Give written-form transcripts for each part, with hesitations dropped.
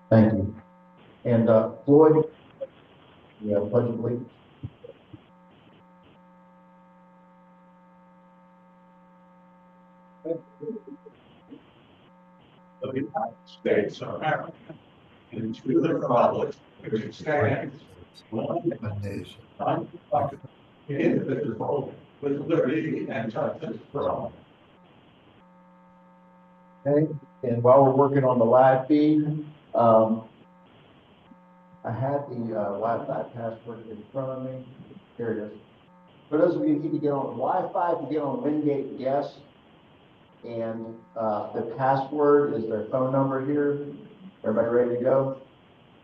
Thank you. And Floyd, you have pledge of allegiance. Of the United States of America, and to the republic which stands one nation, indivisible, with liberty and justice for all. Okay, and while we're working on the live feed, I had the Wi-Fi password in front of me. Here it is. For those of you who need to get on Wi-Fi, to get on Wingate Guest, and the password is their phone number here. Everybody ready to go?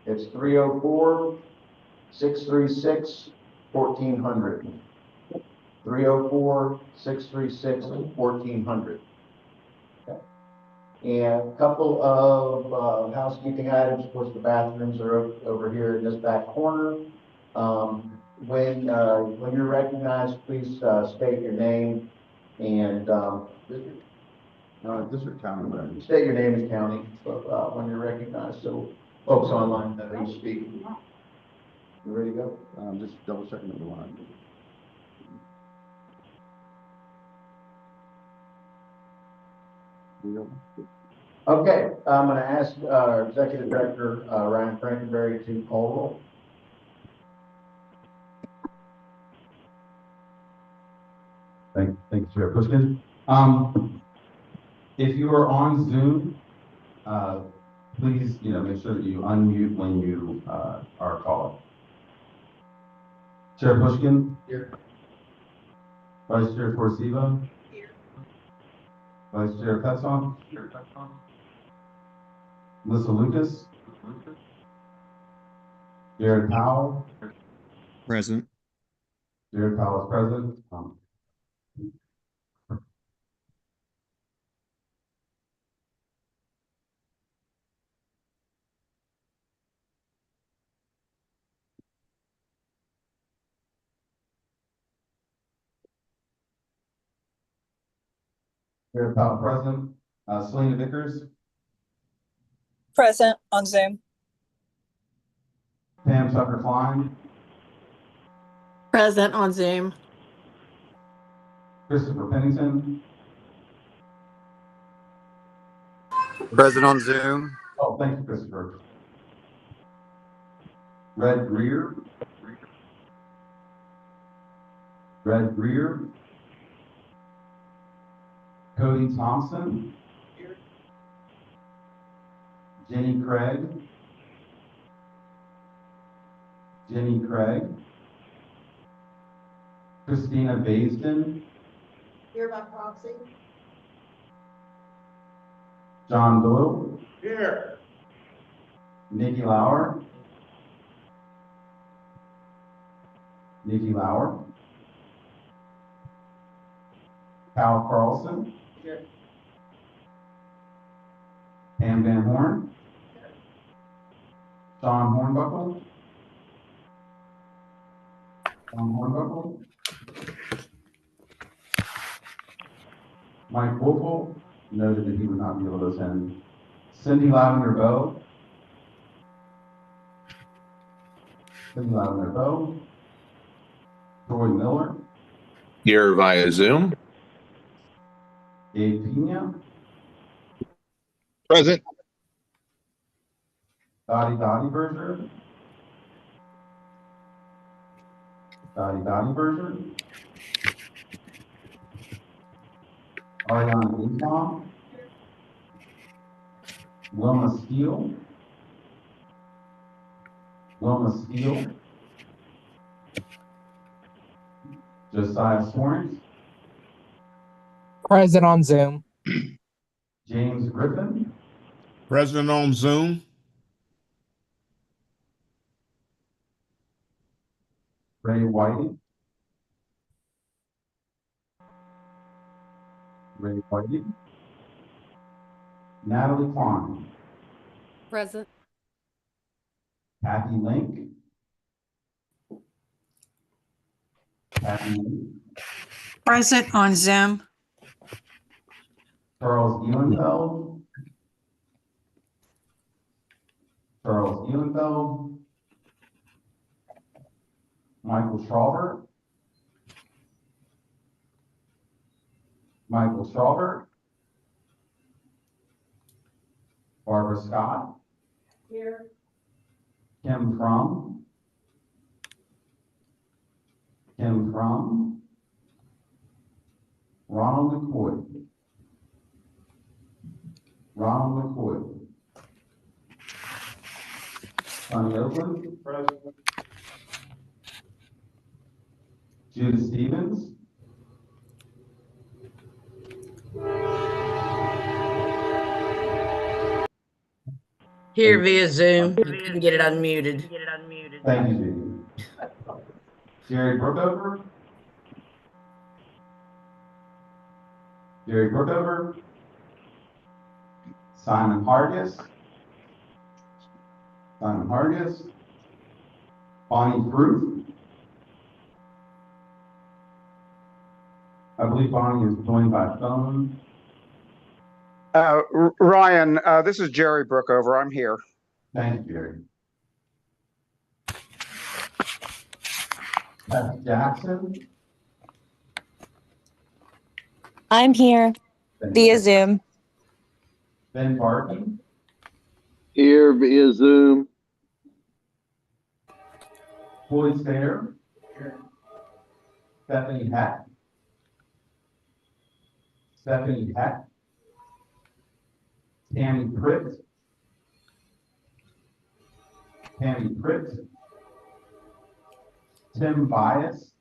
It's 304-636-1400. 304-636-1400. Okay. And a couple of housekeeping items. Of course, the bathrooms are over here in this back corner. When you're recognized, please state your name and district county. State your name and county when you're recognized, so folks online know who's speaking. You ready to go? Just double checking the line. Okay, I'm going to ask our Executive Director, Ryan Frankenberry, to call roll. Thank you, Chair Pushkin. If you are on Zoom, please, make sure that you unmute when you are called. Chair Pushkin. Here. Vice Chair Corsiva. Here. Vice Chair Petson. Here. Melissa Lucas. Jared Powell. Present. Jared Powell is present. Jared Powell present. Selena Vickers. Present on Zoom. Pam Tucker Klein. Present on Zoom. Christopher Pennington. Present on Zoom. Oh, thank you, Christopher. Red Greer. Red Greer. Cody Thompson. Here. Jenny Craig. Jenny Craig. Christina Baisden. Here by proxy. John Doyle. Here. Nikki Lauer. Nikki Lauer. Cal Carlson. Here. Pam Van Horn. Sean Hornbuckle. Sean Hornbuckle. Mike Wolfel noted that he would not be able to attend. Cindy Lavender Bowe. Cindy Lavender Bowe. Troy Miller. Here via Zoom. Dave Pena. Present. Dottie Berger. Dottie Berger. Ariana Greenbaum. Wilma Steele. Josiah Sorens. Present on Zoom. James Griffin. Present on Zoom. Ray Whiting. Natalie Klein. Present. Kathy Link. Present on Zoom. Charles Eulenfeld. Charles Eulenfeld, Michael Schraubert, Michael Schraubert, Barbara Scott, Here. Kim Crum, Ronald McCoy, Sonny Oakland, Judah Stevens, Here via Zoom. You can get it unmuted. thank you, Judy. Jerry Brookover, Simon Hargis, Bonnie Proof. I believe Bonnie is joined by phone. Ryan, this is Jerry Brookover. I'm here. Thank you, Jerry. Beth Jackson. I'm here via Zoom. Ben Barton, Here via Zoom. Floyd Sayre, Stephanie Heck, Tammy Pritt, Tim Bias,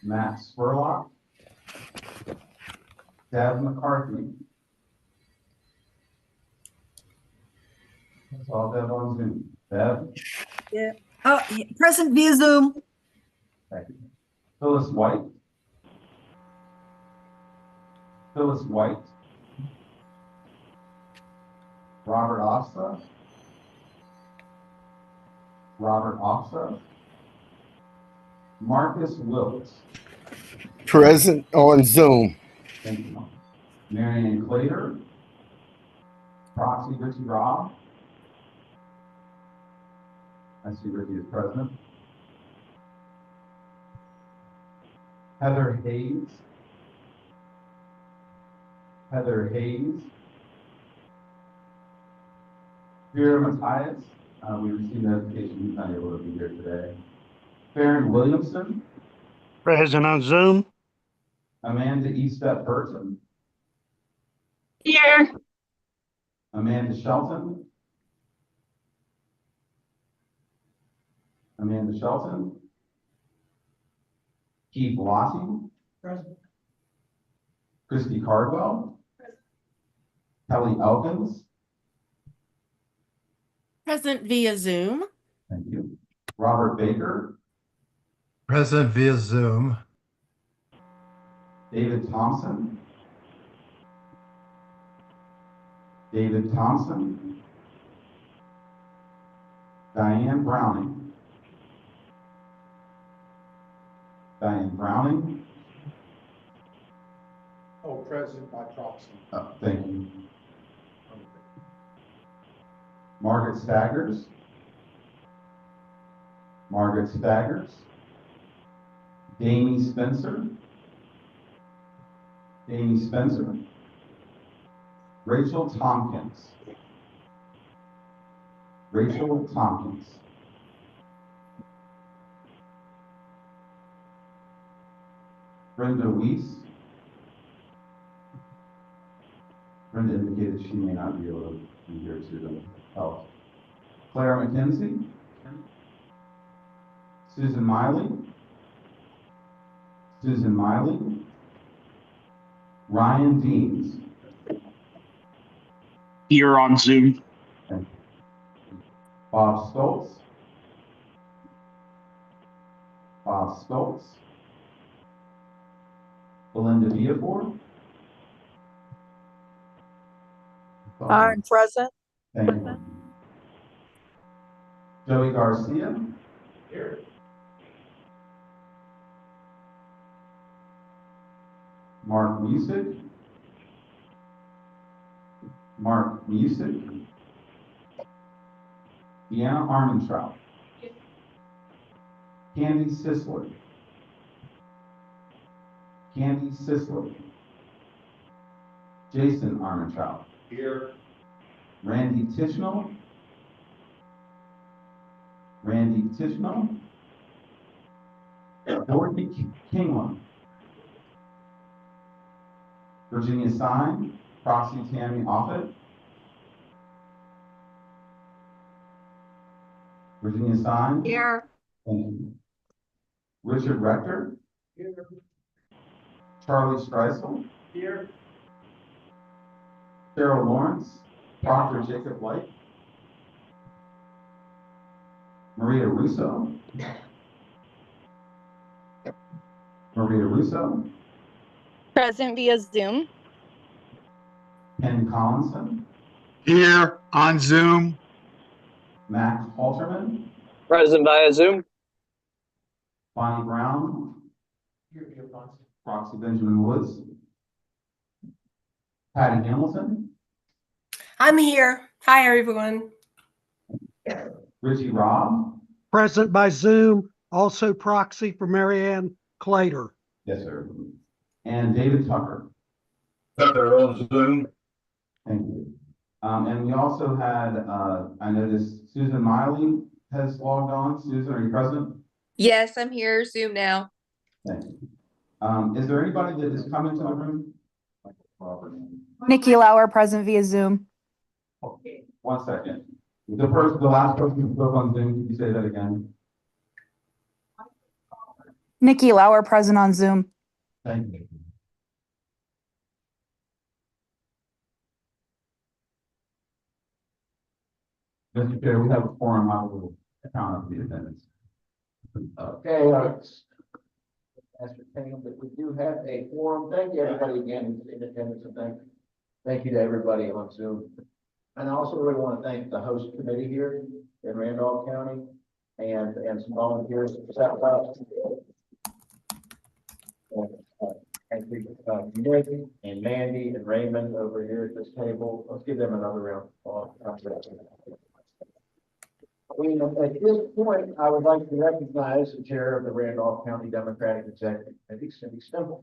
Matt Spurlock, Deb McCarthy. That's all Deb on Zoom. Deb, Yeah. Oh, present via Zoom. thank you. Phyllis White, Robert Ofsa, Marcus Wilkes, Present on Zoom. thank you. Marianne Clater, Proxy Richie Robb. I see Ricky is present. Heather Hayes. Vera Matthias, we received notification he's not able to be here today. Farron Williamson, Present on Zoom. Amanda Eastep Burton, Here. Amanda Shelton, Keith Lossie, Christy Cardwell, Kelly Elkins, Present via Zoom. thank you. Robert Baker, Present via Zoom. David Thompson, Diane Browning, Oh, present by proxy. thank you. Margaret Staggers, Damie Spencer, Rachel Tompkins, Brenda Weiss. Brenda indicated she may not be able to be here to help. Claire McKenzie, Susan Miley, Ryan Deans, Here on Zoom. Bob Stoltz, Belinda Viafor. I'm present. Thank you. Joey Garcia. Here. Mark Music. Mark Music. Deanna Armentrout. Candy Sisler. Candy Sisler. Jason Armentrout. Here. Randy Tishnell. Randy Tishnell. Dorothy Kingland. Virginia Sign. Proxy Tammy Offit. Virginia Sign. Here. And Richard Rector. Here. Charlie Streisel. Here. Cheryl Lawrence. Dr. Jacob White. Maria Russo. Maria Russo. Present via Zoom. Ken Collinson. Here on Zoom. Max Halterman. Present via Zoom. Bonnie Brown. Here. Proxy Benjamin Woods. Patty Hamilton. I'm here. Hi, everyone. Richie Robb. Present by Zoom, also proxy for Marianne Clater. Yes, sir. And David Tucker. Tucker on Zoom. Thank you. And we also had, I noticed Susan Miley has logged on. Susan, are you present? Yes, I'm here. Zoom now. Thank you. Is there anybody that has come into the room? Nikki Lauer, present via Zoom. Okay, 1 second. The last person who spoke on Zoom, could you say that again? Nikki Lauer, present on Zoom. Thank you. Mr. Chair, we have a forum. I will count up the attendance. Okay, ascertain that we do have a forum. Thank you, everybody, again, in attendance, and thank you to everybody on Zoom. And I also really want to thank the host committee here in Randolph County and some volunteers for that. Thank you, Nick and Mandy and Raymond over here at this table. Let's give them another round of applause. At this point, I would like to recognize the chair of the Randolph County Democratic Executive Committee, Cindy Stemple.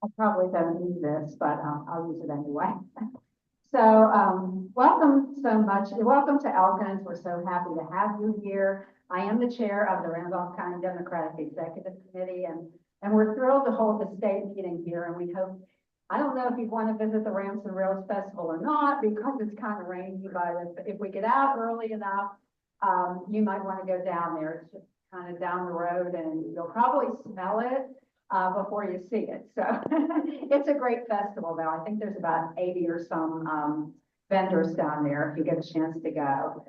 I probably don't need this, but I'll use it anyway. So welcome so much. Welcome to Elkins. We're so happy to have you here. I am the chair of the Randolph County Democratic Executive Committee, and we're thrilled to hold the state meeting here. And we hope, I don't know if you want to visit the Ramps and Rails Festival or not, because it's kind of rainy, but if we get out early enough, you might want to go down there. It's just kind of down the road, and you'll probably smell it before you see it. So it's a great festival, though. I think there's about 80 or some vendors down there if you get a chance to go.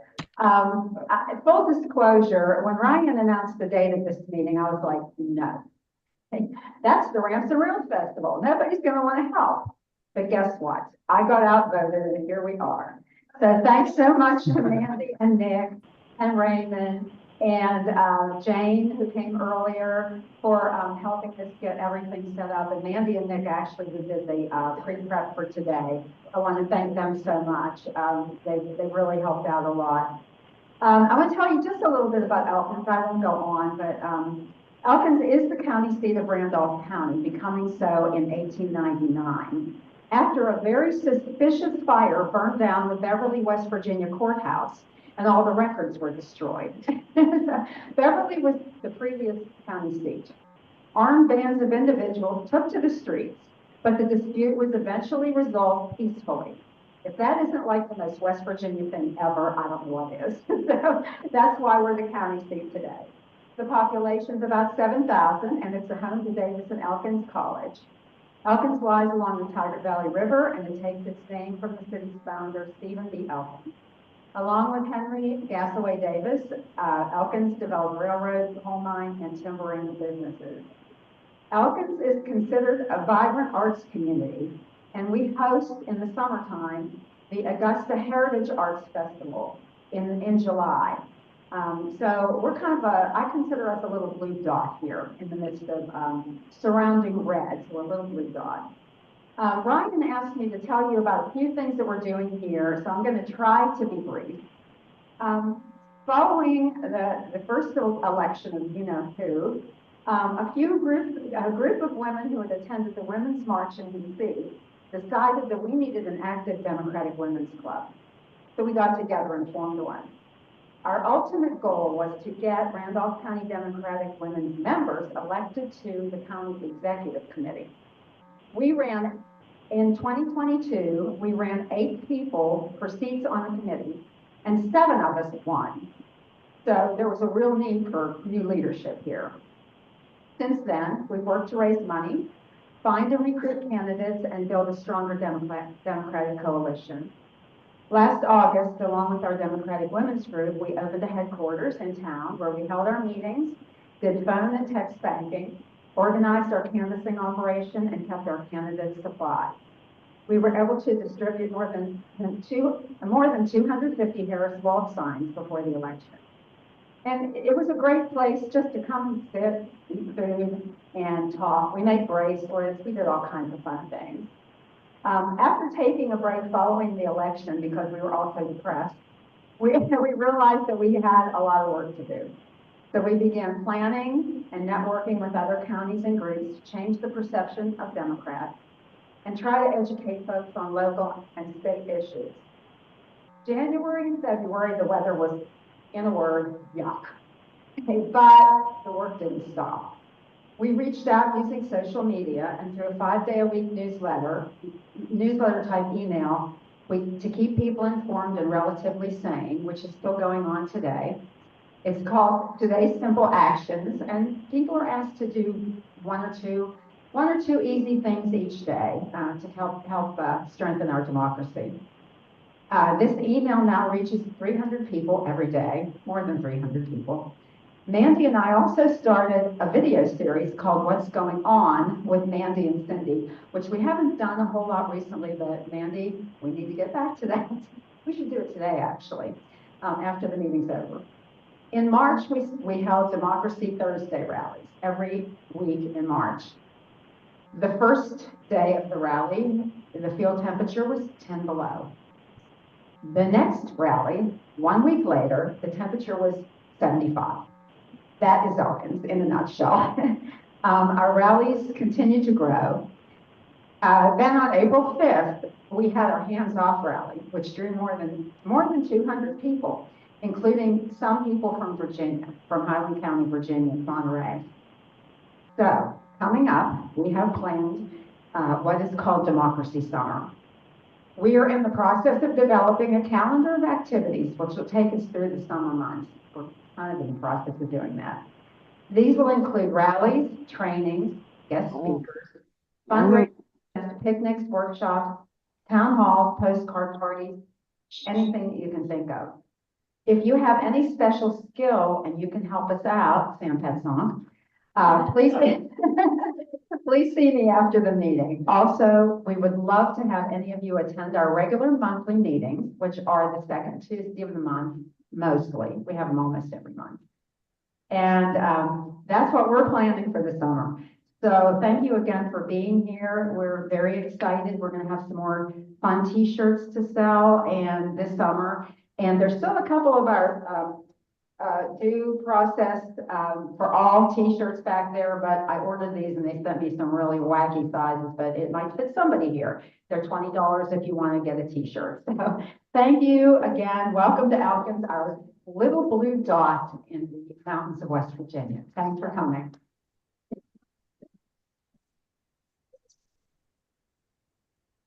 Full disclosure, when Ryan announced the date of this meeting, I was like, no. That's the Ramps and Rails Festival. Nobody's going to want to help. But guess what? I got outvoted, and here we are. So thanks so much to Mandy and Nick and Raymond and Jane, who came earlier, for helping us get everything set up. And Mandy and Nick actually who did the pre-prep for today. I want to thank them so much. They really helped out a lot. I want to tell you just a little bit about Elkins. I won't go on, but Elkins is the county seat of Randolph County, becoming so in 1899. After a very suspicious fire burned down the Beverly, West Virginia courthouse, and all the records were destroyed. Beverly was the previous county seat. Armed bands of individuals took to the streets, but the dispute was eventually resolved peacefully. If that isn't like the most West Virginia thing ever, I don't know what is. So that's why we're the county seat today. The population is about 7,000, and it's the home to Davis and Elkins College. Elkins lies along the Tiger Valley River, and it takes its name from the city's founder, Stephen B. Elkins. Along with Henry Gasaway Davis, Elkins developed railroads, coal mine, and timbering businesses. Elkins is considered a vibrant arts community, and we host in the summertime the Augusta Heritage Arts Festival in July. So we're kind of I consider us a little blue dot here in the midst of surrounding red, so we're a little blue dot. Ryan asked me to tell you about a few things that we're doing here, so I'm going to try to be brief. Following the first election of you-know-who, a group of women who had attended the Women's March in D.C. decided that we needed an active Democratic Women's Club. So we got together and formed one. Our ultimate goal was to get Randolph County Democratic Women's members elected to the county executive committee. In 2022, we ran 8 people for seats on the committee, and 7 of us won. So there was a real need for new leadership here. Since then, we've worked to raise money, find and recruit candidates, and build a stronger Democratic coalition. Last August, along with our Democratic Women's Group, we opened a headquarters in town where we held our meetings, did phone and text banking, organized our canvassing operation, and kept our candidates supplied. We were able to distribute more than 250 Harris Wall signs before the election. And it was a great place just to come and sit, eat food, and talk. We made bracelets. We did all kinds of fun things. After taking a break following the election, because we were all so depressed, we realized that we had a lot of work to do. So we began planning and networking with other counties and groups to change the perception of Democrats and try to educate folks on local and state issues. January and February, the weather was, in a word, yuck. But the work didn't stop. We reached out using social media and through a 5-day-a-week newsletter type email, to keep people informed and relatively sane, which is still going on today. It's called Today's Simple Actions, and people are asked to do one or two easy things each day to help strengthen our democracy. This email now reaches 300 people every day, more than 300 people. Mandy and I also started a video series called What's Going On with Mandy and Cindy, which we haven't done a whole lot recently, but Mandy, we need to get back to that. We should do it today, actually, after the meeting's over. In March, we held Democracy Thursday rallies every week in March. The first day of the rally, the field temperature was 10 below. The next rally, 1 week later, the temperature was 75. That is Elkins in a nutshell. Our rallies continue to grow. Then on April 5th, we had our Hands Off rally, which drew more than 200 people, including some people from Virginia, from Highland County, Virginia, and Monterey. So coming up, we have planned what is called Democracy Summer. We are in the process of developing a calendar of activities which will take us through the summer months. We're kind of in the process of doing that. These will include rallies, trainings, guest speakers, fundraisers, picnics, workshops, town halls, postcard parties, anything that you can think of. If you have any special skill and you can help us out, Sam Petzong, please see me after the meeting. Also, we would love to have any of you attend our regular monthly meetings, which are the second Tuesday of the month, mostly. We have them almost every month. And that's what we're planning for the summer. So thank you again for being here. We're very excited. We're going to have some more fun t-shirts to sell and this summer. And there's still a couple of our due process for all t-shirts back there, but I ordered these and they sent me some really wacky sizes, but it might fit somebody here. They're $20 if you want to get a t-shirt. So thank you again. Welcome to Elkins, our little blue dot in the mountains of West Virginia. Thanks for coming.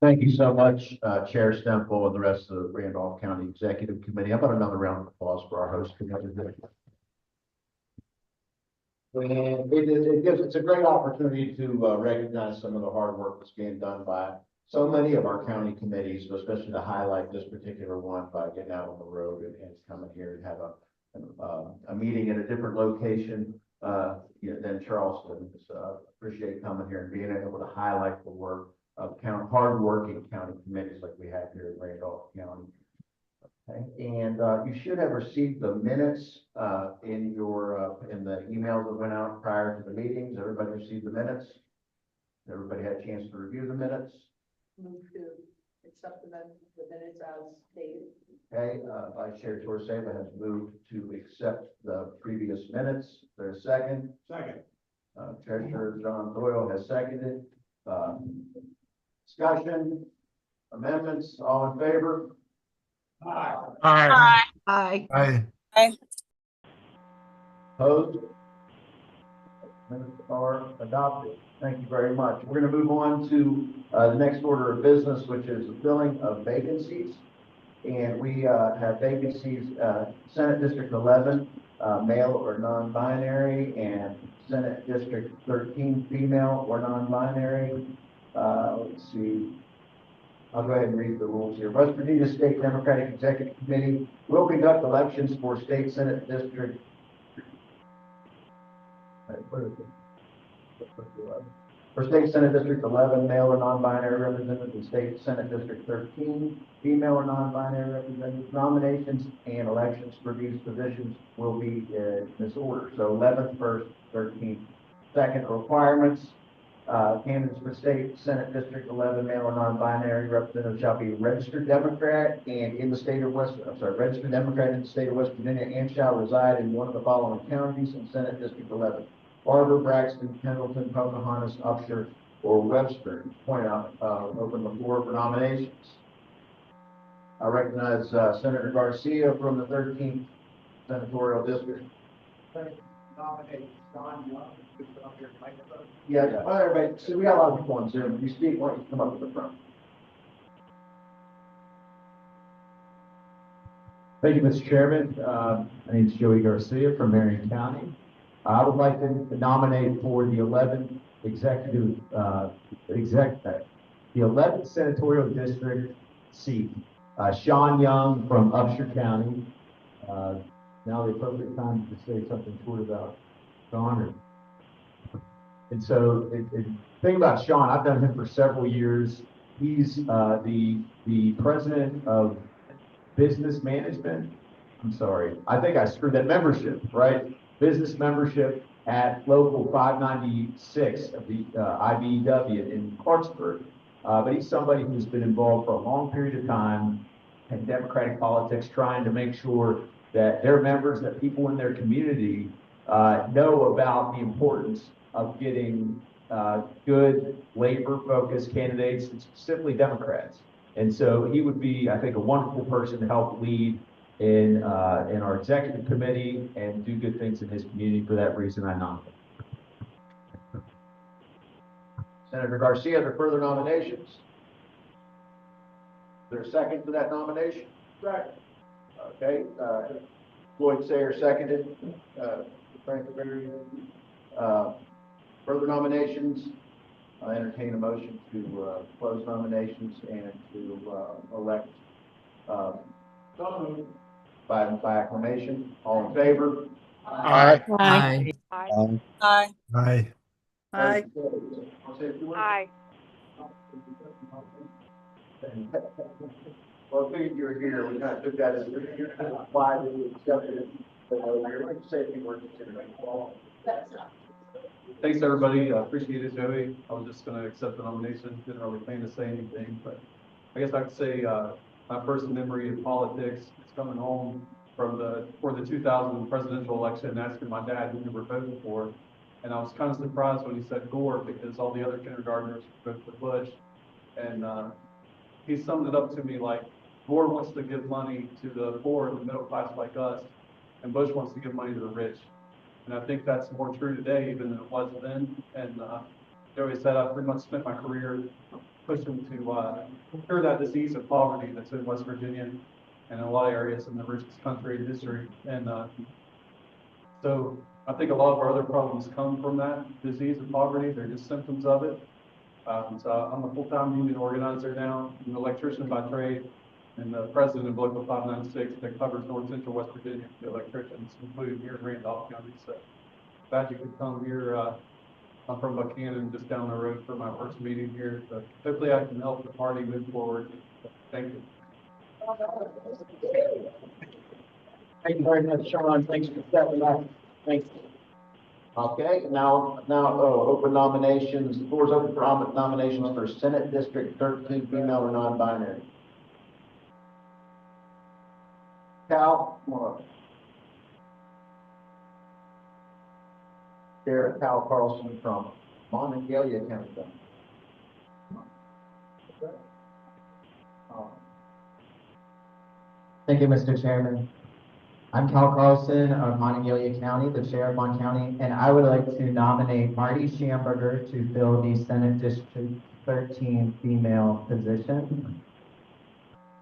Thank you so much, Chair Stemple and the rest of the Randolph County Executive Committee. How about another round of applause for our host committee? And it's a great opportunity to recognize some of the hard work that's being done by so many of our county committees, but especially to highlight this particular one by getting out on the road and coming here and have a meeting at a different location than Charleston. So appreciate coming here and being able to highlight the work of hard-working county committees like we have here in Randolph County. Okay, and you should have received the minutes in your in the emails that went out prior to the meetings. Everybody received the minutes? Everybody had a chance to review the minutes? Move to accept the minutes as stated. Okay, Vice Chair Torseva has moved to accept the previous minutes. There's a second. Second. Treasurer John Doyle has seconded. Discussion, amendments, all in favor? Aye. Aye. Aye. Aye. Opposed? Minutes are adopted. Thank you very much. We're going to move on to the next order of business, which is the filling of vacancies. And we have vacancies, Senate District 11, male or non-binary, and Senate District 13, female or non-binary. Let's see. I'll go ahead and read the rules here. West Virginia State Democratic Executive Committee will conduct elections for State Senate District. Where is it? For State Senate District 11, male or non-binary representative, and State Senate District 13, female or non-binary representatives. Nominations and elections for these positions will be in this order. So 11th, 1st, 13th, 2nd. Requirements. Candidates for State Senate District 11, male or non-binary representative shall be registered Democrat and in the state of registered Democrat in the state of West Virginia and shall reside in one of the following counties in Senate District 11. Barber, Braxton, Pendleton, Pocahontas, Upshur, or Webster. Point out, open the floor for nominations. I recognize Senator Garcia from the 13th Senatorial District. Nominate John Young. Yeah, well, everybody, see, we got a lot of people on Zoom. If you speak, why don't you come up to the front? Thank you, Mr. Chairman. My name is Joey Garcia from Marion County. I would like to nominate for the 11th the 11th Senatorial District seat, Sean Young from Upshur County. Now the appropriate time to say something short about Sean. And so, the thing about Sean, I've known him for several years. He's the president of business management. I'm sorry, I think I screwed that membership, right? Business membership at local 596 of the IBEW in Clarksburg. But he's somebody who's been involved for a long period of time in Democratic politics, trying to make sure that their members, that people in their community know about the importance of getting good labor-focused candidates, and specifically Democrats. And so he would be, I think, a wonderful person to help lead in our executive committee and do good things in his community. For that reason, I nominate. Senator Garcia, are there further nominations? Is there a second to that nomination? Right. Okay, Floyd Sayer seconded, Frank Berry. Further nominations? I entertain a motion to close nominations and to elect by acclamation. All in favor? Aye. Aye. Aye. Aye. Aye. Aye. Well, I figured you were here. We kind of took that as why we accepted it. We're going to say a few words. Thanks, everybody. Appreciate it, Joey. I was just going to accept the nomination. Didn't really plan to say anything, but I guess I could say my first memory of politics is coming home for the 2000 presidential election, asking my dad who we were voting for, and I was kind of surprised when he said Gore because all the other kindergartners voted for Bush, and he summed it up to me like Gore wants to give money to the poor and the middle class like us, and Bush wants to give money to the rich. And I think that's more true today even than it was then. And Joey said I've pretty much spent my career pushing to cure that disease of poverty that's in West Virginia and in a lot of areas in the richest country in history. And so I think a lot of our other problems come from that disease of poverty. They're just symptoms of it. So I'm a full-time union organizer now. I'm an electrician by trade and the president of Local 596 that covers North Central West Virginia for the electricians, including here in Randolph County. So glad you could come here. I'm from Buchanan, just down the road for my first meeting here. So hopefully I can help the party move forward. Thank you. Thank you very much, Sean. Thanks for stepping up. Thank you. Okay, now, open nominations. The floor is open for nominations for Senate District 13, female or non-binary. Cal, come on up. Sheriff Cal Carlson from Monongalia County. Thank you, Mr. Chairman. I'm Cal Carlson of Monongalia County, the chair of Mon County, and I would like to nominate Marty Schamberger to fill the Senate District 13 female position.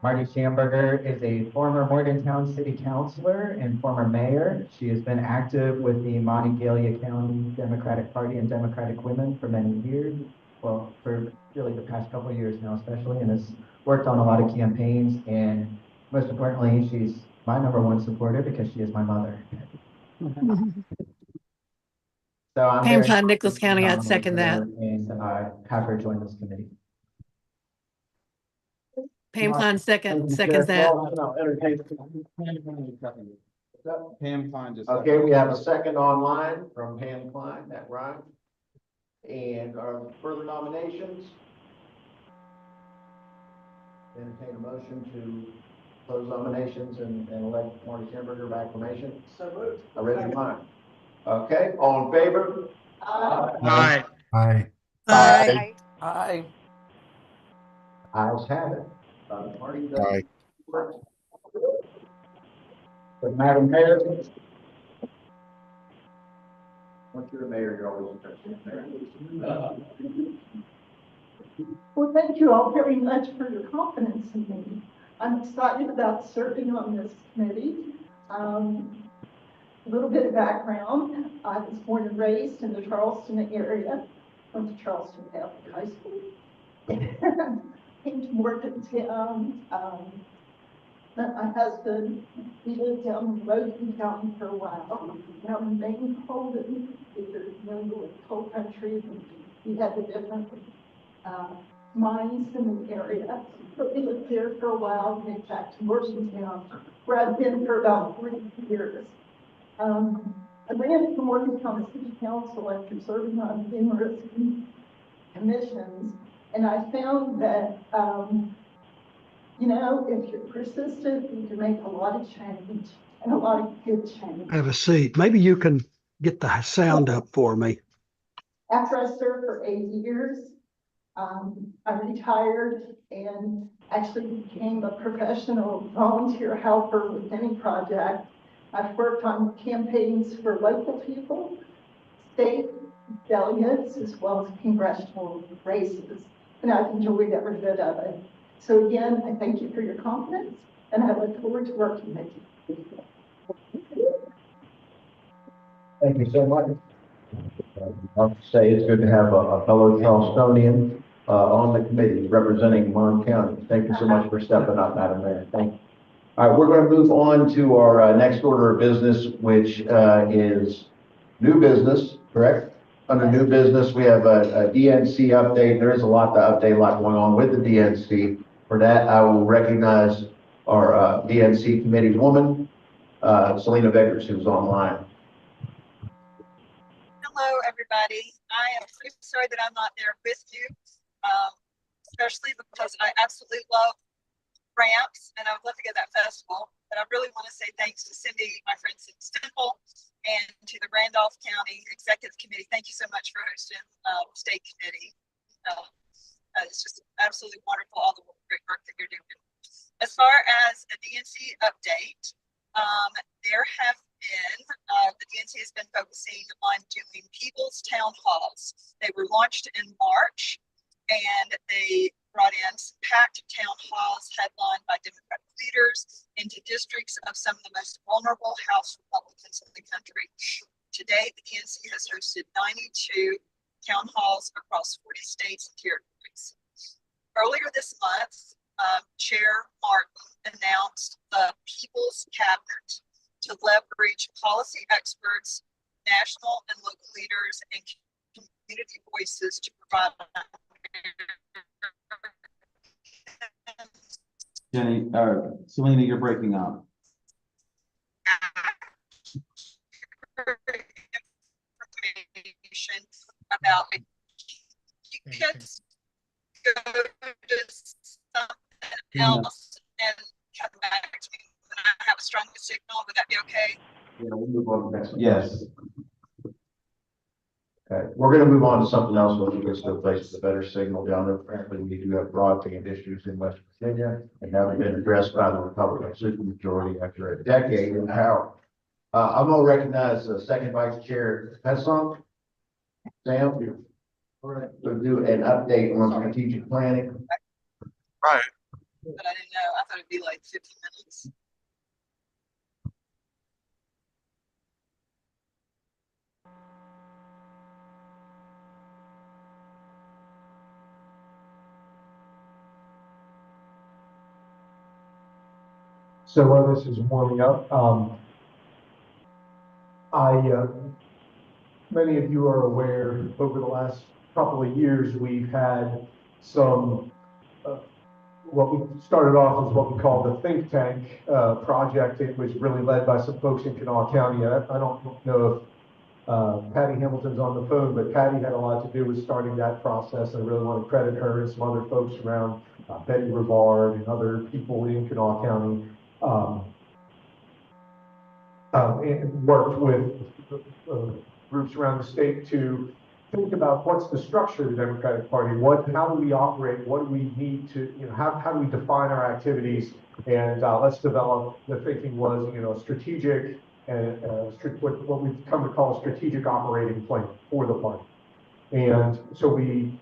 Marty Schamberger is a former Morgantown City Councilor and former mayor. She has been active with the Monongalia County Democratic Party and Democratic Women for many years. Well, for really the past couple of years now, especially, and has worked on a lot of campaigns. And most importantly, she's my #1 supporter because she is my mother. So I'm Pam very Klein, Nicholas County, I'd second that. And have her join this committee. Pam Klein seconds that. Pam Klein just. Okay, we have a second online from Pam Klein, that rhymes. And further nominations? Entertain a motion to close nominations and elect Marty Schamberger by acclamation. So moved. I read your mind. Okay, all in favor? Aye. Aye. Aye. Aye. Ayes have it. Marty does. Aye. But Madam Mayor, once you're a mayor, you're always interested. Well, thank you all very much for your confidence in me. I'm excited about serving on this committee. A little bit of background. I was born and raised in the Charleston area. Went to Charleston Catholic High School. Came to Morgantown. Met my husband. We lived down in Logan County for a while. Now in Maine, Holden, either New England coal country. We had the different mines in the area. But we lived there for a while, and moved back to Morgantown, where I've been for about 3 years. I ran for Morgantown City Council after serving on numerous commissions, and I found that, if you're persistent, you can make a lot of change, and a lot of good change. Have a seat. Maybe you can get the sound up for me. After I served for 8 years, I retired and actually became a professional volunteer helper with any project. I've worked on campaigns for local people, state delegates, as well as congressional races, and I've enjoyed every bit of it. So again, I thank you for your confidence, and I look forward to working with you. Thank you so much. I'll say it's good to have a fellow Charlestonian on the committee representing Mon County. Thank you so much for stepping up, Madam Mayor. Thank you. All right, we're going to move on to our next order of business, which is new business, correct? Under new business, we have a DNC update. There is a lot to update, a lot going on with the DNC. For that, I will recognize our DNC committee woman, Selena Beggars, who's online. Hello, everybody. I am so sorry that I'm not there with you, especially because I absolutely love ramps and I would love to go to that festival. But I really want to say thanks to Cindy, my friend Cindy Stemple, and to the Randolph County Executive Committee. Thank you so much for hosting the state committee. It's just absolutely wonderful, all the great work that you're doing. As far as a DNC update, there have been, the DNC has been focusing on doing people's town halls. They were launched in March, and they brought in some packed town halls headlined by Democratic leaders into districts of some of the most vulnerable House Republicans in the country. Today, the DNC has hosted 92 town halls across 40 states and territories. Earlier this month, Chair Martin announced the People's Cabinet to leverage policy experts, national and local leaders, and community voices to provide Jenny, Selena, you're breaking up. Information about it. You could go to something else and come back to me when I have a stronger signal. Would that be okay? Yeah, we'll move on to the next one. Yes. Okay, we're gonna move on to something else once we get to a place with a better signal down there. Apparently, we do have broadband issues in West Virginia and haven't been addressed by the Republican supermajority after a decade in power. I'm gonna recognize the second vice chair, Pesson. Sam, all right, we'll do an update on strategic planning. Right. But I didn't know. I thought it'd be like 15 minutes. So while this is warming up, many of you are aware, over the last couple of years, we've had some, what we started off as what we call the think tank project. It was really led by some folks in Kanawha County. I don't know if Patty Hamilton's on the phone, but Patty had a lot to do with starting that process. I really want to credit her and some other folks around, Betty Rivard and other people in Kanawha County. And worked with groups around the state to think about what's the structure of the Democratic Party, how do we operate, what do we need to, how do we define our activities, and let's develop, the thinking was, strategic, and what we've come to call a strategic operating plan for the party. And so we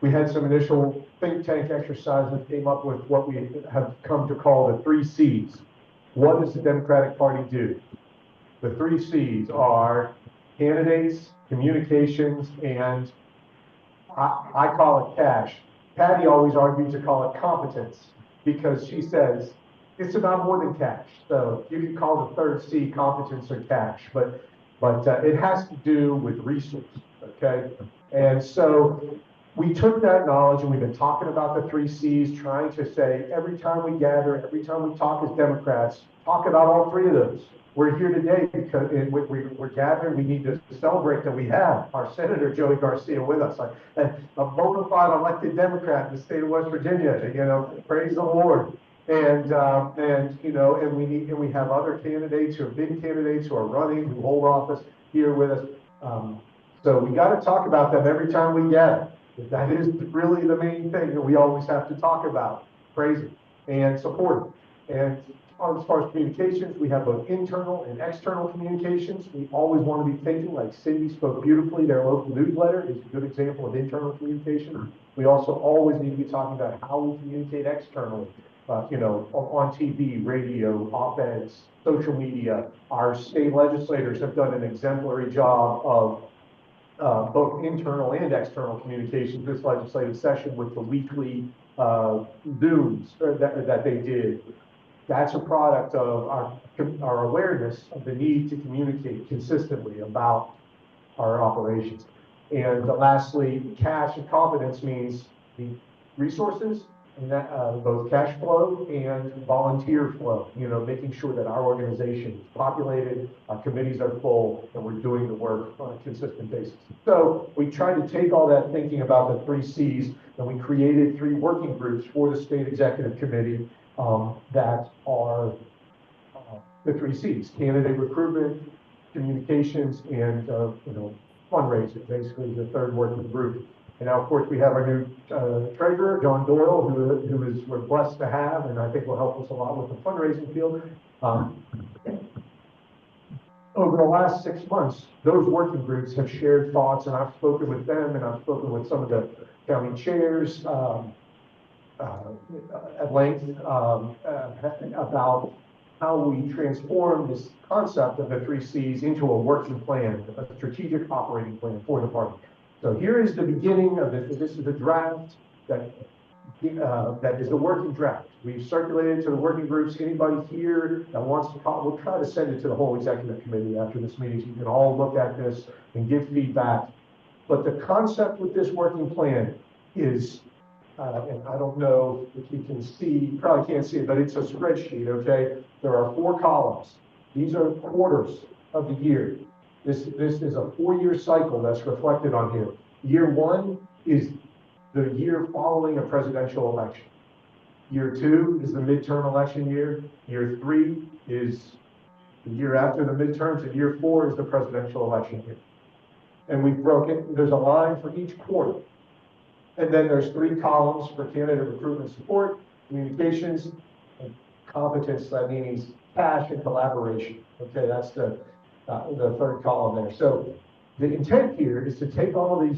had some initial think tank exercises, came up with what we have come to call the 3 C's. What does the Democratic Party do? The 3 C's are candidates, communications, and I call it cash. Patty always argues to call it competence because she says it's about more than cash. So you can call the 3rd C competence or cash, but it has to do with resources, okay? And so we took that knowledge and we've been talking about the 3 C's, trying to say every time we gather, every time we talk as Democrats, talk about all 3 of those. We're here today because we're gathering. We need to celebrate that we have our Senator Joey Garcia with us, a bona fide elected Democrat in the state of West Virginia. Praise the Lord. And we have other candidates who are big candidates who are running, who hold office here with us. So we got to talk about them every time we gather. That is really the main thing that we always have to talk about, praise it and support it. And as far as communications, we have both internal and external communications. We always want to be thinking, like Cindy spoke beautifully, their local newsletter is a good example of internal communication. We also always need to be talking about how we communicate externally, on TV, radio, op-eds, social media. Our state legislators have done an exemplary job of both internal and external communications this legislative session with the weekly Zooms that they did. That's a product of our awareness of the need to communicate consistently about our operations. And lastly, cash and competence means the resources, and that both cash flow and volunteer flow, making sure that our organization is populated, our committees are full, and we're doing the work on a consistent basis. So we tried to take all that thinking about the 3 C's, and we created 3 working groups for the state executive committee that are the 3 C's: candidate recruitment, communications, and fundraising. Basically, the 3rd working group. And now, of course, we have our new treasurer, John Doyle, who we're blessed to have, and I think will help us a lot with the fundraising field. Over the last 6 months, those working groups have shared thoughts, and I've spoken with them, and I've spoken with some of the county chairs at length about how we transform this concept of the 3 C's into a working plan, a strategic operating plan for the party. So here is the beginning of this. This is a draft that is a working draft. We've circulated it to the working groups. Anybody here that wants to call, we'll try to send it to the whole executive committee after this meeting so you can all look at this and give feedback. But the concept with this working plan is and I don't know if you can see, you probably can't see it, but it's a spreadsheet, okay? There are 4 columns. These are quarters of the year. This is a 4-year cycle that's reflected on here. Year 1 is the year following a presidential election. Year 2 is the midterm election year. Year 3 is the year after the midterms, and year 4 is the presidential election year. And we've broken, there's a line for each quarter. And then there's 3 columns for candidate recruitment support, communications, and competence. That means cash and collaboration. Okay, that's the 3rd column there. So the intent here is to take all of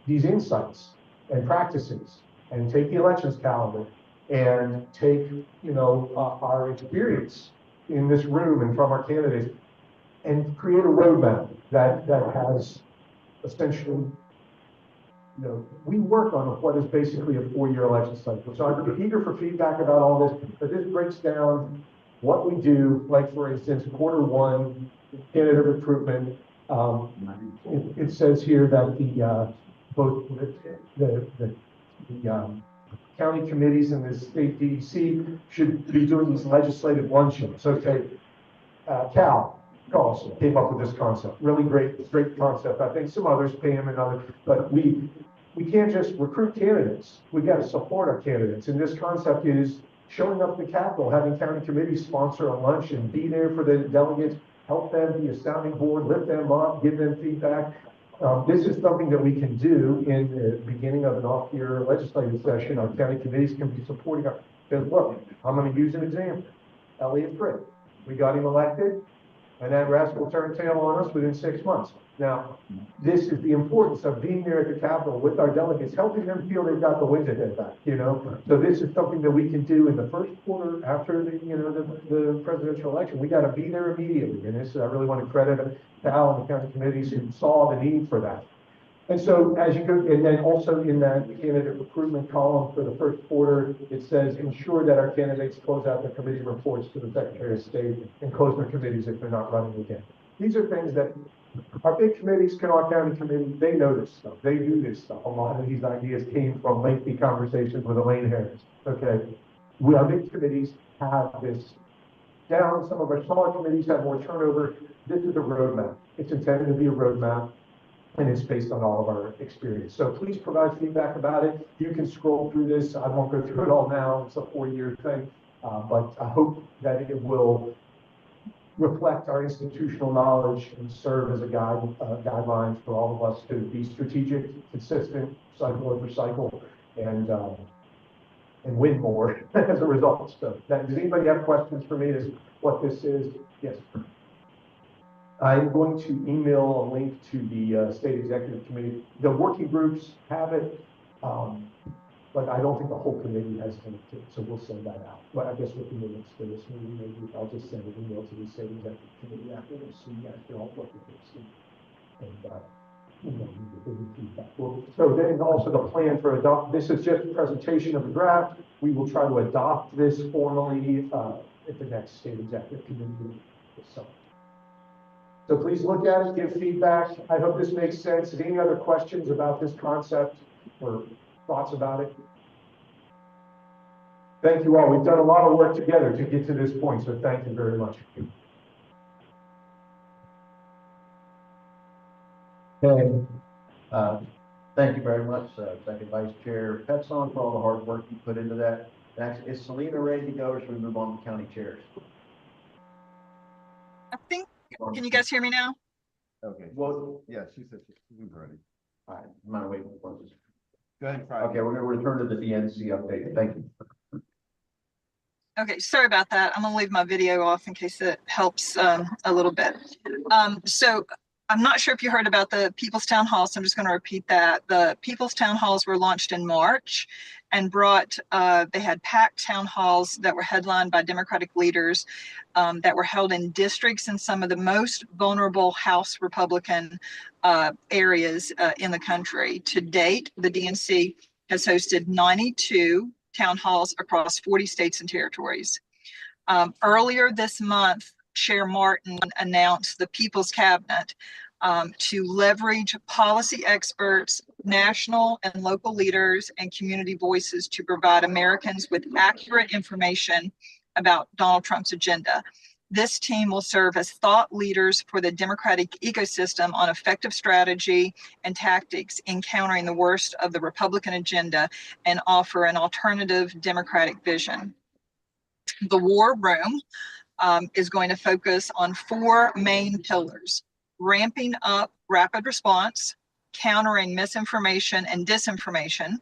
these insights and practices and take the elections calendar and take, you know, our experience in this room and from our candidates and create a roadmap that has essentially, you know, we work on what is basically a 4-year election cycle. So I'm eager for feedback about all this, but this breaks down what we do, like for instance, quarter 1, candidate recruitment. It says here that both the county committees and the state DEC should be doing these legislative luncheons. Okay, Cal Carlson came up with this concept. Really great concept. I think some others, Pam and others, but we can't just recruit candidates. We got to support our candidates. And this concept is showing up at the Capitol, having county committees sponsor a luncheon, be there for the delegates, help them, be a sounding board, lift them up, give them feedback. This is something that we can do in the beginning of an off-year legislative session. Our county committees can be supporting our, because look, I'm going to use an example. Elliott Frick, we got him elected, and that rascal turned tail on us within 6 months. Now, this is the importance of being there at the Capitol with our delegates, helping them feel they've got the wind at their back, you know? So this is something that we can do in the first quarter after the presidential election. We got to be there immediately. And this, I really want to credit Cal and the county committees who saw the need for that. And so as you go, and then also in that candidate recruitment column for the first quarter, it says ensure that our candidates close out their committee reports to the Secretary of State and close their committees if they're not running again. These are things that our big committees, Kanawha County Committee, they know this stuff. They do this stuff. A lot of these ideas came from lengthy conversations with Elaine Harris. Okay, our big committees have this down. Some of our smaller committees have more turnover. This is a roadmap. It's intended to be a roadmap, and it's based on all of our experience. So please provide feedback about it. You can scroll through this. I won't go through it all now. It's a 4-year thing, but I hope that it will reflect our institutional knowledge and serve as a guideline for all of us to be strategic, consistent, cycle over cycle, and win more as a result. So, does anybody have questions for me as what this is? Yes. I'm going to email a link to the State Executive Committee. The working groups have it, but I don't think the whole committee has sent it to it, so we'll send that out. But I guess with the minutes for this meeting, maybe I'll just send an email to the State Executive Committee after this, so you guys can all look at this and feedback. So then also the plan for this is just a presentation of the draft. We will try to adopt this formally at the next State Executive Committee meeting this summer. So please look at it, give feedback. I hope this makes sense. Any other questions about this concept or thoughts about it? Thank you all. We've done a lot of work together to get to this point, so thank you very much. Okay. Thank you very much, Second Vice Chair Petson, for all the hard work you put into that. Next, is Selena ready to go, or should we move on to county chairs? I think, can you guys hear me now? Okay. Well, Yeah, she said she's ready. all right. I'm not waiting for this. Go ahead and try. Okay, we're going to return to the DNC update. Thank you. Okay, sorry about that. I'm gonna leave my video off in case it helps a little bit. So I'm not sure if you heard about the People's Town Hall, so I'm just gonna repeat that. The People's Town Halls were launched in March and brought, they had packed town halls that were headlined by Democratic leaders that were held in districts in some of the most vulnerable House Republican areas in the country. To date, the DNC has hosted 92 town halls across 40 states and territories. Earlier this month, Chair Martin announced the People's Cabinet, to leverage policy experts, national and local leaders, and community voices to provide Americans with accurate information about Donald Trump's agenda. This team will serve as thought leaders for the Democratic ecosystem on effective strategy and tactics in countering the worst of the Republican agenda and offer an alternative Democratic vision. The War Room is going to focus on 4 main pillars: ramping up rapid response, countering misinformation and disinformation,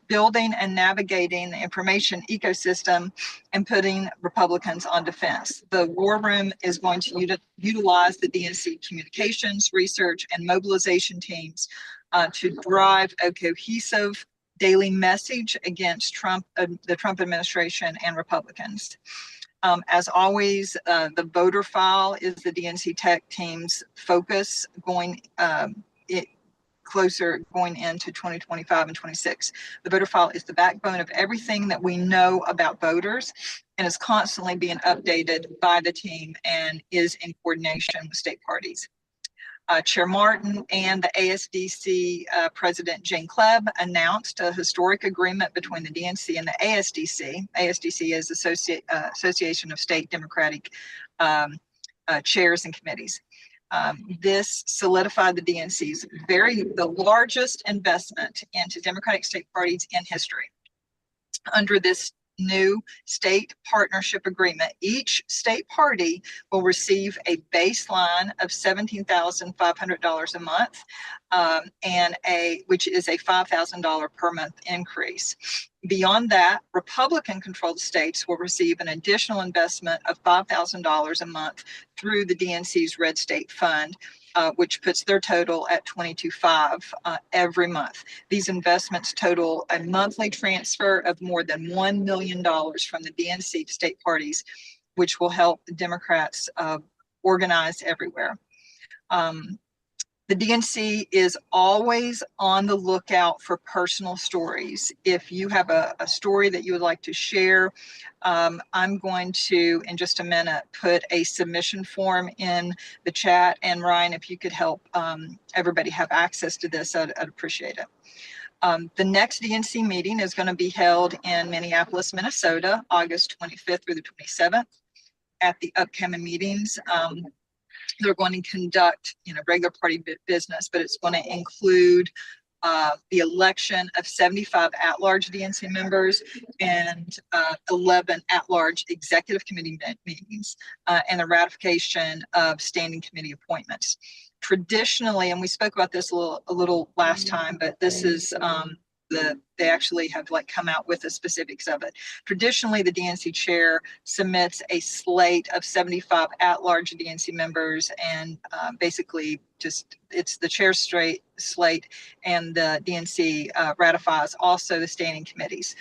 building and navigating the information ecosystem, and putting Republicans on defense. The War Room is going to utilize the DNC communications, research, and mobilization teams to drive a cohesive daily message against the Trump administration and Republicans. As always, the voter file is the DNC tech team's focus going closer going into 2025 and 26. The voter file is the backbone of everything that we know about voters and is constantly being updated by the team and is in coordination with state parties. Chair Martin and the ASDC President Jane Klebb announced a historic agreement between the DNC and the ASDC. ASDC is Association of State Democratic Chairs and Committees. This solidified the DNC's the largest investment into Democratic state parties in history. Under this new state partnership agreement, each state party will receive a baseline of $17,500 a month, which is a $5,000 per month increase. Beyond that, Republican-controlled states will receive an additional investment of $5,000 a month through the DNC's Red State Fund, which puts their total at $22,500 every month. These investments total a monthly transfer of more than $1 million from the DNC to state parties, which will help the Democrats organize everywhere. The DNC is always on the lookout for personal stories. If you have a story that you would like to share, I'm going to, in just a minute, put a submission form in the chat. And Ryan, if you could help everybody have access to this, I'd appreciate it. The next DNC meeting is going to be held in Minneapolis, Minnesota, August 25th through the 27th. At the upcoming meetings, they're going to conduct, regular party business, but it's going to include the election of 75 at-large DNC members and 11 at-large executive committee meetings and the ratification of standing committee appointments. Traditionally, and we spoke about this a little last time, but this is they actually have come out with the specifics of it. Traditionally, the DNC chair submits a slate of 75 at-large DNC members, and basically it's the chair's slate, and the DNC ratifies also the standing committees.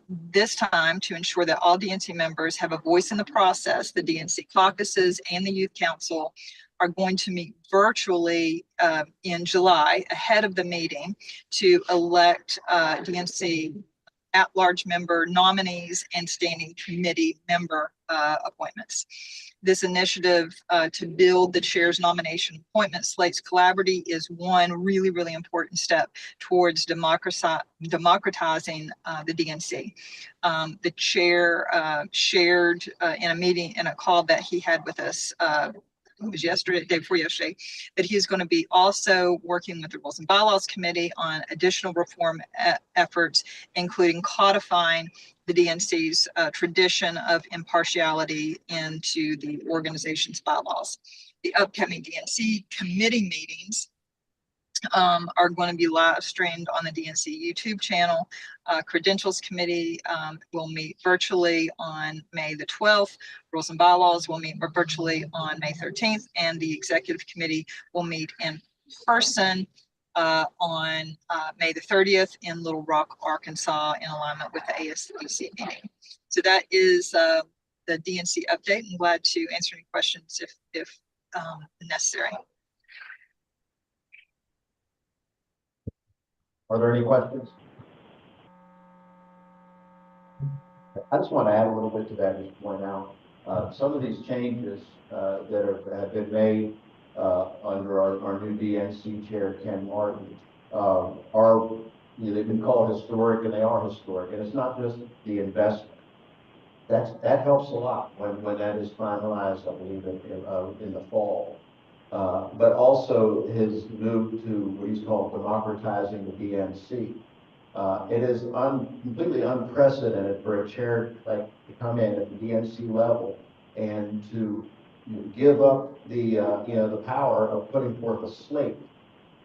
This time, to ensure that all DNC members have a voice in the process, the DNC caucuses and the Youth Council are going to meet virtually in July ahead of the meeting to elect DNC at-large member nominees and standing committee member appointments. This initiative to build the chair's nomination appointment slates collaboratively is one really, really important step towards democratizing the DNC. The chair shared in a call that he had with us it was day before yesterday, that he is going to be also working with the Rules and Bylaws Committee on additional reform efforts, including codifying the DNC's tradition of impartiality into the organization's bylaws. The upcoming DNC committee meetings are going to be live streamed on the DNC YouTube channel. Credentials Committee will meet virtually on May the 12th. Rules and Bylaws will meet virtually on May 13th. And the Executive Committee will meet in person on May the 30th in Little Rock, Arkansas, in alignment with the ASDC meeting. So that is the DNC update. I'm glad to answer any questions if necessary. Are there any questions? I just want to add a little bit to that, just to point out some of these changes that have been made under our new DNC chair, Ken Martin. They've been called historic, and they are historic, and it's not just the investment. That helps a lot when that is finalized, I believe, in the fall. But also his move to what he's called democratizing the DNC. It is completely unprecedented for a chair like to come in at the DNC level and to give up the power of putting forth a slate.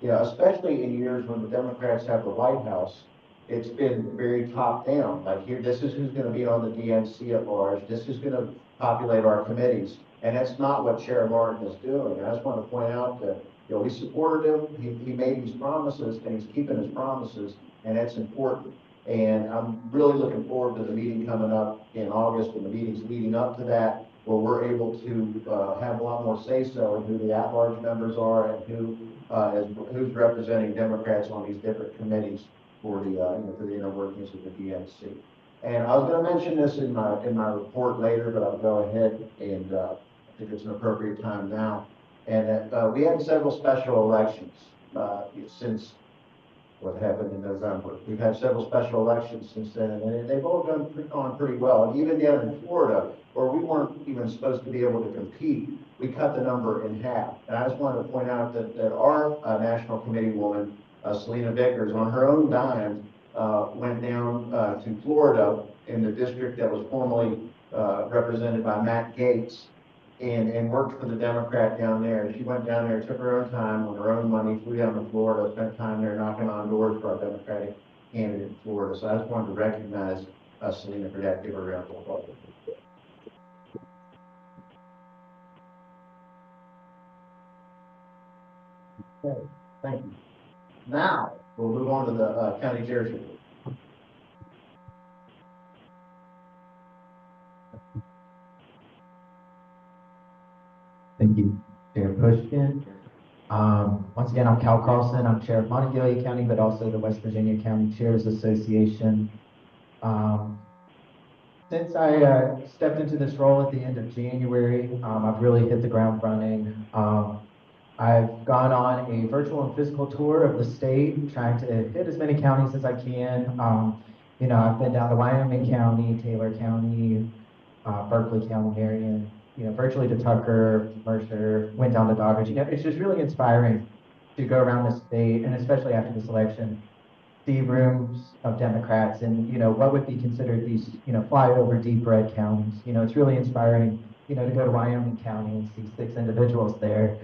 Especially in years when the Democrats have the White House, it's been very top down. Like here, this is who's going to be on the DNC at large. This is going to populate our committees, and that's not what Chair Martin is doing. And I just want to point out that we supported him. He made these promises, and he's keeping his promises, and that's important. And I'm really looking forward to the meeting coming up in August and the meetings leading up to that, where we're able to have a lot more say-so in who the at-large members are and who's representing Democrats on these different committees for the for the inner workings of the DNC. And I was going to mention this in my report later, but I'll go ahead and I think it's an appropriate time now. And we had several special elections since what happened in November. We've had several special elections since then, and they've all gone pretty well. And even down in Florida, where we weren't even supposed to be able to compete, we cut the number in half. And I just wanted to point out that our national committee woman, Selena Vickers, on her own dime, went down to Florida in the district that was formerly represented by Matt Gaetz, and worked for the Democrat down there. She went down there, took her own time on her own money, flew down to Florida, spent time there knocking on doors for our Democratic candidate in Florida. So I just wanted to recognize Selena for that, give her a round of applause. Okay, thank you. Now, we'll move on to the county chair's report. Thank you, Chair Pushkin. Once again, I'm Cal Carlson. I'm Chair of Monongalia County, but also the West Virginia County Chairs Association. Since I stepped into this role at the end of January, I've really hit the ground running. I've gone on a virtual and physical tour of the state, trying to hit as many counties as I can. I've been down to Wyoming County, Taylor County, Berkeley County, Marion, virtually to Tucker, Mercer, went down to Doggett. It's just really inspiring to go around the state, and especially after this election, see rooms of Democrats and, what would be considered these, flyover deep red counties. It's really inspiring, to go to Wyoming County and see 6 individuals there,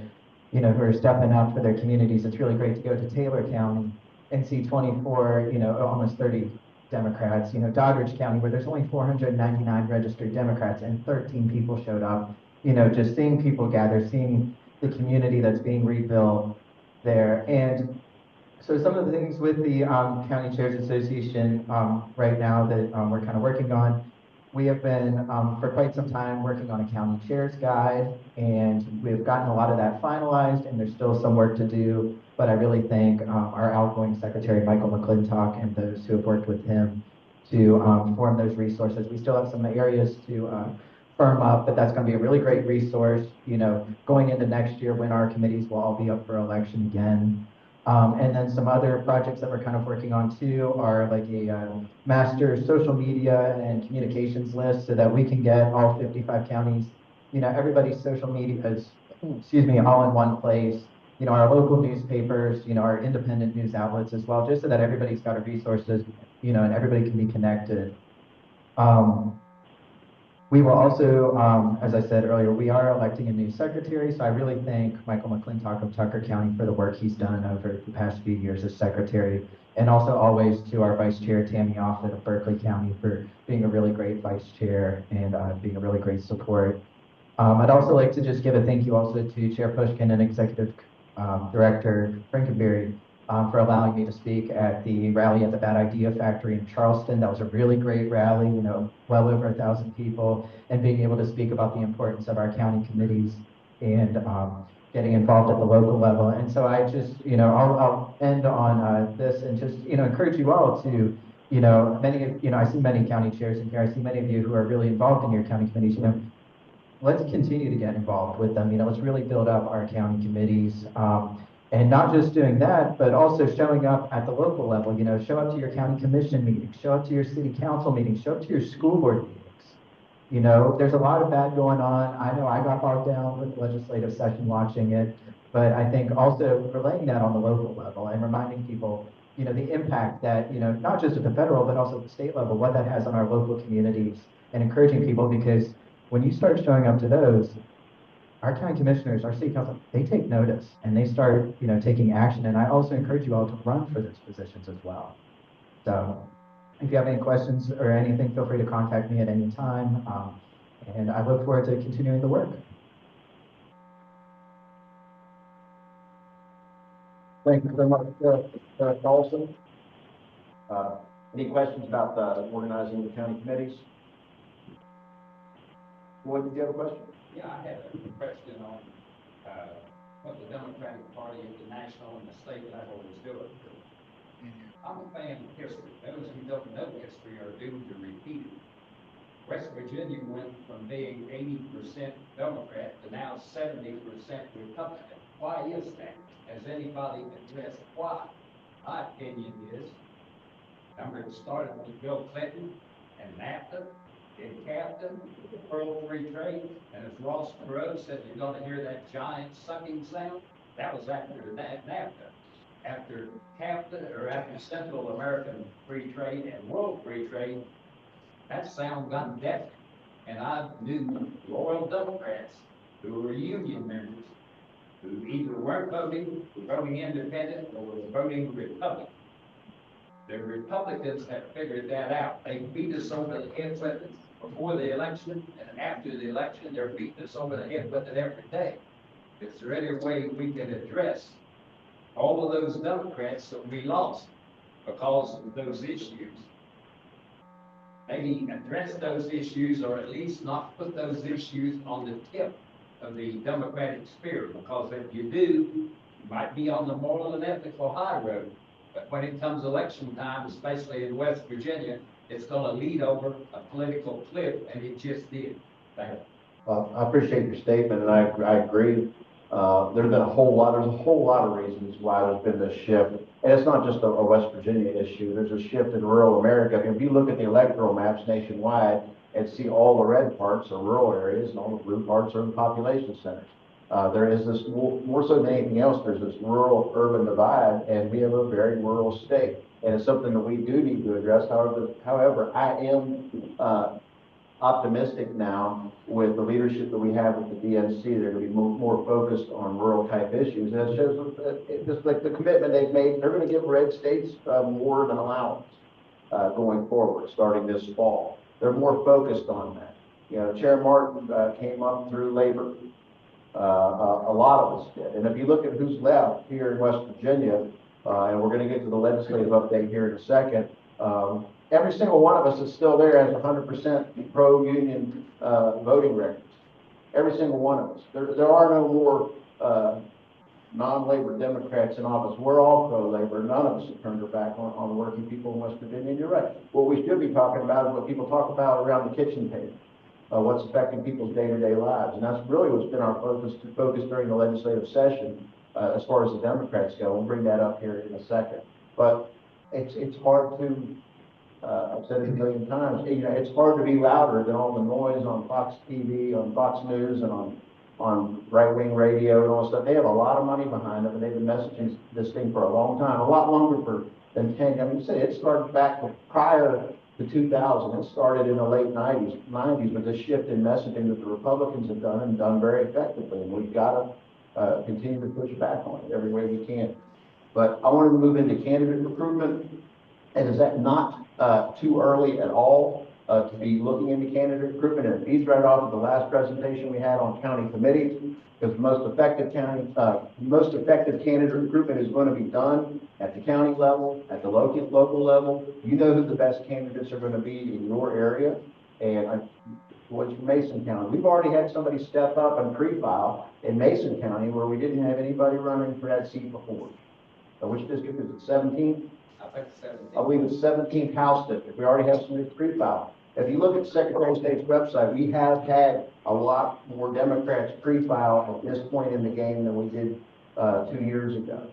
who are stepping up for their communities. It's really great to go to Taylor County and see 24, almost 30 Democrats. Doddridge County, where there's only 499 registered Democrats and 13 people showed up. Just seeing people gather, seeing the community that's being rebuilt there. And so some of the things with the County Chairs Association right now that we're kind of working on, we have been for quite some time working on a county chairs guide, and we've gotten a lot of that finalized, and there's still some work to do. But I really thank our outgoing secretary, Michael McClintock, and those who have worked with him to form those resources. We still have some areas to firm up, but that's going to be a really great resource, going into next year when our committees will all be up for election again. And then some other projects that we're kind of working on too are like a master social media and communications list, so that we can get all 55 counties, everybody's social media is, all in one place. Our local newspapers, our independent news outlets as well, just so that everybody's got resources, and everybody can be connected. We will also, as I said earlier, we are electing a new secretary, so I really thank Michael McClintock of Tucker County for the work he's done over the past few years as secretary, and also always to our vice chair, Tammy Offit of Berkeley County, for being a really great vice chair and being a really great support. I'd also like to just give a thank you also to Chair Pushkin and Executive Director Frankenberry for allowing me to speak at the rally at the Bad Idea Factory in Charleston. That was a really great rally, well over 1,000 people, and being able to speak about the importance of our county committees and getting involved at the local level. And so I just, I'll end on this and just, encourage you all to, I see many county chairs in here. I see many of you who are really involved in your county committees. let's continue to get involved with them. Let's really build up our county committees. And not just doing that, but also showing up at the local level. Show up to your county commission meetings, show up to your city council meetings, show up to your school board meetings. There's a lot of that going on. I know I got bogged down with legislative session watching it, but I think also relaying that on the local level and reminding people, the impact that, not just at the federal, but also at the state level, what that has on our local communities, and encouraging people, because when you start showing up to those, our county commissioners, our city council, they take notice and they start, taking action. And I also encourage you all to run for those positions as well. So if you have any questions or anything, feel free to contact me at any time. And I look forward to continuing the work. Thank you very much, Carlson. Any questions about organizing the county committees? Floyd, did you have a question? Yeah, I had a question on what the Democratic Party at the national and the state level is doing. I'm a fan of history. Those who don't know history are doomed to repeat it. West Virginia went from being 80% Democrat to now 70% Republican. Why is that? Has anybody addressed why? My opinion is, remember it started with Bill Clinton and NAFTA in Captain, World Free Trade, and as Ross Perot said, you're going to hear that giant sucking sound. That was after NAFTA. After CAFTA, or after Central American Free Trade and World Free Trade, that sound got deafened. And I knew loyal Democrats who were union members who either weren't voting independent, or were voting Republican. The Republicans have figured that out. They beat us over the head with it before the election, and after the election, they're beating us over the head with it every day. Is there any way we can address all of those Democrats that we lost because of those issues? Maybe address those issues, or at least not put those issues on the tip of the Democratic spirit, because if you do, you might be on the moral and ethical high road. But when it comes election time, especially in West Virginia, it's going to lead over a political cliff, and it just did. Thank you. Well, I appreciate your statement, and I agree. There's a whole lot of reasons why there's been this shift. And it's not just a West Virginia issue. There's a shift in rural America. If you look at the electoral maps nationwide and see all the red parts are rural areas and all the blue parts are the population centers. There is this, more so than anything else, there's this rural-urban divide, and we have a very rural state. And it's something that we do need to address. However, I am optimistic now with the leadership that we have at the DNC. They're going to be more focused on rural type issues. And it shows just like the commitment they've made. They're going to give red states more of an allowance going forward, starting this fall. They're more focused on that. Chair Martin came up through labor. A lot of us did. And if you look at who's left here in West Virginia, and we're going to get to the legislative update here in a second, every single one of us is still there as 100% pro-union voting records. Every single one of us. There are no more non-labor Democrats in office. We're all pro-labor. None of us have turned our back on working people in West Virginia. And you're right. What we should be talking about is what people talk about around the kitchen table. What's affecting people's day-to-day lives. And that's really what's been our focus during the legislative session as far as the Democrats go. We'll bring that up here in a second. But it's hard to, I've said it a million times, it's hard to be louder than all the noise on Fox TV, on Fox News, and on right-wing radio and all that stuff. They have a lot of money behind them, and they've been messaging this thing for a long time, a lot longer than 10. I mean, it started back prior to 2000. It started in the late 90s with this shift in messaging that the Republicans have done and done very effectively. And we've got to continue to push back on it every way we can. But I wanted to move into candidate recruitment. And is that not too early at all to be looking into candidate recruitment? And it feeds right off of the last presentation we had on county committees, because most effective candidate recruitment is going to be done at the county level, at the local level. You know who the best candidates are going to be in your area, and what's Mason County. We've already had somebody step up and pre-file in Mason County where we didn't have anybody running for that seat before. Which district is it? 17? I think 17. I believe it's 17th House District. We already have somebody pre-file. If you look at the Secretary of State's website, we have had a lot more Democrats pre-file at this point in the game than we did 2 years ago.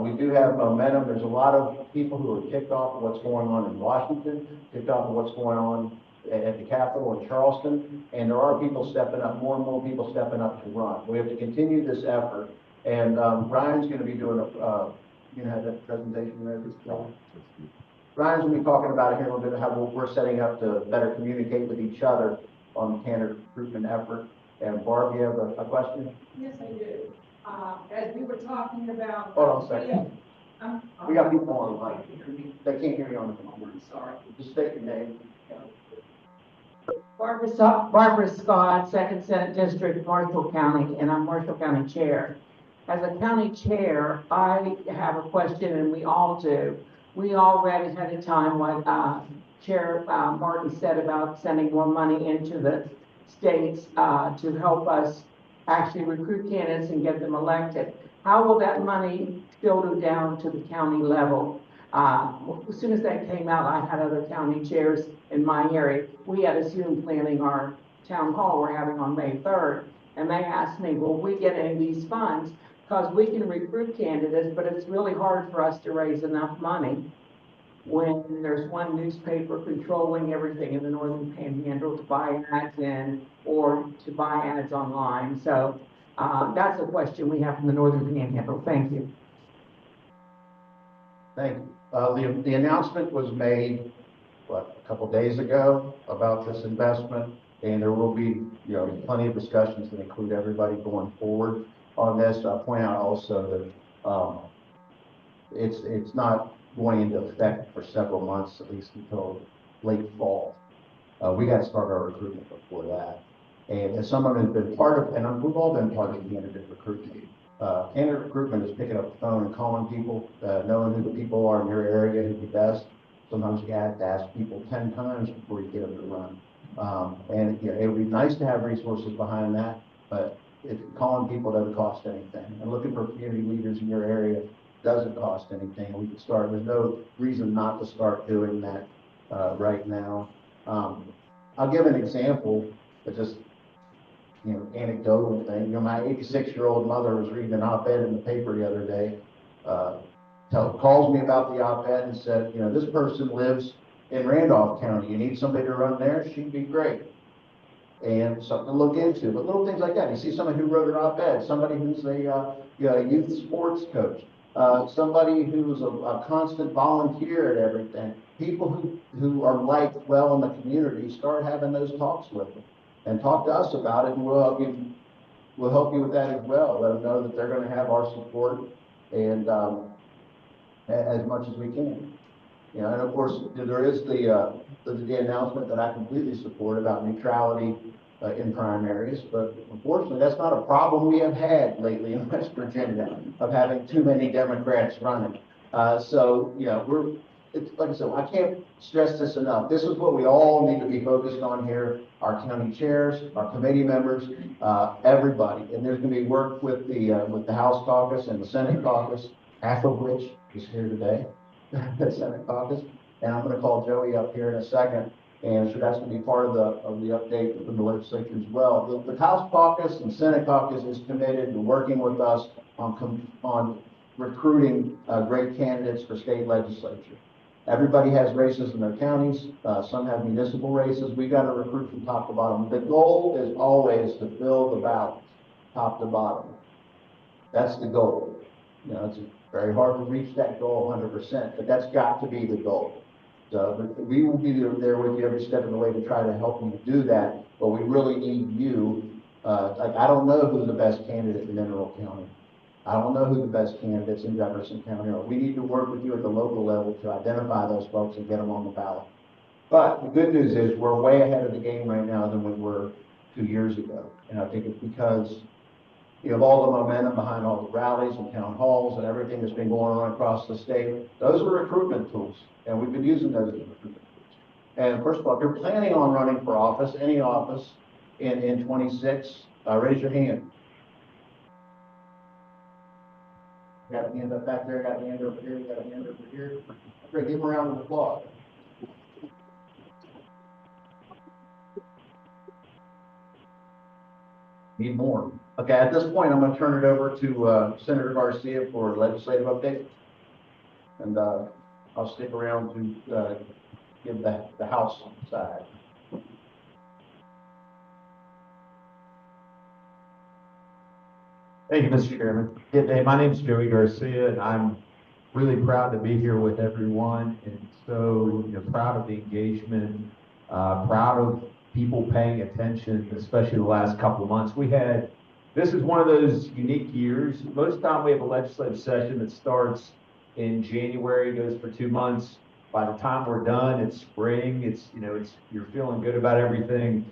We do have momentum. There's a lot of people who are ticked off of what's going on in Washington, ticked off of what's going on at the Capitol in Charleston, and there are people stepping up, more and more people stepping up to run. We have to continue this effort, and Ryan's going to be doing you have that presentation there. Ryan's going to be talking about it here a little bit, how we're setting up to better communicate with each other on the candidate recruitment effort. And Barb, you have a question? Yes, I do. As we were talking about. Hold on a second. We got people on the line. They can't hear you on the phone. I'm sorry. Just state your name. Barbara Scott, Second Senate District, Marshall County, and I'm Marshall County Chair. As a county chair, I have a question, and we all do. We all read ahead of time what Chair Martin said about sending more money into the states to help us actually recruit candidates and get them elected. How will that money filter down to the county level? As soon as that came out, I had other county chairs in my area. We had a Zoom planning our town hall we're having on May 3rd. And they asked me, will we get any of these funds? Because we can recruit candidates, but it's really hard for us to raise enough money when there's one newspaper controlling everything in the Northern Panhandle to buy ads in or to buy ads online. So that's a question we have from the Northern Panhandle. Thank you. Thank you. The announcement was made, what, a couple days ago about this investment, and there will be, plenty of discussions that include everybody going forward on this. I'll point out also that it's not going into effect for several months, at least until late fall. We got to start our recruitment before that. And as someone who's been part of, and we've all been part of candidate recruitment, candidate recruitment is picking up the phone and calling people, knowing who the people are in your area, who'd be best. Sometimes you have to ask people 10 times before you get them to run. And it would be nice to have resources behind that, but calling people doesn't cost anything. And looking for community leaders in your area doesn't cost anything. We can start. There's no reason not to start doing that right now. I'll give an example, but just anecdotal thing. My 86-year-old mother was reading an op-ed in the paper the other day. Calls me about the op-ed and said, this person lives in Randolph County. You need somebody to run there? She'd be great. And something to look into. But little things like that. You see somebody who wrote an op-ed, somebody who's a youth sports coach, somebody who's a constant volunteer at everything. People who are liked well in the community, start having those talks with them. And talk to us about it, and we'll help you with that as well. Let them know that they're going to have our support, and as much as we can. And of course, there is the announcement that I completely support about neutrality in primaries, but unfortunately, that's not a problem we have had lately in West Virginia of having too many Democrats running. It's like I said, I can't stress this enough. This is what we all need to be focused on here. Our county chairs, our committee members, everybody. And there's going to be work with the House caucus and the Senate caucus, half of which is here today, the Senate caucus. And I'm going to call Joey up here in a second, and so that's going to be part of the update from the legislature as well. The House caucus and Senate caucus is committed to working with us on recruiting great candidates for state legislature. Everybody has races in their counties. Some have municipal races. We've got to recruit from top to bottom. The goal is always to fill the ballot, top to bottom. That's the goal. It's very hard to reach that goal 100%, but that's got to be the goal. So we will be there with you every step of the way to try to help you do that, but we really need you. I don't know who's the best candidate in Mineral County. I don't know who the best candidates in Jefferson County are. We need to work with you at the local level to identify those folks and get them on the ballot. But the good news is we're way ahead of the game right now than we were 2 years ago. And I think it's because of all the momentum behind all the rallies and town halls and everything that's been going on across the state. Those are recruitment tools, and we've been using those as recruitment tools. And first of all, if you're planning on running for office, any office in 26, raise your hand. Got a hand up back there, got a hand over here, got a hand over here. Great, give them a round of applause. Need more. Okay, at this point, I'm gonna turn it over to, Senator Garcia for legislative update. And, I'll stick around to, give the House side. Thank you, Mr. Chairman. Good day. My name is Joey Garcia, and I'm really proud to be here with everyone, and so proud of the engagement, proud of people paying attention, especially the last couple of months. This is one of those unique years. Most time we have a legislative session that starts in January, goes for 2 months. By the time we're done, it's spring. You're feeling good about everything.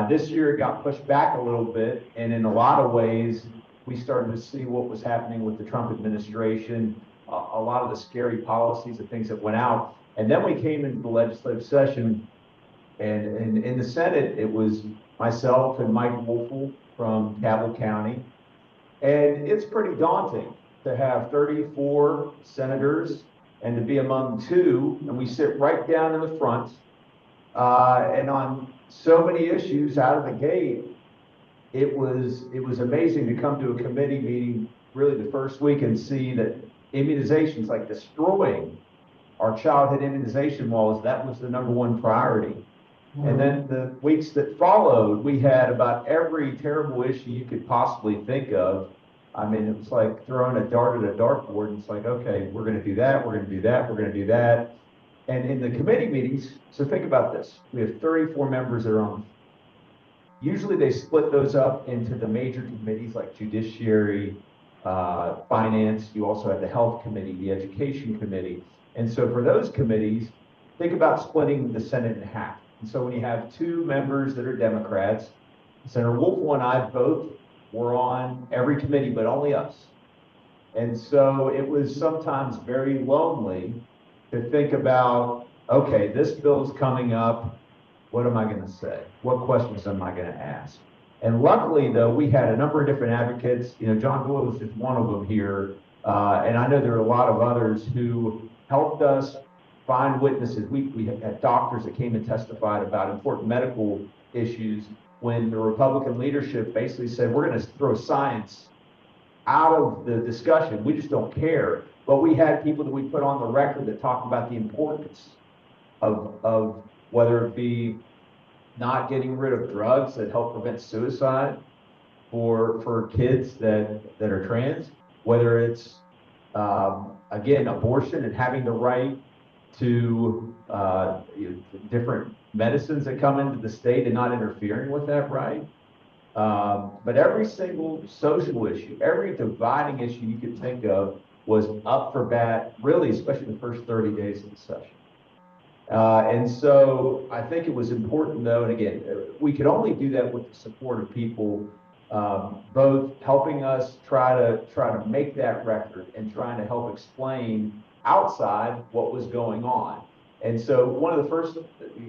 This year it got pushed back a little bit, and in a lot of ways, we started to see what was happening with the Trump administration, a lot of the scary policies and things that went out. And then we came into the legislative session, and in the Senate, it was myself and Mike Wolfel from Cabell County. And it's pretty daunting to have 34 senators and to be among 2, and we sit right down in the front. And on so many issues out of the gate, it was amazing to come to a committee meeting really the first week and see that immunizations, like destroying our childhood immunization laws, that was the #1 priority. And then the weeks that followed, we had about every terrible issue you could possibly think of. I mean, it was like throwing a dart at a dartboard, and it's like, okay, we're going to do that, we're going to do that, we're going to do that. And in the committee meetings, so think about this, we have 34 members that are on. Usually they split those up into the major committees like Judiciary, Finance. You also have the Health Committee, the Education Committee. And so for those committees, think about splitting the Senate in half. And so when you have 2 members that are Democrats, Senator Wolfel and I both were on every committee, but only us. And so it was sometimes very lonely to think about, okay, this bill's coming up. What am I going to say? What questions am I going to ask? And luckily, though, we had a number of different advocates. John Doyle was just one of them here. And I know there are a lot of others who helped us find witnesses. We had doctors that came and testified about important medical issues when the Republican leadership basically said, we're going to throw science out of the discussion. We just don't care. But we had people that we put on the record that talked about the importance of whether it be not getting rid of drugs that help prevent suicide for kids that are trans, whether it's, again, abortion and having the right to different medicines that come into the state and not interfering with that right. But every single social issue, every dividing issue you could think of was up for bat, really, especially the first 30 days of the session. And so I think it was important, though, and again, we could only do that with the support of people, both helping us try to make that record and trying to help explain outside what was going on. And so one of the first,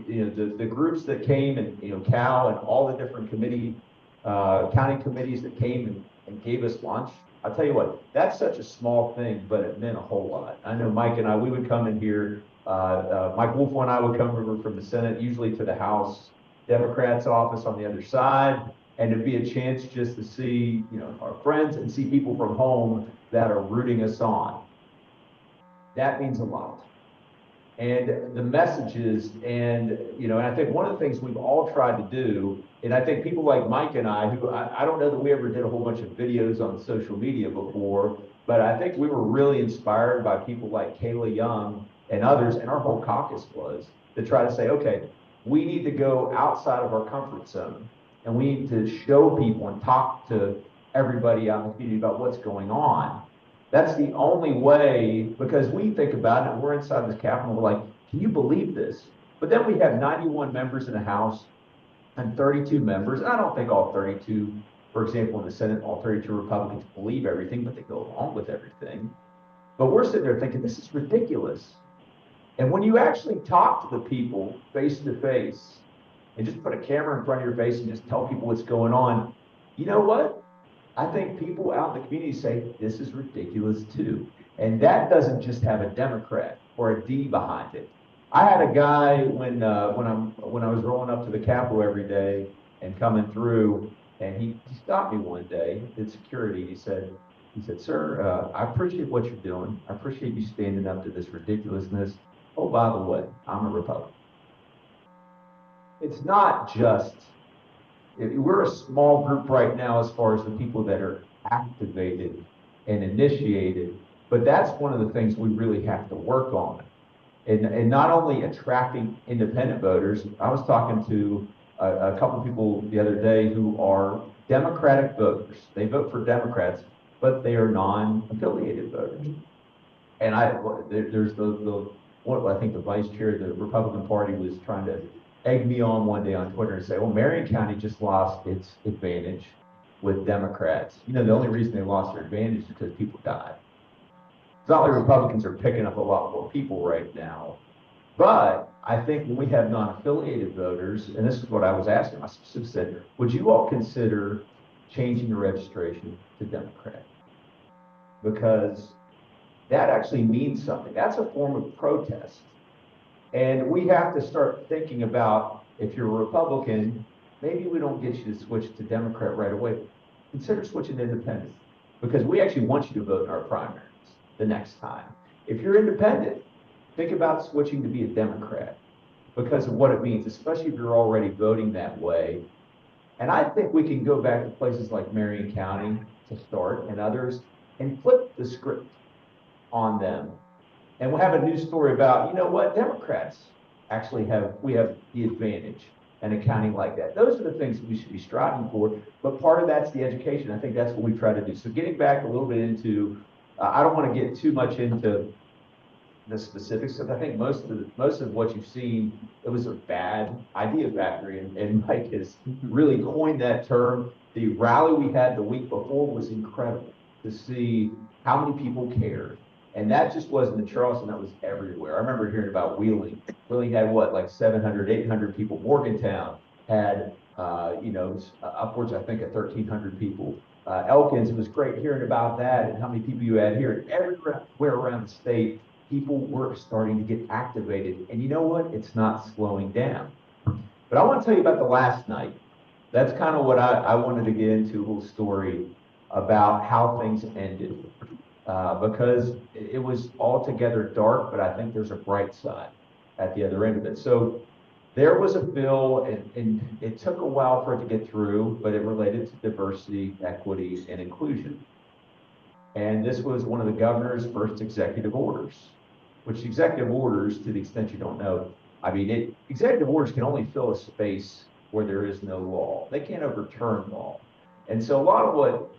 the groups that came, and Cal and all the different county committees that came and gave us lunch. I'll tell you what, that's such a small thing, but it meant a whole lot. I know Mike and I, we would come in here. Mike Wolfel and I would come over from the Senate, usually to the House Democrats' office on the other side, and it'd be a chance just to see, our friends and see people from home that are rooting us on. That means a lot. And the messages, and I think one of the things we've all tried to do, and I think people like Mike and I, who I don't know that we ever did a whole bunch of videos on social media before, but I think we were really inspired by people like Kayla Young and others, and our whole caucus was, to try to say, okay, we need to go outside of our comfort zone, and we need to show people and talk to everybody out in the community about what's going on. That's the only way, because we think about it, and we're inside this Capitol, we're like, can you believe this? But then we have 91 members in the House and 32 members, and I don't think all 32, for example, in the Senate, all 32 Republicans believe everything, but they go along with everything. But we're sitting there thinking, this is ridiculous. And when you actually talk to the people face to face, and just put a camera in front of your face and just tell people what's going on, you know what? I think people out in the community say, this is ridiculous too. And that doesn't just have a Democrat or a D behind it. I had a guy when I was rolling up to the Capitol every day and coming through, And he stopped me one day in security. He said, sir, I appreciate what you're doing. I appreciate you standing up to this ridiculousness. Oh, by the way, I'm a Republican. It's not just, we're a small group right now as far as the people that are activated and initiated, but that's one of the things we really have to work on. And not only attracting independent voters, I was talking to a couple of people the other day who are Democratic voters. They vote for Democrats, but they are non-affiliated voters. And there's what I think the vice chair of the Republican Party was trying to egg me on one day on Twitter and say, well, Marion County just lost its advantage with Democrats. You know, the only reason they lost their advantage is because people died. It's not like Republicans are picking up a lot more people right now. But I think when we have non-affiliated voters, and this is what I was asking, I specifically said, would you all consider changing your registration to Democrat? Because that actually means something. That's a form of protest. And we have to start thinking about, if you're a Republican, maybe we don't get you to switch to Democrat right away. Consider switching to independent, because we actually want you to vote in our primaries the next time. If you're independent, think about switching to be a Democrat because of what it means, especially if you're already voting that way. And I think we can go back to places like Marion County to start and others and flip the script on them. And we'll have a news story about, you know what, Democrats actually have the advantage in a county like that. Those are the things that we should be striving for, but part of that's the education. I think that's what we try to do. So getting back a little bit into, I don't want to get too much into the specifics, because I think most of what you've seen, it was a bad idea factory, and Mike has really coined that term. The rally we had the week before was incredible to see how many people cared. And that just wasn't in Charleston, that was everywhere. I remember hearing about Wheeling. Wheeling had what, like 700, 800 people. Morgantown had, upwards, I think, of 1,300 people. Elkins, it was great hearing about that and how many people you had here. And everywhere around the state, people were starting to get activated. And you know what? It's not slowing down. But I want to tell you about the last night. That's kind of what I wanted to get into, a little story about how things ended. Because it was altogether dark, but I think there's a bright side at the other end of it. So there was a bill, and it took a while for it to get through, but it related to diversity, equity, and inclusion. And this was one of the governor's first executive orders, which executive orders, to the extent you don't know, I mean, executive orders can only fill a space where there is no law. They can't overturn law. And so a lot of what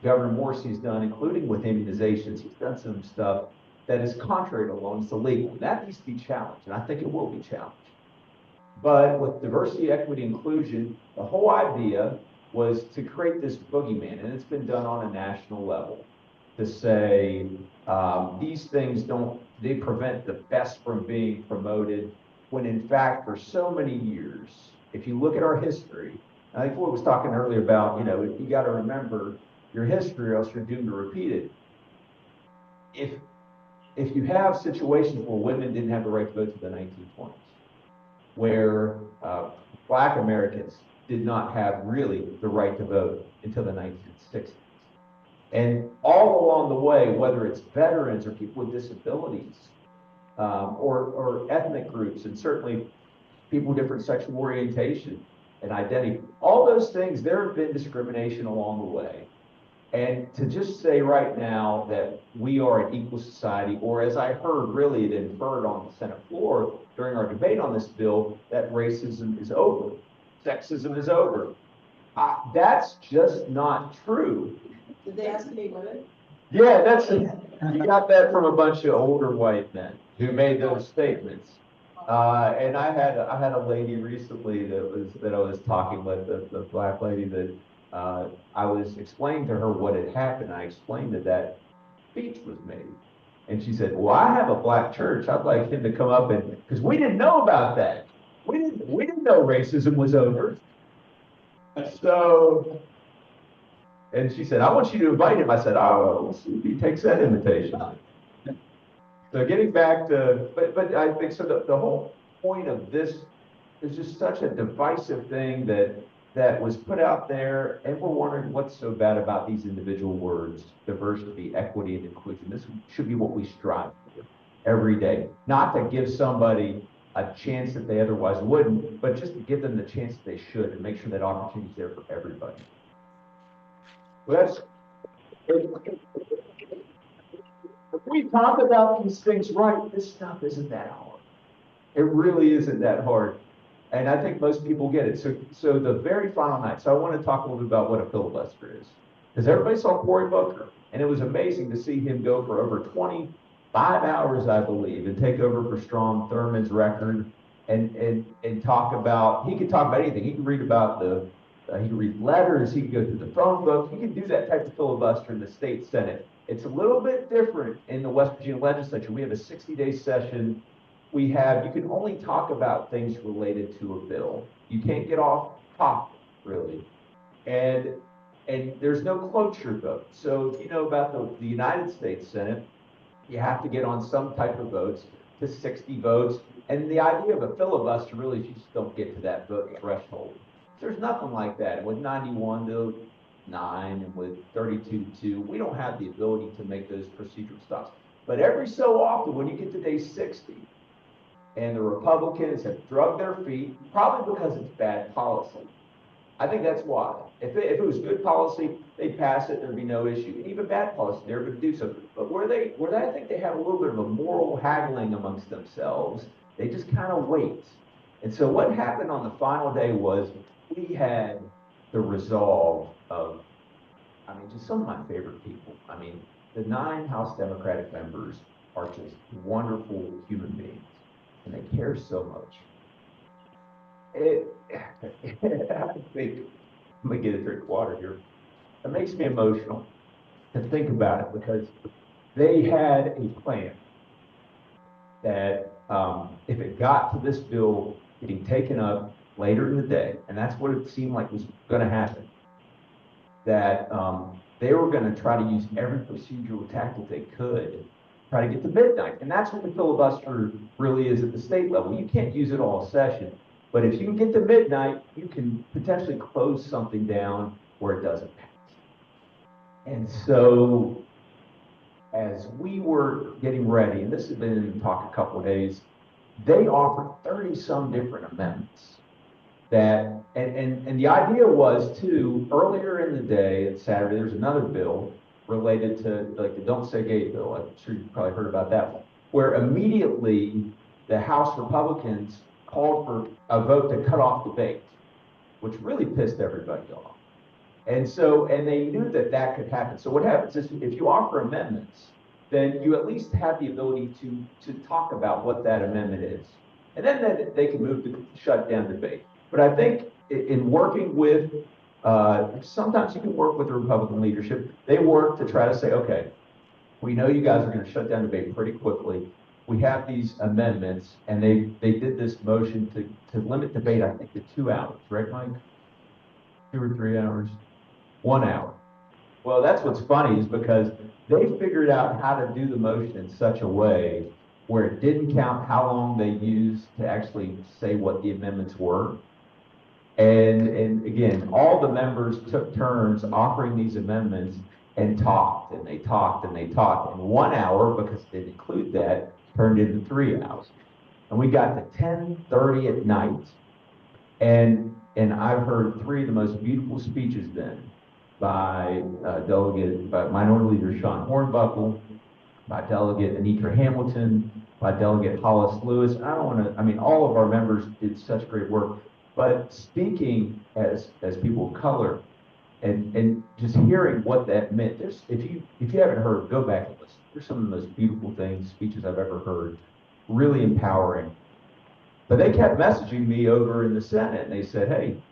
Governor Morrissey's done, including with immunizations, he's done some stuff that is contrary to law and it's illegal. That needs to be challenged, and I think it will be challenged. But with diversity, equity, inclusion, the whole idea was to create this boogeyman, and it's been done on a national level, to say these things they prevent the best from being promoted, when in fact, for so many years, if you look at our history, I think Floyd was talking earlier about, you got to remember your history, or else you're doomed to repeat it. If you have situations where women didn't have the right to vote to the 1920s, where Black Americans did not have really the right to vote until the 1960s, and all along the way, whether it's veterans or people with disabilities, or ethnic groups, and certainly people with different sexual orientation and identity, all those things, there have been discrimination along the way. And to just say right now that we are an equal society, or as I heard really it inferred on the Senate floor during our debate on this bill, that racism is over, sexism is over. That's just not true. Did they ask me what? Yeah, you got that from a bunch of older white men who made those statements. And I had a lady recently that I was talking with, the Black lady that I was explaining to her what had happened. I explained that speech was made. And she said, well, I have a Black church. I'd like him to come up because we didn't know about that. We didn't know racism was over. So, and she said, I want you to invite him. I said, oh, we'll see if he takes that invitation. So getting back to, but I think so the whole point of this is just such a divisive thing that that was put out there, and we're wondering what's so bad about these individual words, diversity, equity, and inclusion. This should be what we strive for every day. Not to give somebody a chance that they otherwise wouldn't, but just to give them the chance that they should and make sure that opportunity is there for everybody. Let's, if we talk about these things right, this stuff isn't that hard. It really isn't that hard. And I think most people get it. So the very final night, so I want to talk a little bit about what a filibuster is. Because everybody saw Cory Booker, and it was amazing to see him go for over 25 hours, I believe, and take over for Strom Thurmond's record and talk about, he could talk about anything. He could read about he could read letters, he could go through the phone book, he could do that type of filibuster in the state Senate. It's a little bit different in the West Virginia legislature. We have a 60-day session. You can only talk about things related to a bill. You can't get off topic, really. And there's no cloture vote. So if you know about the United States Senate, you have to get on some type of votes to 60 votes. And the idea of a filibuster really is you just don't get to that vote threshold. There's nothing like that. With 91 to 9 and with 32 to 2, we don't have the ability to make those procedural stops. But every so often, when you get to day 60, and the Republicans have drugged their feet, probably because it's bad policy. I think that's why. If it was good policy, they'd pass it, there'd be no issue. And even bad policy, they're going to do so. But where I think they have a little bit of a moral haggling amongst themselves, they just kind of wait. And so what happened on the final day was we had the resolve of, just some of my favorite people. The 9 House Democratic members are just wonderful human beings. And they care so much. I think, I'm gonna get a drink of water here. It makes me emotional to think about it because they had a plan that if it got to this bill getting taken up later in the day, and that's what it seemed like was gonna happen, that they were gonna try to use every procedural tactic they could try to get to midnight. And that's what the filibuster really is at the state level. You can't use it all session, but if you can get to midnight, you can potentially close something down where it doesn't pass. And so as we were getting ready, and this has been in talk a couple of days, they offered 30 some different amendments that, and the idea was too, earlier in the day, at Saturday, there's another bill related to like the Don't Say Gay bill. I'm sure you've probably heard about that one, where immediately the House Republicans called for a vote to cut off debate, which really pissed everybody off. And they knew that could happen. So what happens is if you offer amendments, then you at least have the ability to talk about what that amendment is. And then they can move to shut down debate. But I think in working with sometimes you can work with the Republican leadership. They work to try to say, okay, we know you guys are going to shut down debate pretty quickly. We have these amendments, and they did this motion to limit debate, I think, to 2 hours, right, Mike? 2 or 3 hours? 1 hour. Well, that's what's funny is because they figured out how to do the motion in such a way where it didn't count how long they used to actually say what the amendments were. And again, all the members took turns offering these amendments and talked, and they talked, and they talked. And 1 hour, because they didn't include that, turned into 3 hours. And we got to 10:30 at night. And I've heard 3 of the most beautiful speeches then by Minority Leader Sean Hornbuckle, by Delegate Anitra Hamilton, by Delegate Hollis Lewis. All of our members did such great work. But speaking as people of color and just hearing what that meant, if you haven't heard, go back and listen. There's some of the most beautiful speeches I've ever heard, really empowering. But they kept messaging me over in the Senate, and they said, hey,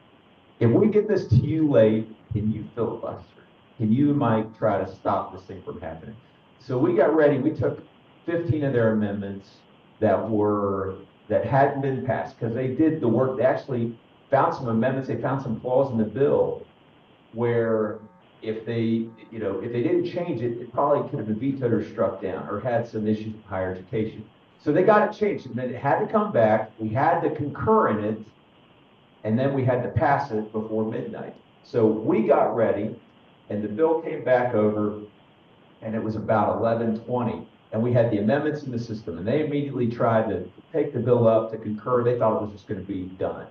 if we get this to you late, can you filibuster? Can you and Mike try to stop this thing from happening? So we got ready. We took 15 of their amendments that hadn't been passed because they did the work. They actually found some amendments. They found some flaws in the bill where if they didn't change it, it probably could have been vetoed or struck down or had some issues with higher education. So they got it changed, and then it had to come back. We had to concur in it, And then we had to pass it before midnight. So we got ready and the bill came back over and it was about 11:20. And we had the amendments in the system and they immediately tried to take the bill up to concur. They thought it was just going to be done.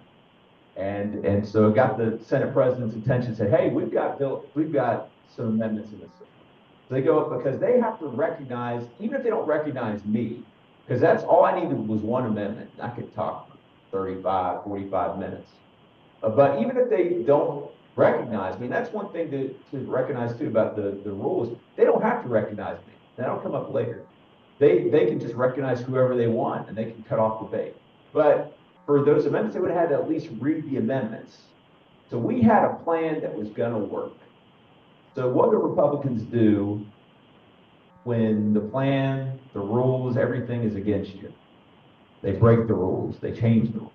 And so it got the Senate President's attention, said, hey, we've got some amendments in the system. So they go up because they have to recognize, even if they don't recognize me, because that's all I needed was one amendment. I could talk 35, 45 minutes. But even if they don't recognize me, that's one thing to recognize too about the rules. They don't have to recognize me. That'll come up later. They can just recognize whoever they want and they can cut off debate. But for those amendments, they would have had to at least read the amendments. So we had a plan that was going to work. So what do Republicans do when the plan, the rules, everything is against you? They break the rules. They change the rules.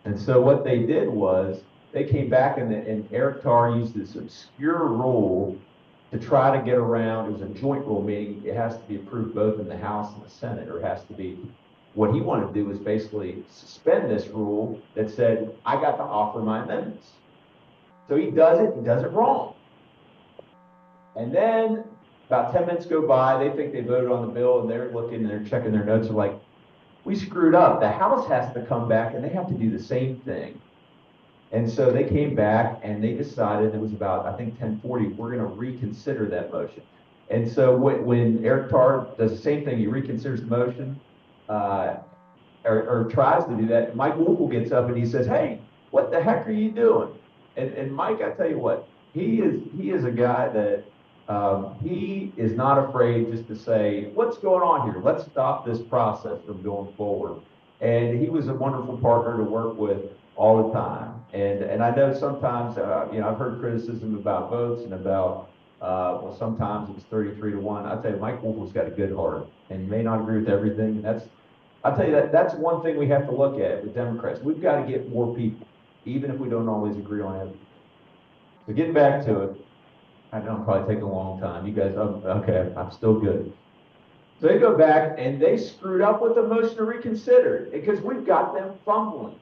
And so what they did was they came back and Eric Tarr used this obscure rule to try to get around. It was a joint rule, meaning it has to be approved both in the House and the Senate, or it has to be. What he wanted to do was basically suspend this rule that said, I got to offer my amendments. So he does it wrong. And then about 10 minutes go by, they think they voted on the bill and they're looking and they're checking their notes. They're like, we screwed up. The House has to come back and they have to do the same thing. And so they came back and they decided, it was about, I think 10:40, we're going to reconsider that motion. And so when Eric Tarr does the same thing, he reconsiders the motion, or tries to do that, Mike Wolfel gets up and he says, hey, what the heck are you doing? And Mike, I tell you what, he is a guy that he is not afraid just to say, what's going on here? Let's stop this process from going forward. And he was a wonderful partner to work with all the time. And I know sometimes, I've heard criticism about votes and about, well, sometimes it was 33-1. I tell you, Mike Wolfel's got a good heart and may not agree with everything. I'll tell you that's one thing we have to look at with Democrats. We've got to get more people, even if we don't always agree on everything. So getting back to it, I know I'm probably taking a long time. You guys, okay, I'm still good. So they go back and they screwed up with the motion to reconsider because we've got them fumbling.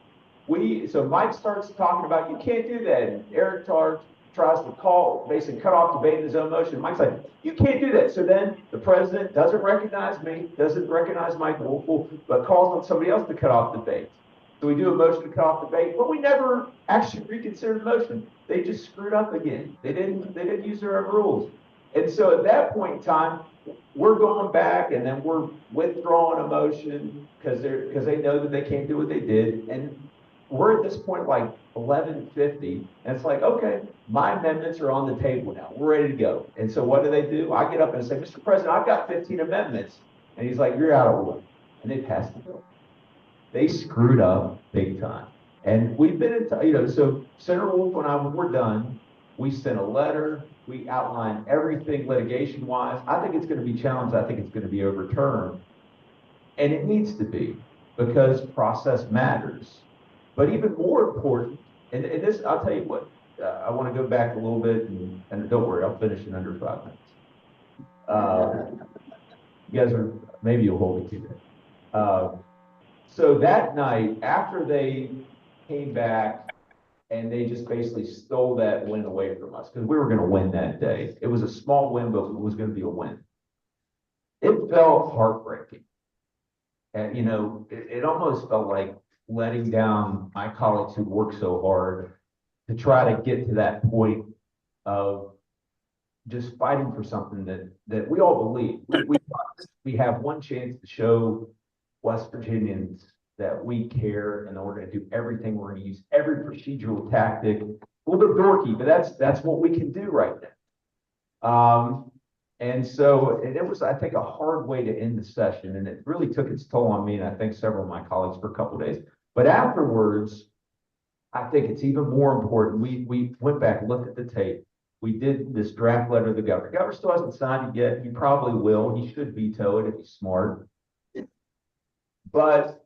So Mike starts talking about, you can't do that. And Eric Tarr tries to basically cut off debate in his own motion. Mike's like, you can't do that. So then the president doesn't recognize me, doesn't recognize Mike Wolfel, but calls on somebody else to cut off debate. So we do a motion to cut off debate, but we never actually reconsidered the motion. They just screwed up again. They didn't use their own rules. And so at that point in time, we're going back and then we're withdrawing a motion because they know that they can't do what they did. And we're at this point like 11:50, and it's like, okay, my amendments are on the table now. We're ready to go. And so what do? I get up and say, Mr. President, I've got 15 amendments. And he's like, you're out of order. And they passed the bill. They screwed up big time. And we've been so Senator Wolf and I, when we're done, we sent a letter. We outlined everything litigation-wise. I think it's going to be challenged. I think it's going to be overturned. And it needs to be, because process matters. But even more important, and this, I'll tell you what, I want to go back a little bit, and don't worry, I'll finish in under 5 minutes. You guys maybe you'll hold me to that. So that night, after they came back and they just basically stole that win away from us, because we were going to win that day. It was a small win, but it was going to be a win. It felt heartbreaking. And, it almost felt like letting down my colleagues who worked so hard to try to get to that point of just fighting for something that we all believe. We have one chance to show West Virginians that we care and that we're going to do everything. We're going to use every procedural tactic. A little bit dorky, but that's what we can do right now. And so it was, I think, a hard way to end the session, and it really took its toll on me and I think several of my colleagues for a couple of days. But afterwards, I think it's even more important. We went back, looked at the tape. We did this draft letter to the governor. The governor still hasn't signed it yet. He probably will. He should veto it if he's smart. But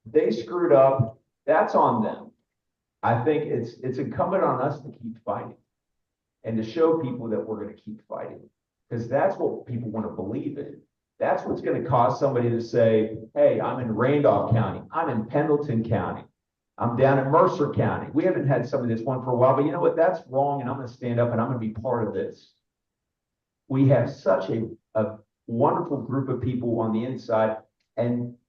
they screwed up. That's on them. I think it's incumbent on us to keep fighting and to show people that we're going to keep fighting, because that's what people want to believe in. That's what's going to cause somebody to say, hey, I'm in Randolph County. I'm in Pendleton County. I'm down in Mercer County. We haven't had some of this one for a while, but you know what? That's wrong, and I'm gonna stand up and I'm gonna be part of this. We have such a wonderful group of people on the inside,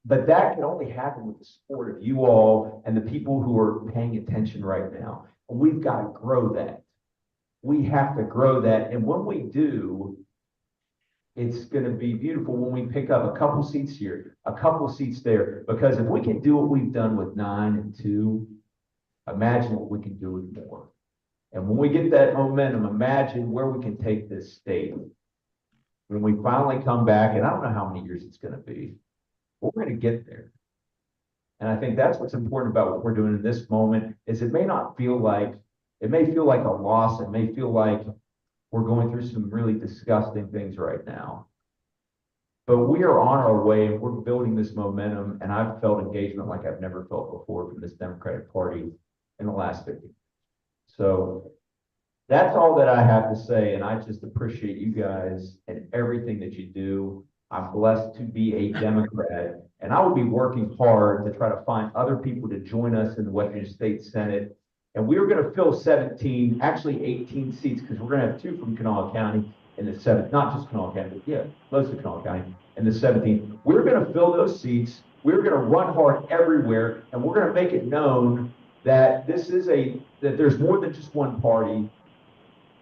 but that can only happen with the support of you all and the people who are paying attention right now. And we've got to grow that. We have to grow that, and when we do, it's going to be beautiful when we pick up a couple seats here, a couple seats there, because if we can do what we've done with 9 and 2, imagine what we can do with more. And when we get that momentum, imagine where we can take this state. When we finally come back, and I don't know how many years it's going to be, but we're going to get there. And I think that's what's important about what we're doing in this moment, is it may feel like a loss. It may feel like we're going through some really disgusting things right now. But we are on our way, and we're building this momentum, and I've felt engagement like I've never felt before from this Democratic Party in the last 50 years. So that's all that I have to say, and I just appreciate you guys and everything that you do. I'm blessed to be a Democrat, and I will be working hard to try to find other people to join us in the West Virginia State Senate. And we're going to fill 17, actually 18 seats, because we're going to have 2 from Kanawha County in the 7th, not just Kanawha County, but yeah, most of Kanawha County in the 17th. We're going to fill those seats. We're going to run hard everywhere, and we're going to make it known that that there's more than just one party,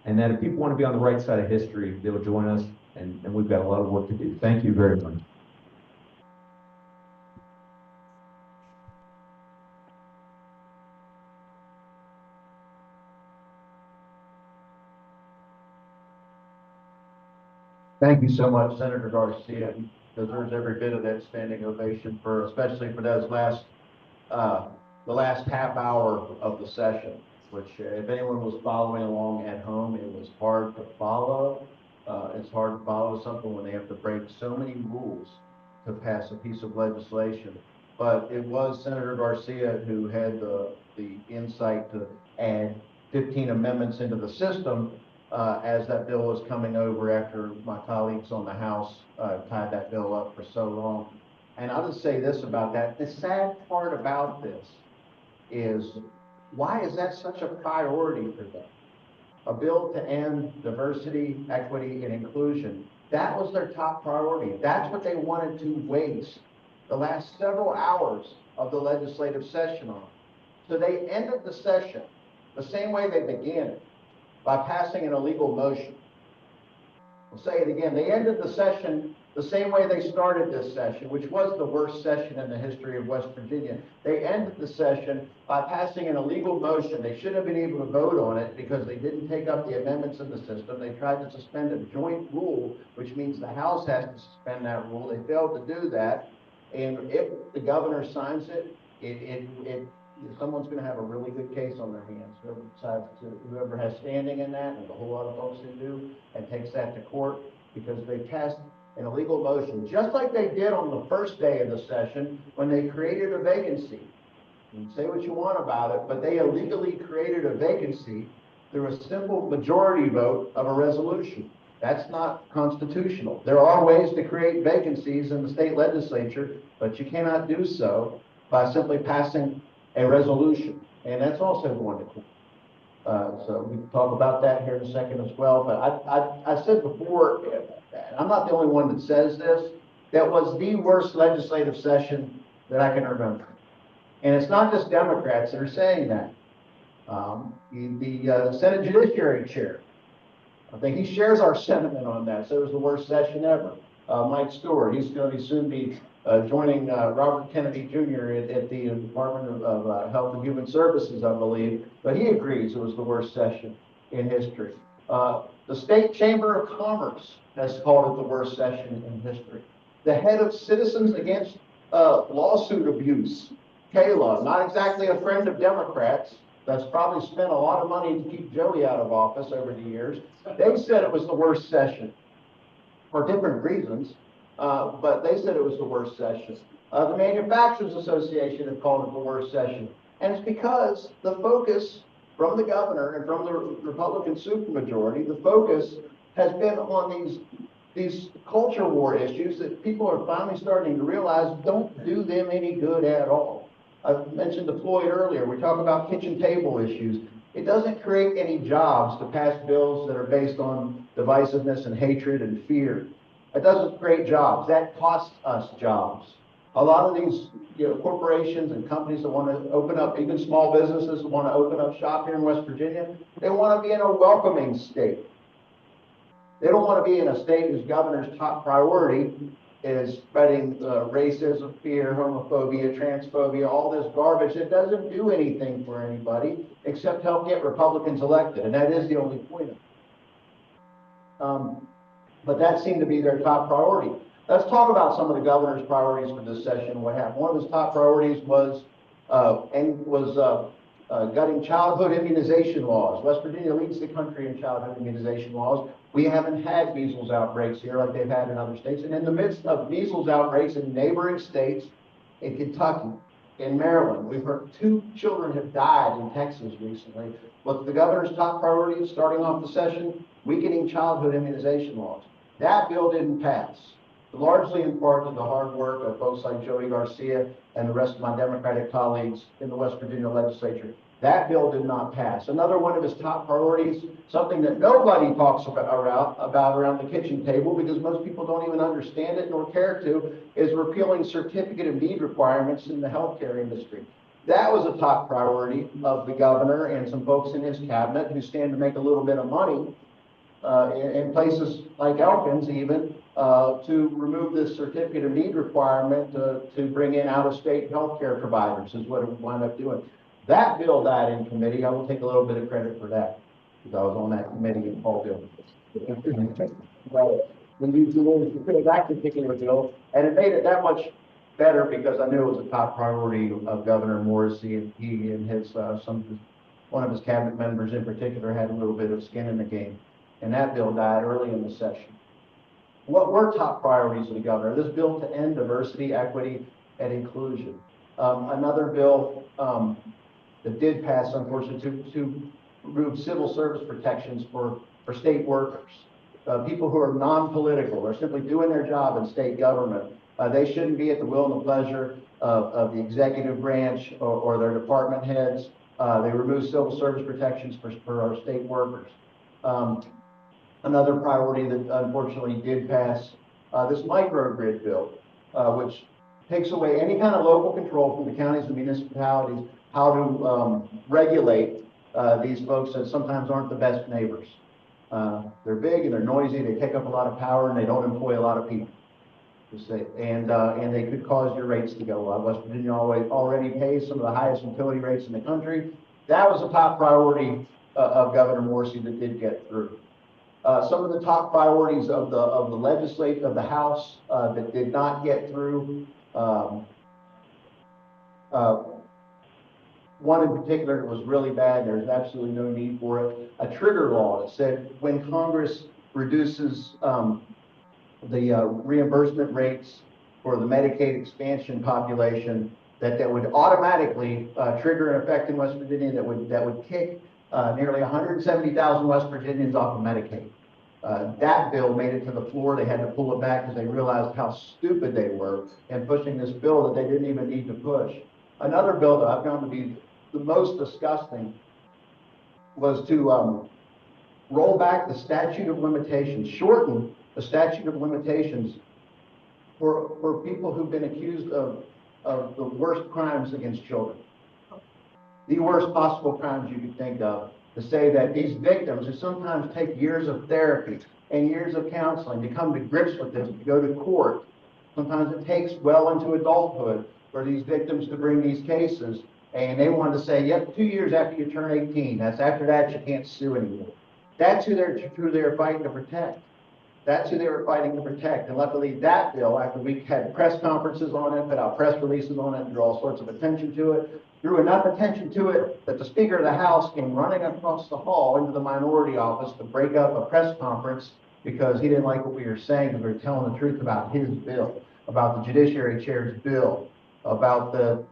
and that if people want to be on the right side of history, they'll join us, and we've got a lot of work to do. Thank you very much. Thank you so much, Senator Garcia. Deserves every bit of that standing ovation especially for those the last half hour of the session, which if anyone was following along at home, it was hard to follow. It's hard to follow something when they have to break so many rules to pass a piece of legislation. But it was Senator Garcia who had the insight to add 15 amendments into the system as that bill was coming over after my colleagues on the House tied that bill up for so long. And I'll just say this about that. The sad part about this is, why is that such a priority for them? A bill to end diversity, equity, and inclusion. That was their top priority. That's what they wanted to waste the last several hours of the legislative session on. So they ended the session the same way they began it, by passing an illegal motion. I'll say it again. They ended the session the same way they started this session, which was the worst session in the history of West Virginia. They ended the session by passing an illegal motion. They shouldn't have been able to vote on it because they didn't take up the amendments in the system. They tried to suspend a joint rule, which means the House has to suspend that rule. They failed to do that. And if the governor signs it, someone's going to have a really good case on their hands. Whoever has standing in that, and a whole lot of folks who do, and takes that to court because they passed an illegal motion, just like they did on the first day of the session when they created a vacancy. You can say what you want about it, but they illegally created a vacancy through a simple majority vote of a resolution. That's not constitutional. There are ways to create vacancies in the state legislature, but you cannot do so by simply passing a resolution, and that's also going to court. So we can talk about that here in a second as well. But I said before, and I'm not the only one that says this, that was the worst legislative session that I can remember. And it's not just Democrats that are saying that. The Senate Judiciary Chair, I think he shares our sentiment on that. So it was the worst session ever. Mike Stewart, he's going to soon be joining Robert Kennedy Jr. at the Department of Health and Human Services, I believe, but he agrees it was the worst session in history. The State Chamber of Commerce has called it the worst session in history. The head of Citizens Against Lawsuit Abuse, Kayla, not exactly a friend of Democrats, that's probably spent a lot of money to keep Joey out of office over the years. They said it was the worst session for different reasons. But they said it was the worst session. The Manufacturers Association have called it the worst session. And it's because the focus from the governor and from the Republican supermajority, the focus has been on these culture war issues that people are finally starting to realize don't do them any good at all. I mentioned to Floyd earlier, we talk about kitchen table issues. It doesn't create any jobs to pass bills that are based on divisiveness and hatred and fear. It doesn't create jobs. That costs us jobs. A lot of these corporations and companies that want to open up, even small businesses that want to open up shop here in West Virginia, they want to be in a welcoming state. They don't want to be in a state whose governor's top priority is spreading racism, fear, homophobia, transphobia, all this garbage that doesn't do anything for anybody except help get Republicans elected, and that is the only point of it. But that seemed to be their top priority. Let's talk about some of the governor's priorities for this session. What happened? One of his top priorities was gutting childhood immunization laws. West Virginia leads the country in childhood immunization laws. We haven't had measles outbreaks here like they've had in other states. And in the midst of measles outbreaks in neighboring states, in Kentucky, in Maryland, we've heard 2 children have died in Texas recently. What's the governor's top priority starting off the session? Weakening childhood immunization laws. That bill didn't pass, largely in part to the hard work of folks like Joey Garcia and the rest of my Democratic colleagues in the West Virginia legislature. That bill did not pass. Another one of his top priorities, something that nobody talks about around the kitchen table because most people don't even understand it nor care to, is repealing certificate of need requirements in the healthcare industry. That was a top priority of the governor and some folks in his cabinet who stand to make a little bit of money in places like Elkins even, to remove this certificate of need requirement to bring in out-of-state healthcare providers is what it would wind up doing. That bill died in committee. I will take a little bit of credit for that because I was on that committee in Paul bill. When you do that particular bill, and it made it that much better because I knew it was a top priority of Governor Morrissey, and he and his one of his cabinet members in particular had a little bit of skin in the game. And that bill died early in the session. What were top priorities of the governor? This bill to end diversity, equity, and inclusion. Another bill that did pass, unfortunately, to remove civil service protections for state workers, people who are non-political or simply doing their job in state government. They shouldn't be at the will and the pleasure of the executive branch or their department heads. They remove civil service protections for our state workers. Another priority that unfortunately did pass, this microgrid bill, which takes away any kind of local control from the counties and municipalities, how to regulate these folks that sometimes aren't the best neighbors. They're big and they're noisy, they take up a lot of power, and they don't employ a lot of people. And they could cause your rates to go up. West Virginia already pays some of the highest utility rates in the country. That was a top priority of Governor Morrissey that did get through. Some of the top priorities of the legislature of the House that did not get through. One in particular that was really bad. There's absolutely no need for it. A trigger law that said when Congress reduces the reimbursement rates for the Medicaid expansion population, that would automatically trigger an effect in West Virginia that would kick nearly 170,000 West Virginians off of Medicaid. That bill made it to the floor. They had to pull it back because they realized how stupid they were in pushing this bill that they didn't even need to push. Another bill that I've found to be the most disgusting was to roll back the statute of limitations, shorten the statute of limitations for people who've been accused of the worst crimes against children. The worst possible crimes you could think of, to say that these victims who sometimes take years of therapy and years of counseling to come to grips with this, to go to court. Sometimes it takes well into adulthood for these victims to bring these cases, and they want to say, yep, 2 years after you turn 18, after that you can't sue anymore. That's who they're fighting to protect. That's who they were fighting to protect. And luckily that bill, after we had press conferences on it, put out press releases on it, drew all sorts of attention to it, drew enough attention to it that the Speaker of the House came running across the hall into the minority office to break up a press conference because he didn't like what we were saying, because we were telling the truth about his bill, about the Judiciary Chair's bill, about the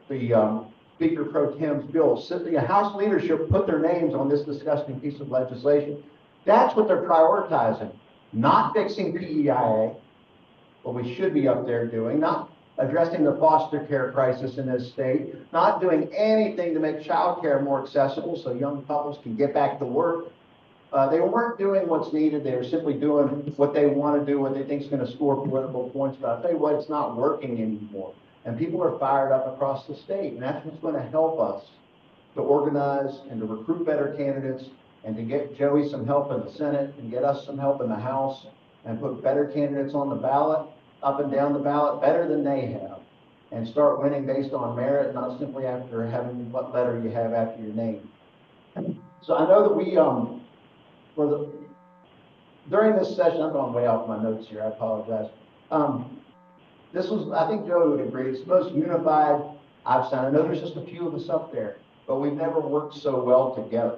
Speaker Pro Tem's bill. The House leadership put their names on this disgusting piece of legislation. That's what they're prioritizing. Not fixing PEIA, what we should be up there doing, not addressing the foster care crisis in this state, not doing anything to make child care more accessible so young couples can get back to work. They weren't doing what's needed. They were simply doing what they want to do, what they think is going to score political points. But I'll tell you what, it's not working anymore. And people are fired up across the state. And that's what's going to help us to organize and to recruit better candidates and to get Joey some help in the Senate and get us some help in the House and put better candidates on the ballot, up and down the ballot, better than they have, and start winning based on merit, not simply after having what letter you have after your name. So I know that we, during this session, I'm going way off my notes here, I apologize. This was, I think Joey would agree, it's the most unified I've seen. I know there's just a few of us up there, but we've never worked so well together.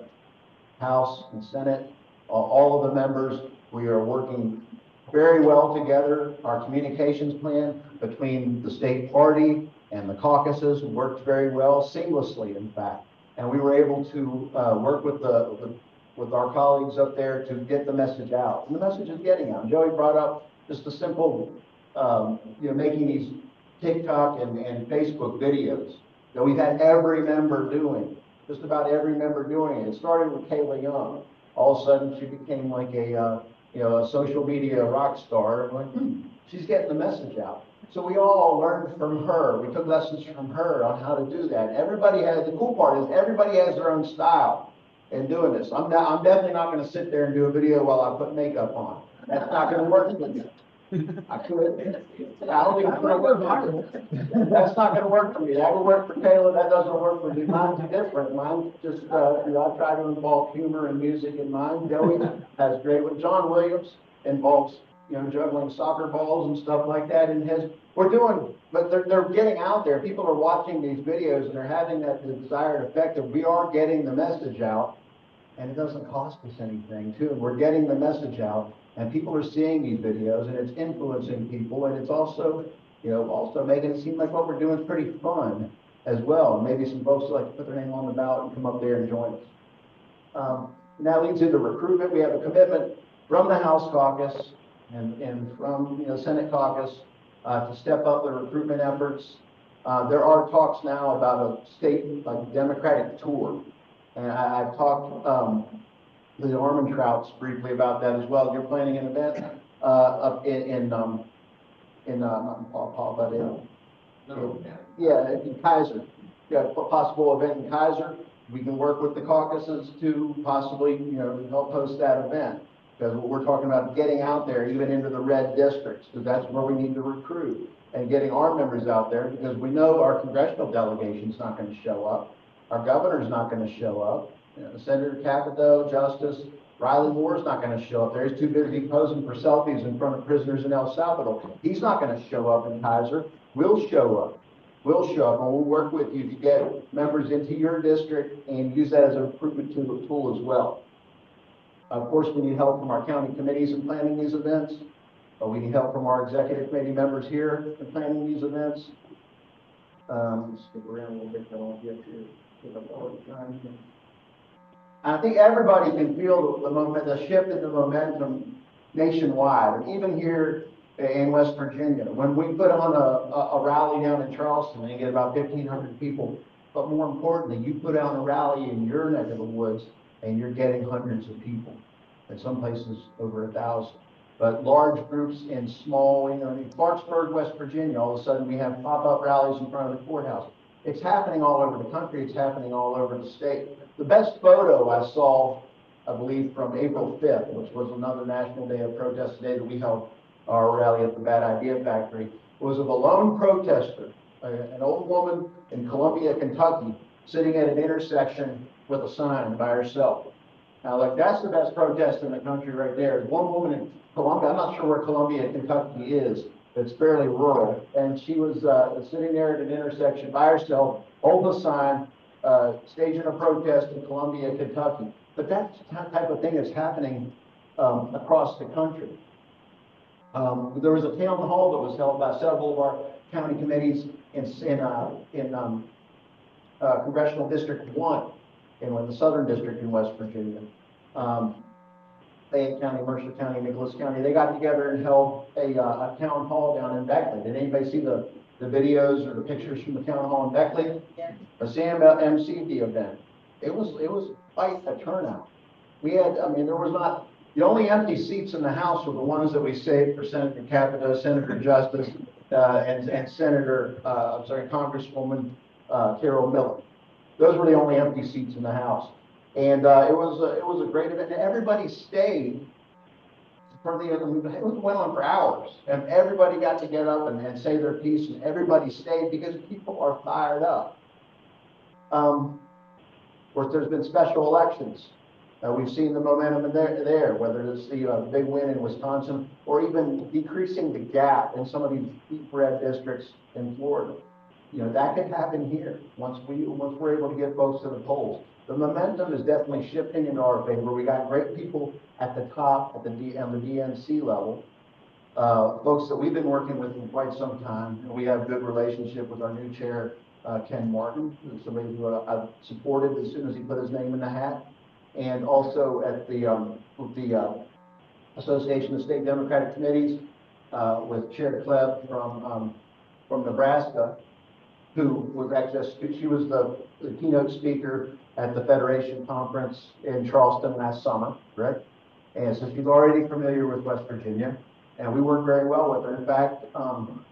House and Senate, all of the members, we are working very well together. Our communications plan between the state party and the caucuses worked very well, seamlessly, in fact. And we were able to work with our colleagues up there to get the message out. And the message is getting out. Joey brought up just a simple, making these TikTok and Facebook videos that we've had every member doing, just about every member doing it. It started with Kayla Young. All of a sudden, she became like a social media rock star. Like, she's getting the message out. So we all learned from her. We took lessons from her on how to do that. Everybody has, the cool part is everybody has their own style in doing this. I'm definitely not going to sit there and do a video while I put makeup on. That's not going to work for me. I could. I don't think it's going to work for me. That's not going to work for me. That would work for Kayla. That doesn't work for me. Mine's different. Mine's just, I try to involve humor and music in mine. Joey has great with John Williams, involves, juggling soccer balls and stuff like that in his. We're doing, but they're getting out there. People are watching these videos and they're having that desired effect of we are getting the message out, and it doesn't cost us anything too. We're getting the message out. And people are seeing these videos, and it's influencing people, and it's also, also making it seem like what we're doing is pretty fun as well. And maybe some folks like to put their name on the ballot and come up there and join us. And that leads into recruitment. We have a commitment from the House caucus and from Senate caucus to step up the recruitment efforts. There are talks now about a state Democratic tour, and I've talked. The Armentrouts briefly about that as well. You're planning an event up in Paw Paw, but in Kaiser. Yeah, a possible event in Kaiser. We can work with the caucuses to possibly, help host that event. Because we're talking about getting out there, even into the red districts, because that's where we need to recruit. And getting our members out there, because we know our congressional delegation's not going to show up. Our governor's not going to show up. Senator Capito, Justice, Riley Moore's not going to show up there. He's too busy posing for selfies in front of prisoners in El Salvador. He's not going to show up in Kaiser. We'll show up. We'll show up, and we'll work with you to get members into your district and use that as a recruitment tool as well. Of course, we need help from our county committees in planning these events. We need help from our executive committee members here in planning these events. Let's skip around a little bit. I won't get to get up all the time here. I think everybody can feel the shift in the momentum nationwide, and even here in West Virginia. When we put on a rally down in Charleston, and you get about 1,500 people, but more importantly, you put on a rally in your neck of the woods, and you're getting hundreds of people, in some places over 1,000. But large groups in small, in Clarksburg, West Virginia, all of a sudden we have pop-up rallies in front of the courthouse. It's happening all over the country. It's happening all over the state. The best photo I saw, I believe, from April 5th, which was another National Day of Protest day that we held our rally at the Bad Idea Factory, was of a lone protester, an old woman in Columbia, Kentucky, sitting at an intersection with a sign by herself. Now, that's the best protest in the country right there. One woman in Columbia, I'm not sure where Columbia, Kentucky is. It's fairly rural, and she was sitting there at an intersection by herself, holding a sign, staging a protest in Columbia, Kentucky. But that's the type of thing that's happening across the country. There was a town hall that was held by several of our county committees in Congressional District 1, in the Southern District in West Virginia. Fayette County, Mercer County, Nicholas County, they got together and held a town hall down in Beckley. Did anybody see the the videos or the pictures from the town hall in Beckley. Sam emceed the event. It was quite a turnout. We had, I mean, there was not, the only empty seats in the House were the ones that we saved for Senator Capito, Senator Justice, and Senator, Congresswoman Carol Miller. Those were the only empty seats in the House. And it was a great event. And everybody stayed for the, it went on for hours. And everybody got to get up and say their piece, and everybody stayed because people are fired up. Of course, there's been special elections. We've seen the momentum there, whether it's the big win in Wisconsin or even decreasing the gap in some of these deep red districts in Florida. You know, that could happen here once we're able to get folks to the polls. The momentum is definitely shifting in our favor. We got great people at the top, on the DNC level, folks that we've been working with for quite some time. And we have a good relationship with our new chair, Ken Martin, who's somebody who I've supported as soon as he put his name in the hat. And also at the Association of State Democratic Committees with Chair Kleb from Nebraska, who was actually, she was the keynote speaker at the Federation Conference in Charleston last summer, right? And so she's already familiar with West Virginia, and we work very well with her. In fact,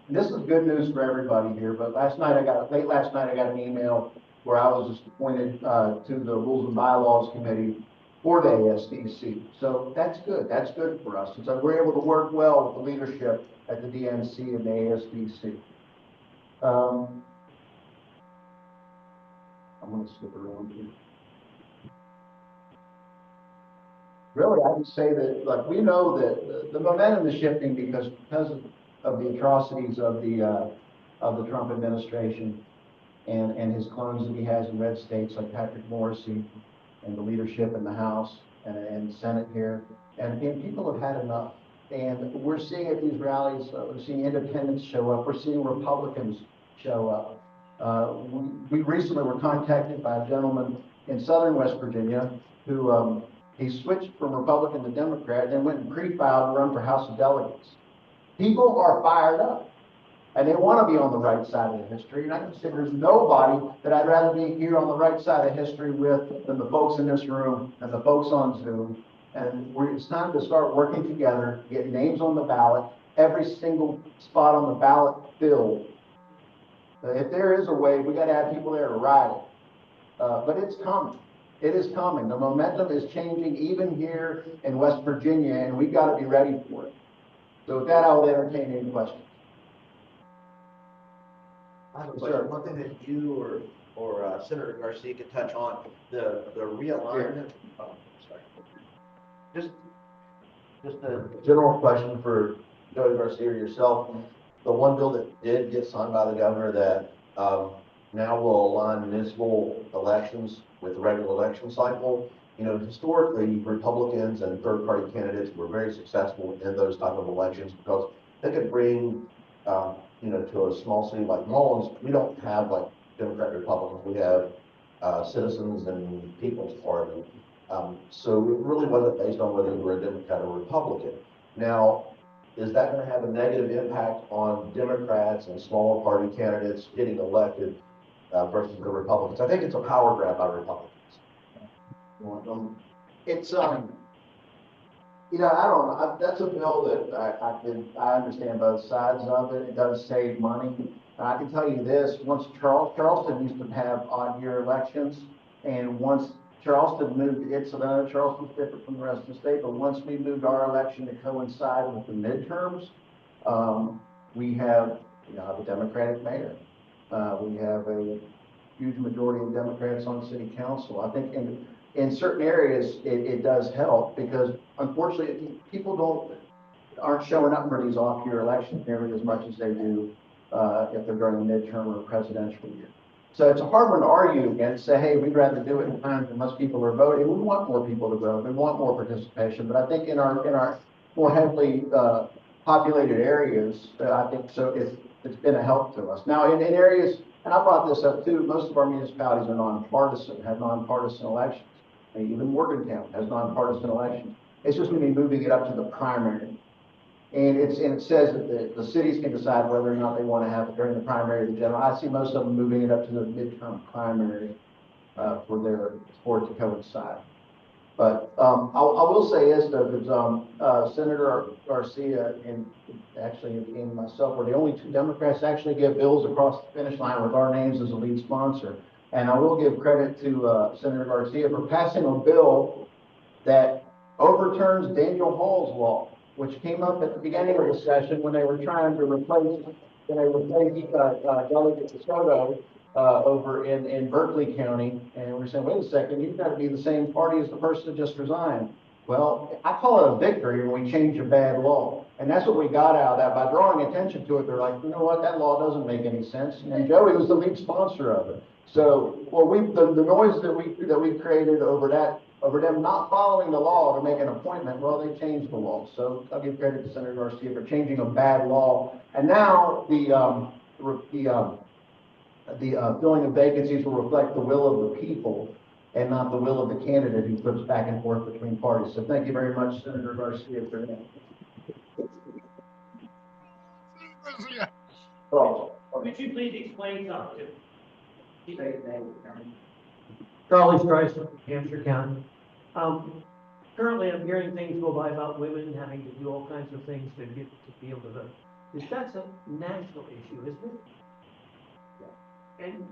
this is good news for everybody here, but late last night I got an email where I was just appointed to the Rules and Bylaws Committee for the ASDC. So that's good. That's good for us. And so we're able to work well with the leadership at the DNC and the ASDC. I'm going to skip around here. Really, I would say that, like, we know that the momentum is shifting because of the atrocities of the Trump administration and his clones that he has in red states like Patrick Morrissey and the leadership in the House and Senate here. And people have had enough. And we're seeing at these rallies, we're seeing independents show up. We're seeing Republicans show up. We recently were contacted by a gentleman in southern West Virginia who he switched from Republican to Democrat and then went and pre-filed to run for House of Delegates. People are fired up. And they want to be on the right side of the history. And I can say there's nobody that I'd rather be here on the right side of history with than the folks in this room and the folks on Zoom. And it's time to start working together, get names on the ballot, every single spot on the ballot filled. If there is a way, we got to have people there to ride it. But it's coming. It is coming. The momentum is changing even here in West Virginia, and we've got to be ready for it. So with that, I will entertain any questions. I have a question. One thing that you or Senator Garcia could touch on, the realignment. Oh, sorry. Just a general question for Joey Garcia or yourself. The one bill that did get signed by the governor that now will align municipal elections with the regular election cycle. You know, historically, Republicans and third-party candidates were very successful in those type of elections because they could bring you know, to a small city like Mullins, we don't have like Democrat Republicans. We have Citizens and People's Party. So it really wasn't based on whether you were a Democrat or Republican. Now, is that going to have a negative impact on Democrats and smaller party candidates getting elected versus the Republicans? I think it's a power grab by Republicans. It's you know, I don't know. That's a bill that I understand both sides of it. It does save money. And I can tell you this, once Charleston used to have odd year elections, and once Charleston moved so I know Charleston's different from the rest of the state, but once we moved our election to coincide with the midterms, we have, you know, a Democratic mayor. We have a huge majority of Democrats on city council. I think in certain areas, it does help because unfortunately people aren't showing up for these off-year elections nearly as much as they do if they're during the midterm or presidential year. So it's a hard one to argue against, say, hey, we'd rather do it in times when most people are voting. We want more people to vote. We want more participation. But I think in our more heavily populated areas, I think so it's been a help to us. Now in areas, and I brought this up too, most of our municipalities are nonpartisan, have nonpartisan elections. Even Morgantown has nonpartisan elections. It's just going to be moving it up to the primary. And it says that the cities can decide whether or not they want to have it during the primary or the general. I see most of them moving it up to the midterm primary, for it to coincide. But, I will say this though, because, Senator Garcia and myself were the only two Democrats to actually get bills across the finish line with our names as a lead sponsor. And I will give credit to, Senator Garcia for passing a bill that overturns Daniel Hall's law, which came up at the beginning of the session when they were trying to replace Delegate DeSoto over in Berkeley County. And we're saying, wait a second, you've got to be the same party as the person that just resigned. Well, I call it a victory when we change a bad law. And that's what we got out of that. By drawing attention to it, they're like, you know what, that law doesn't make any sense. And Joey was the lead sponsor of it. So, well, the noise that we created over them not following the law to make an appointment, well, they changed the law. So I'll give credit to Senator Garcia for changing a bad law. And now the filling of vacancies will reflect the will of the people and not the will of the candidate who flips back and forth between parties. So thank you very much, Senator Garcia, for that. Oh, Could you please explain something? Charlie Strice from Hampshire County. Currently, I'm hearing things go by about women having to do all kinds of things to be able to vote. That's a national issue, isn't it? And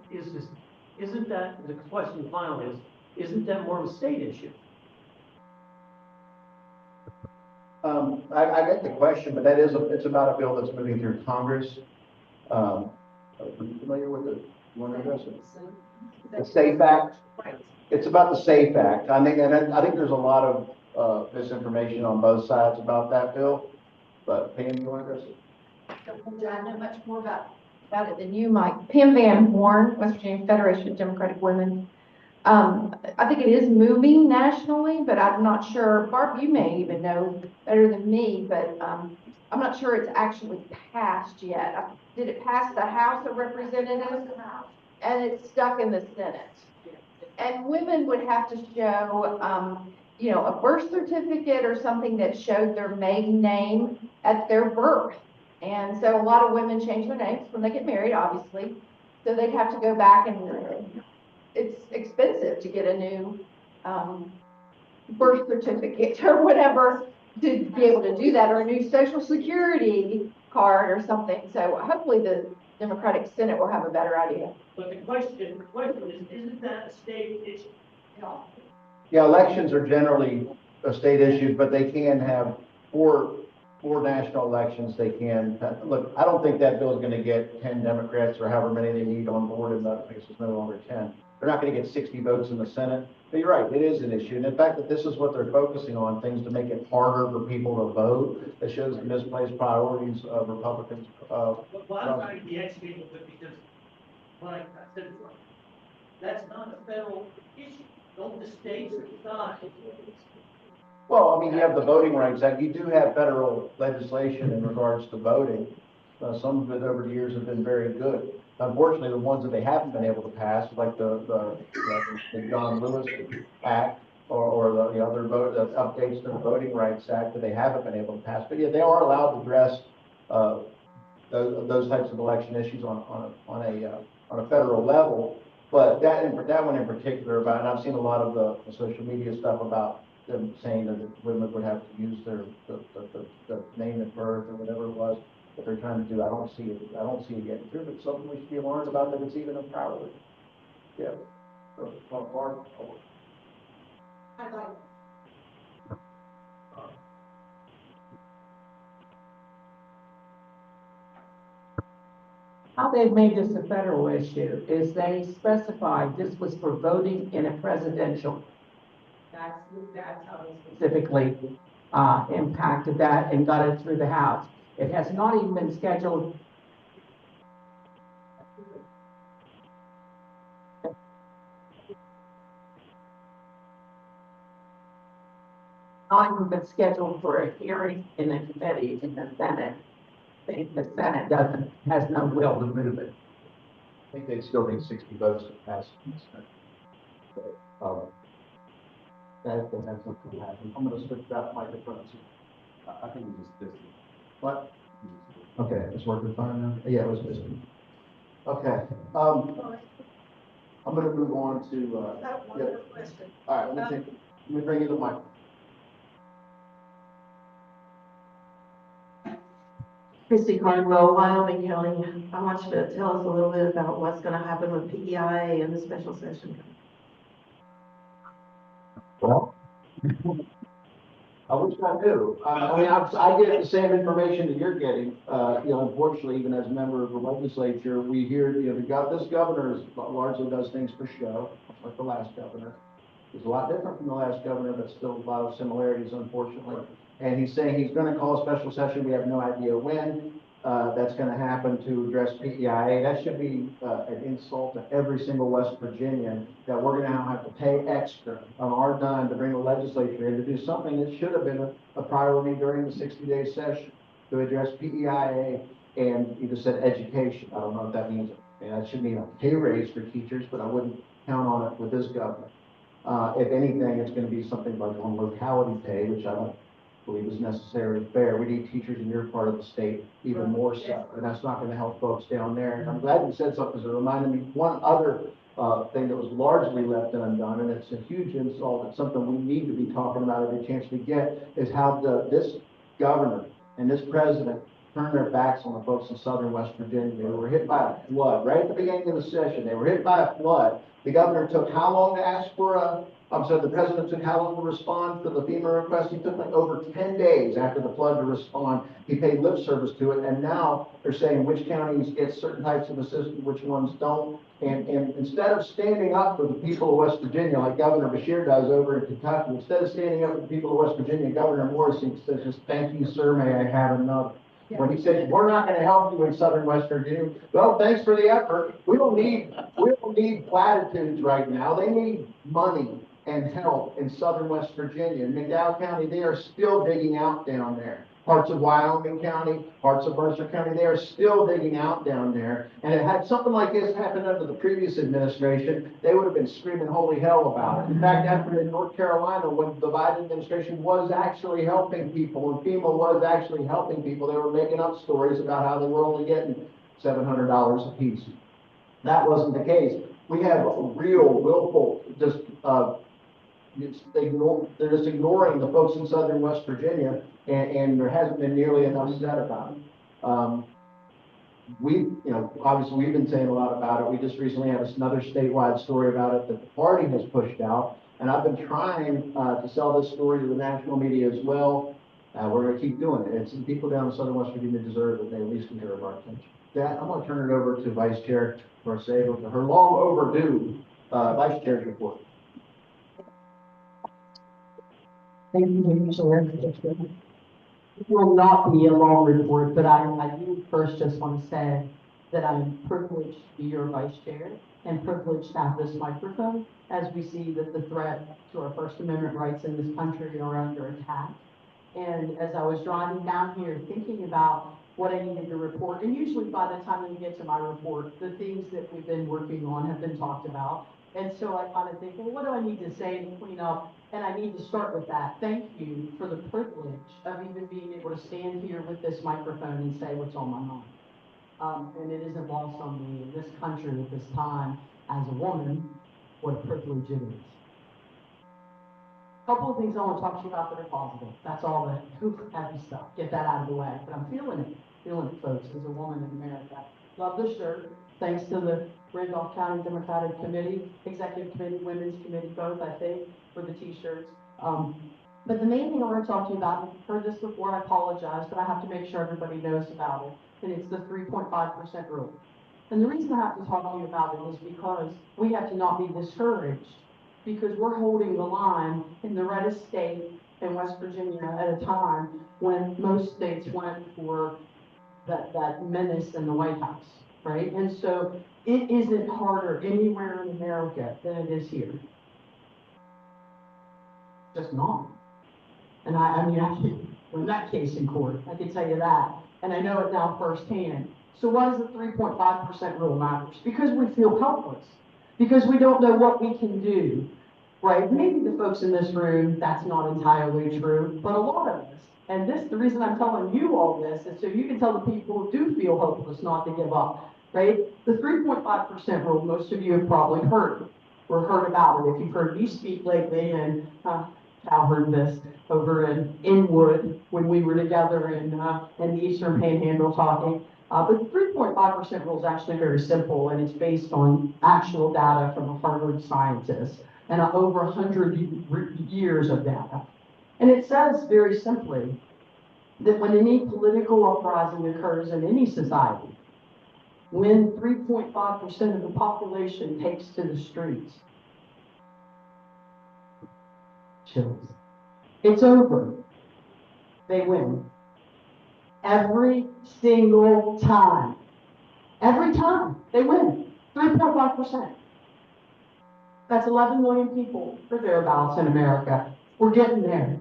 isn't that, the question final isn't that more of a state issue? I get the question, but it's about a bill that's moving through Congress. Are you familiar with it? You want to address it? The SAFE Act. It's about the SAFE Act. I think there's a lot of misinformation on both sides about that bill. But Pam, you want to address it? I know much more about it than you, Mike. Pam Van Horn, West Virginia Federation of Democratic Women. I think it is moving nationally, but I'm not sure. Barb, you may even know better than me, but I'm not sure it's actually passed yet. Did it pass the House of Representatives? And it's stuck in the Senate. And women would have to show, a birth certificate or something that showed their maiden name at their birth. And so a lot of women change their names when they get married, obviously. So they'd have to go back and it's expensive to get a new birth certificate or whatever to be able to do that, or a new Social Security card or something. So hopefully the Democratic Senate will have a better idea. But the question is, isn't that a state issue? Yeah, elections are generally a state issue, but they can have four national elections. They can look. I don't think that bill is going to get 10 Democrats or however many they need on board, and I guess it's no longer 10. They're not going to get 60 votes in the Senate. But you're right, it is an issue. And in fact, that this is what they're focusing on, things to make it harder for people to vote. That shows the misplaced priorities of Republicans. Well, I'm trying to be educated, but because, like I said before, that's not a federal issue. Don't the states decide? Well, I mean, you have the Voting Rights Act. You do have federal legislation in regards to voting. Some of it over the years have been very good. Unfortunately, the ones that they haven't been able to pass, like the John Lewis Act or the other updates to the Voting Rights Act that they haven't been able to pass. But yeah, they are allowed to address those types of election issues on a federal level. But that one in particular, and I've seen a lot of the social media stuff about them saying that women would have to use the name at birth or whatever it was that they're trying to do. I don't see it getting through, but it's something we should be alarmed about, that it's even a priority. Yeah. So, Barb. How they've made this a federal issue is they specified this was for voting in a presidential. That's how they specifically impacted that and got it through the House. It has not even been scheduled. Not even been scheduled for a hearing in a committee in the Senate. The Senate has no will to move it. I think they still need 60 votes to pass it. That's something to happen. I'm going to switch that microphone. I think we just What? Okay, it's working fine now? Yeah, it was busy. Okay, I'm gonna move on to, yeah. All right, let me bring you the mic. Christy Cardwell, Wyoming County. I want you to tell us a little bit about what's gonna happen with PEI and the special session. Well, I wish I knew. I mean, I get the same information that you're getting. Unfortunately, even as a member of the legislature, we hear, this governor largely does things for show, like the last governor. He's a lot different from the last governor, but still a lot of similarities, unfortunately. And he's saying he's going to call a special session. We have no idea when that's going to happen to address PEIA. That should be an insult to every single West Virginian that we're going to now have to pay extra on our dime to bring the legislature in to do something that should have been a priority during the 60-day session to address PEIA and you just said education. I don't know what that means. That should mean a pay raise for teachers, but I wouldn't count on it with this governor. If anything, it's going to be something like on locality pay, which I don't believe is necessarily fair. We need teachers in your part of the state even more so, and that's not going to help folks down there. And I'm glad you said something because it reminded me one other thing that was largely left undone, and it's a huge insult. It's something we need to be talking about every chance we get, is how this governor and this president turned their backs on the folks in southern West Virginia. They were hit by a flood right at the beginning of the session. They were hit by a flood. The governor took how long to ask for the president took how long to respond to the FEMA request? He took like over 10 days after the flood to respond. He paid lip service to it, and now they're saying which counties get certain types of assistance, which ones don't. And instead of standing up for the people of West Virginia, like Governor Beshear does over in Kentucky, instead of standing up for the people of West Virginia, Governor Morrissey says, just thank you, sir, may I have another. When he said, we're not going to help you in southern West Virginia. Well, thanks for the effort. We don't need platitudes right now. They need money and help in southern West Virginia. In McDowell County, they are still digging out down there. Parts of Wyoming County, parts of Mercer County, they are still digging out down there. And it had something like this happen under the previous administration, they would have been screaming holy hell about it. In fact, after in North Carolina, when the Biden administration was actually helping people, and FEMA was actually helping people, they were making up stories about how they were only getting $700 a piece. That wasn't the case. We have real, willful, they're just ignoring the folks in southern West Virginia, and there hasn't been nearly enough said about it. Obviously we've been saying a lot about it. We just recently had another statewide story about it that the party has pushed out, and I've been trying to sell this story to the national media as well. We're going to keep doing it. It's the people down in southern West Virginia deserve it. They at least deserve our attention. That, I'm going to turn it over to Vice Chair Marcelo for her long overdue Vice Chair's report. Thank you, Chair. It will not be a long report, but I do first just want to say that I'm privileged to be your vice chair and privileged to have this microphone as we see that the threat to our First Amendment rights in this country are under attack. And as I was driving down here thinking about what I needed to report, and usually by the time we get to my report, the things that we've been working on have been talked about. And so I kind of think, well, what do I need to say to clean up? And I need to start with that. Thank you for the privilege of even being able to stand here with this microphone and say what's on my mind. And it isn't lost on me in this country at this time as a woman, what a privilege it is. A couple of things I want to talk to you about that are positive. That's all the happy stuff. Get that out of the way. But I'm feeling it, folks, as a woman in America. Love the shirt. Thanks to the Randolph County Democratic Committee, Executive Committee, Women's Committee, both, I think, for the t-shirts. But the main thing I want to talk to you about, and you've heard this before, I apologize, but I have to make sure everybody knows about it, and it's the 3.5% rule. And the reason I have to talk to you about it is because we have to not be discouraged, because we're holding the line in the reddest state in West Virginia at a time when most states went for that menace in the White House. Right? And so it isn't harder anywhere in America than it is here. Just not. And I mean, in that case in court, I can tell you that. And I know it now firsthand. So why does the 3.5% rule matters? Because we feel helpless. Because we don't know what we can do. Right? Maybe the folks in this room, that's not entirely true, but a lot of us, And the reason I'm telling you all this is so you can tell the people who do feel hopeless not to give up, right? The 3.5% rule, most of you have probably heard or heard about it. If you've heard me speak lately, and Cal heard this over in Inwood when we were together in the Eastern Panhandle talking. But the 3.5% rule is actually very simple, and it's based on actual data from a Harvard scientist and over 100 years of data. And it says very simply that when any political uprising occurs in any society, when 3.5% of the population takes to the streets, chills. It's over. They win. Every single time. Every time they win. 3.5%. That's 11 million people or thereabouts in America. We're getting there.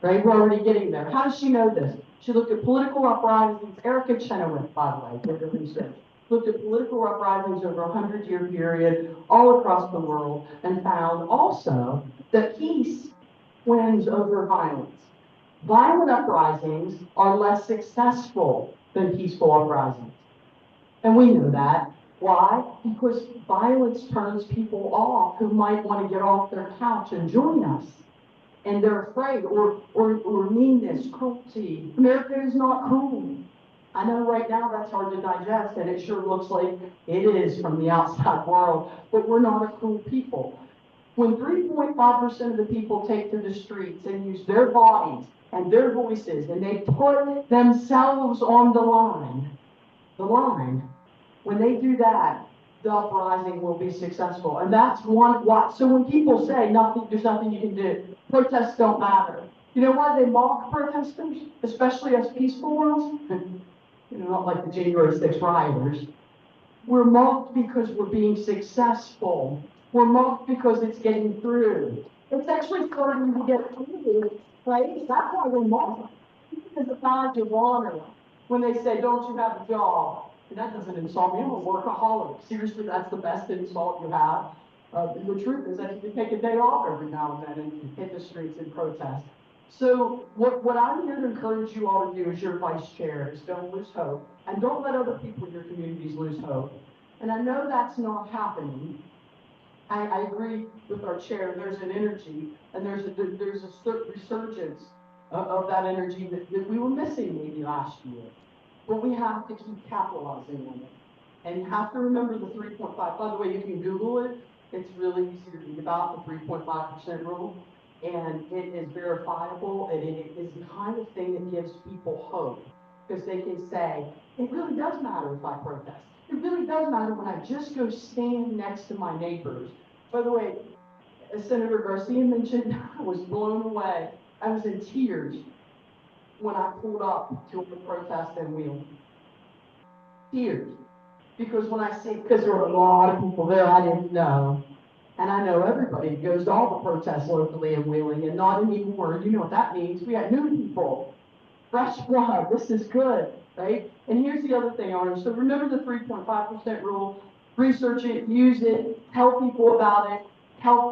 Right? We're already getting there. How does she know this? She looked at political uprisings. Erica Chenoweth, by the way, did the research. Looked at political uprisings over a 100-year period all across the world and found also that peace wins over violence. Violent uprisings are less successful than peaceful uprisings. And we know that. Why? Because violence turns people off who might want to get off their couch and join us. And they're afraid, or meanness, cruelty. America is not cruel. I know right now that's hard to digest, and it sure looks like it is from the outside world, but we're not a cruel people. When 3.5% of the people take to the streets and use their bodies and their voices, and they put themselves on the line, when they do that, the uprising will be successful. And that's why. So when people say there's nothing you can do, protests don't matter. You know why they mock protesters, especially us peaceful ones? Not like the January 6th rioters. We're mocked because we're being successful. We're mocked because it's getting through. It's actually starting to get through, right? That's why we're mocked. It's a badge of honor when they say, "Don't you have a job?" And that doesn't insult me. I'm a workaholic. Seriously, that's the best insult you have. The truth is that you can take a day off every now and then and hit the streets and protest. So what I'm here to encourage you all to do as your vice chair is don't lose hope. And don't let other people in your communities lose hope. And I know that's not happening. I agree with our chair. There's an energy and there's a resurgence of that energy that we were missing maybe last year. But we have to keep capitalizing on it. And you have to remember the 3.5. By the way, you can Google it. It's really easy to read about the 3.5% rule. And it is verifiable, and it is the kind of thing that gives people hope. Because they can say, it really does matter if I protest. It really does matter when I just go stand next to my neighbors. By the way, as Senator Garcia mentioned, I was blown away. I was in tears when I pulled up to a protest in Wheeling. Tears. Because because there were a lot of people there I didn't know. And I know everybody who goes to all the protests locally in Wheeling, and not anymore. You know what that means. We got new people. Fresh blood. This is good, right? And here's the other thing, Arnold. So remember the 3.5% rule. Research it, use it, tell people about it.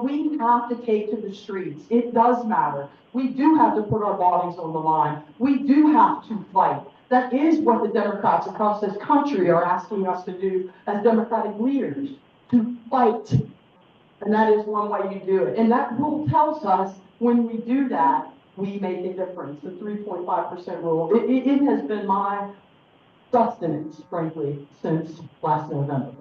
We have to take to the streets. It does matter. We do have to put our bodies on the line. We do have to fight. That is what the Democrats across this country are asking us to do as Democratic leaders, to fight. And that is one way you do it. And that rule tells us when we do that, we make a difference. The 3.5% rule. It has been my sustenance, frankly, since last November.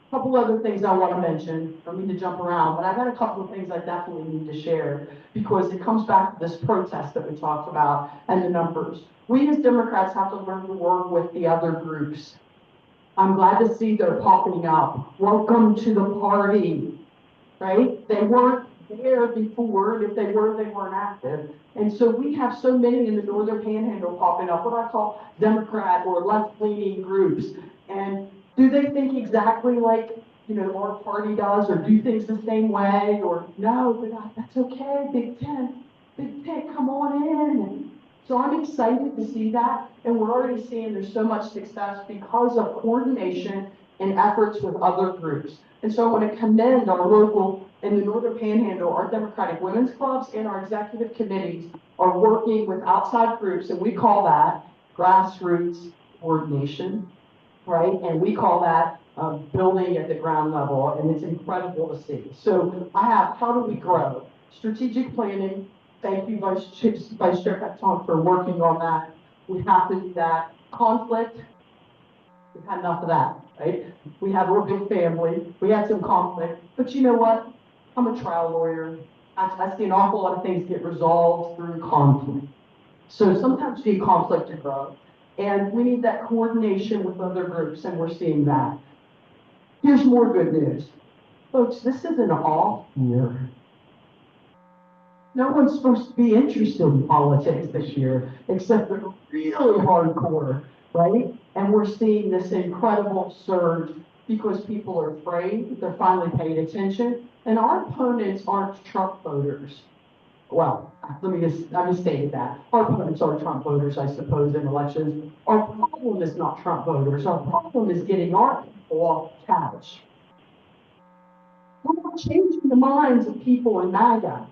A couple other things I want to mention. I don't mean to jump around, but I got a couple of things I definitely need to share because it comes back to this protest that we talked about and the numbers. We as Democrats have to learn to work with the other groups. I'm glad to see they're popping up. Welcome to the party. Right? They weren't there before, and if they weren't active. And so we have so many in the Northern Panhandle popping up, what I call Democrat or left-leaning groups. And do they think exactly like, our party does, or do things the same way, or no, but that's okay, Big Tent, come on in. So I'm excited to see that, and we're already seeing there's so much success because of coordination and efforts with other groups. And so I want to commend our local in the Northern Panhandle, our Democratic Women's Clubs and our executive committees are working with outside groups, and we call that grassroots coordination, right? And we call that building at the ground level, and it's incredible to see. So how do we grow? Strategic planning. Thank you, Vice Chair Peton, for working on that. We have to do that. Conflict. We've had enough of that, right? We have a big family. We had some conflict, but you know what? I'm a trial lawyer. I see an awful lot of things get resolved through conflict. So sometimes you need conflict to grow. And we need that coordination with other groups, and we're seeing that. Here's more good news. Folks, this is an off year. No one's supposed to be interested in politics this year, except the really hardcore, right? And we're seeing this incredible surge because people are afraid, they're finally paying attention, and our opponents aren't Trump voters. Well, I'm just stating that. Our opponents are Trump voters, I suppose, in elections. Our problem is not Trump voters. Our problem is getting our people off the couch. We're not changing the minds of people in MAGA.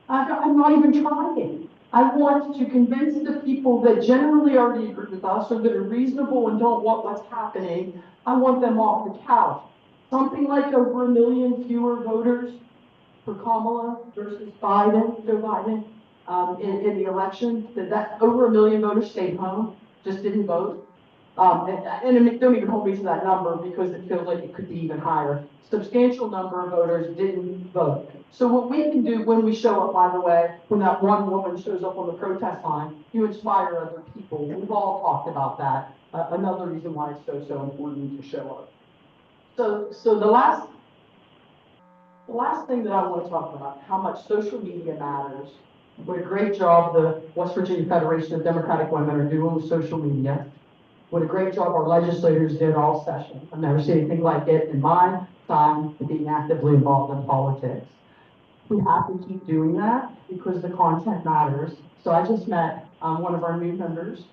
I'm not even trying. I want to convince the people that generally already agree with us or that are reasonable and don't want what's happening. I want them off the couch. Something like over 1 million fewer voters for Kamala versus Joe Biden, in the election. That over 1 million voters stayed home, just didn't vote. And don't even hold me to that number because it feels like it could be even higher. Substantial number of voters didn't vote. So what we can do when we show up, by the way, when that one woman shows up on the protest line, you inspire other people. We've all talked about that. Another reason why it's so important to show up. So the last thing that I want to talk about, how much social media matters. What a great job the West Virginia Federation of Democratic Women are doing with social media. What a great job our legislators did all session. I've never seen anything like it in my time being actively involved in politics. We have to keep doing that because the content matters. So I just met one of our new members,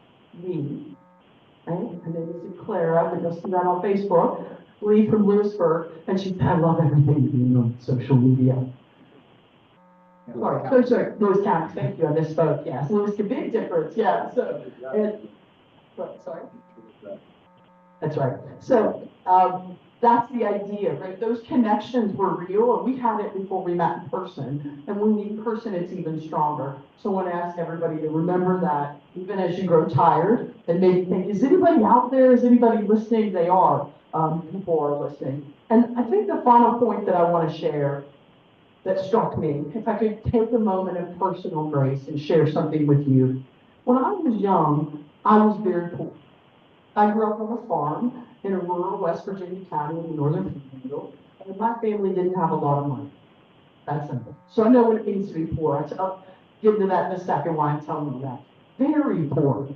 Lee, right? Her name is Clara, but you'll see that on Facebook. Lee from Lewisburg, and she said, I love everything you're doing on social media. Sorry, Lewis County, thank you, I misspoke, yes. Lewis, a big difference, yeah, so, sorry? That's right. So, that's the idea, right? Those connections were real, and we had it before we met in person. And when we meet in person, it's even stronger. So I want to ask everybody to remember that, even as you grow tired, and maybe think, is anybody out there? Is anybody listening? They are. People are listening. And I think the final point that I want to share that struck me, if I could take a moment of personal grace and share something with you. When I was young, I was very poor. I grew up on a farm in a rural West Virginia county in the Northern Panhandle, and my family didn't have a lot of money. That's simple. So I know what it means to be poor. I'll get into that in a second why I'm telling you that. Very poor.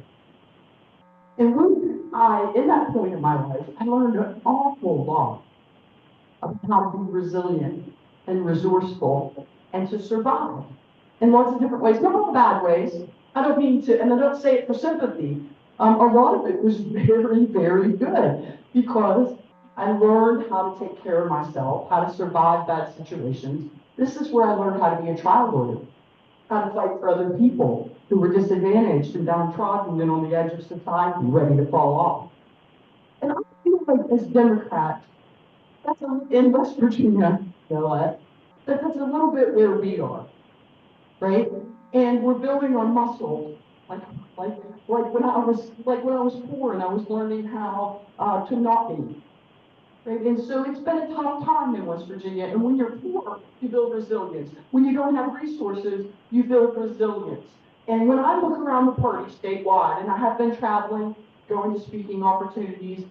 And in that point in my life, I learned an awful lot of how to be resilient and resourceful and to survive in lots of different ways, not all bad ways. I don't mean to, and I don't say it for sympathy. A lot of it was very, very good because I learned how to take care of myself, how to survive bad situations. This is where I learned how to be a trial lawyer, how to fight for other people who were disadvantaged and downtrodden and on the edge of society, ready to fall off. And I feel like as Democrats, in West Virginia, that's a little bit where we are, right? And we're building our muscle, like when I was poor and I was learning how to not be, right? And so it's been a tough time in West Virginia. And when you're poor, you build resilience. When you don't have resources, you build resilience. And when I look around the party statewide, and I have been traveling, going to speaking opportunities,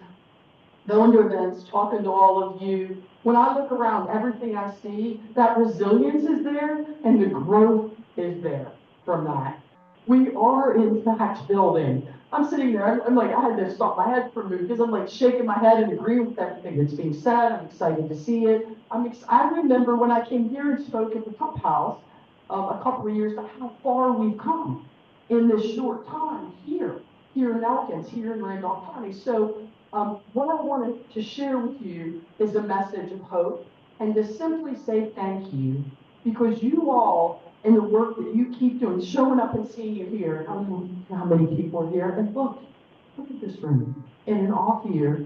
going to events, talking to all of you, when I look around, everything I see, that resilience is there and the growth is there from that. We are, in fact, building. I'm sitting there, I'm like, I had to stop my head for a minute because I'm like shaking my head and agreeing with everything that's being said. I'm excited to see it. I remember when I came here and spoke at the Cup House a couple of years ago, how far we've come in this short time here in Elkins, here in Randolph County. So what I wanted to share with you is a message of hope and to simply say thank you, because you all, and the work that you keep doing, showing up and seeing you here, how many people are here, and look at this room, in an off year,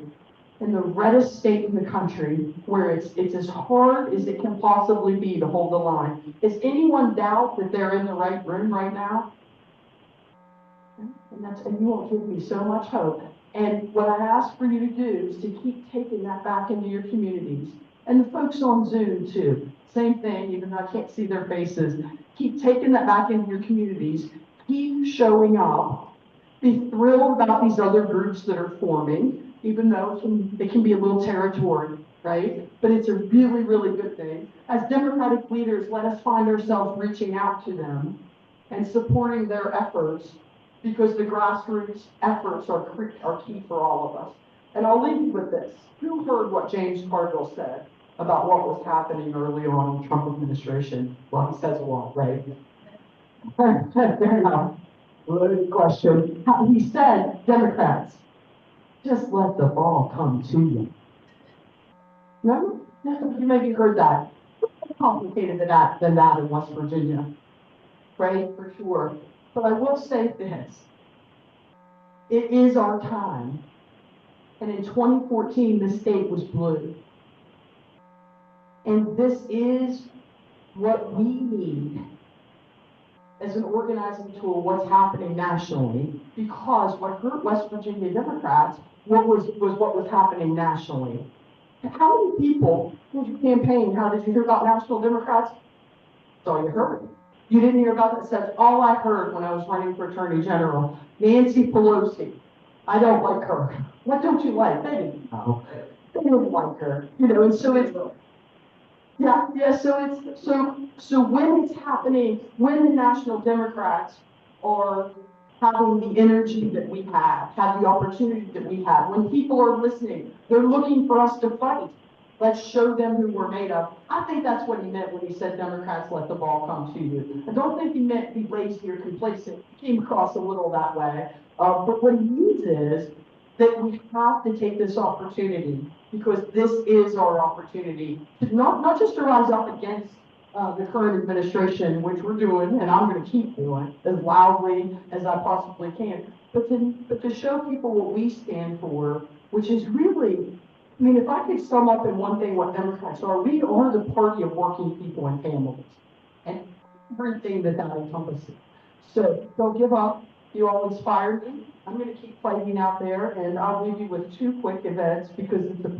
in the reddest state in the country, where it's as hard as it can possibly be to hold the line. Does anyone doubt that they're in the right room right now? And you all give me so much hope. And what I ask for you to do is to keep taking that back into your communities. And the folks on Zoom too, same thing, even though I can't see their faces. Keep taking that back into your communities. Keep showing up. Be thrilled about these other groups that are forming, even though it can be a little territory, right? But it's a really, really good thing. As Democratic leaders, let us find ourselves reaching out to them and supporting their efforts, because the grassroots efforts are key for all of us. And I'll leave you with this. Who heard what James Cargill said about what was happening early on in the Trump administration? Well, he says a lot, right? Fair enough. Good question. He said, Democrats, just let the ball come to you. Remember? You maybe heard that. More complicated than that in West Virginia, right? For sure. But I will say this. It is our time. And in 2014, the state was blue. And this is what we need as an organizing tool, what's happening nationally, because what hurt West Virginia Democrats was what was happening nationally. And how many people in your campaign, how did you hear about national Democrats? That's all you heard. You didn't hear about that. That's all I heard when I was running for Attorney General. Nancy Pelosi. I don't like her. What don't you like? They didn't know. They didn't like her. You know, and so it's, so when it's happening, when the National Democrats are having the energy that we have the opportunity that we have, when people are listening, they're looking for us to fight. Let's show them who we're made of. I think that's what he meant when he said Democrats let the ball come to you. I don't think he meant be lazy or complacent. He came across a little that way. But what he means is that we have to take this opportunity, because this is our opportunity to not just to rise up against the current administration, which we're doing, and I'm going to keep doing as loudly as I possibly can, but to show people what we stand for, which is really, I mean, if I could sum up in one thing what Democrats are, we are the party of working people and families, and everything that encompasses. So don't give up. You all inspired me. I'm going to keep fighting out there, and I'll leave you with two quick events because it's the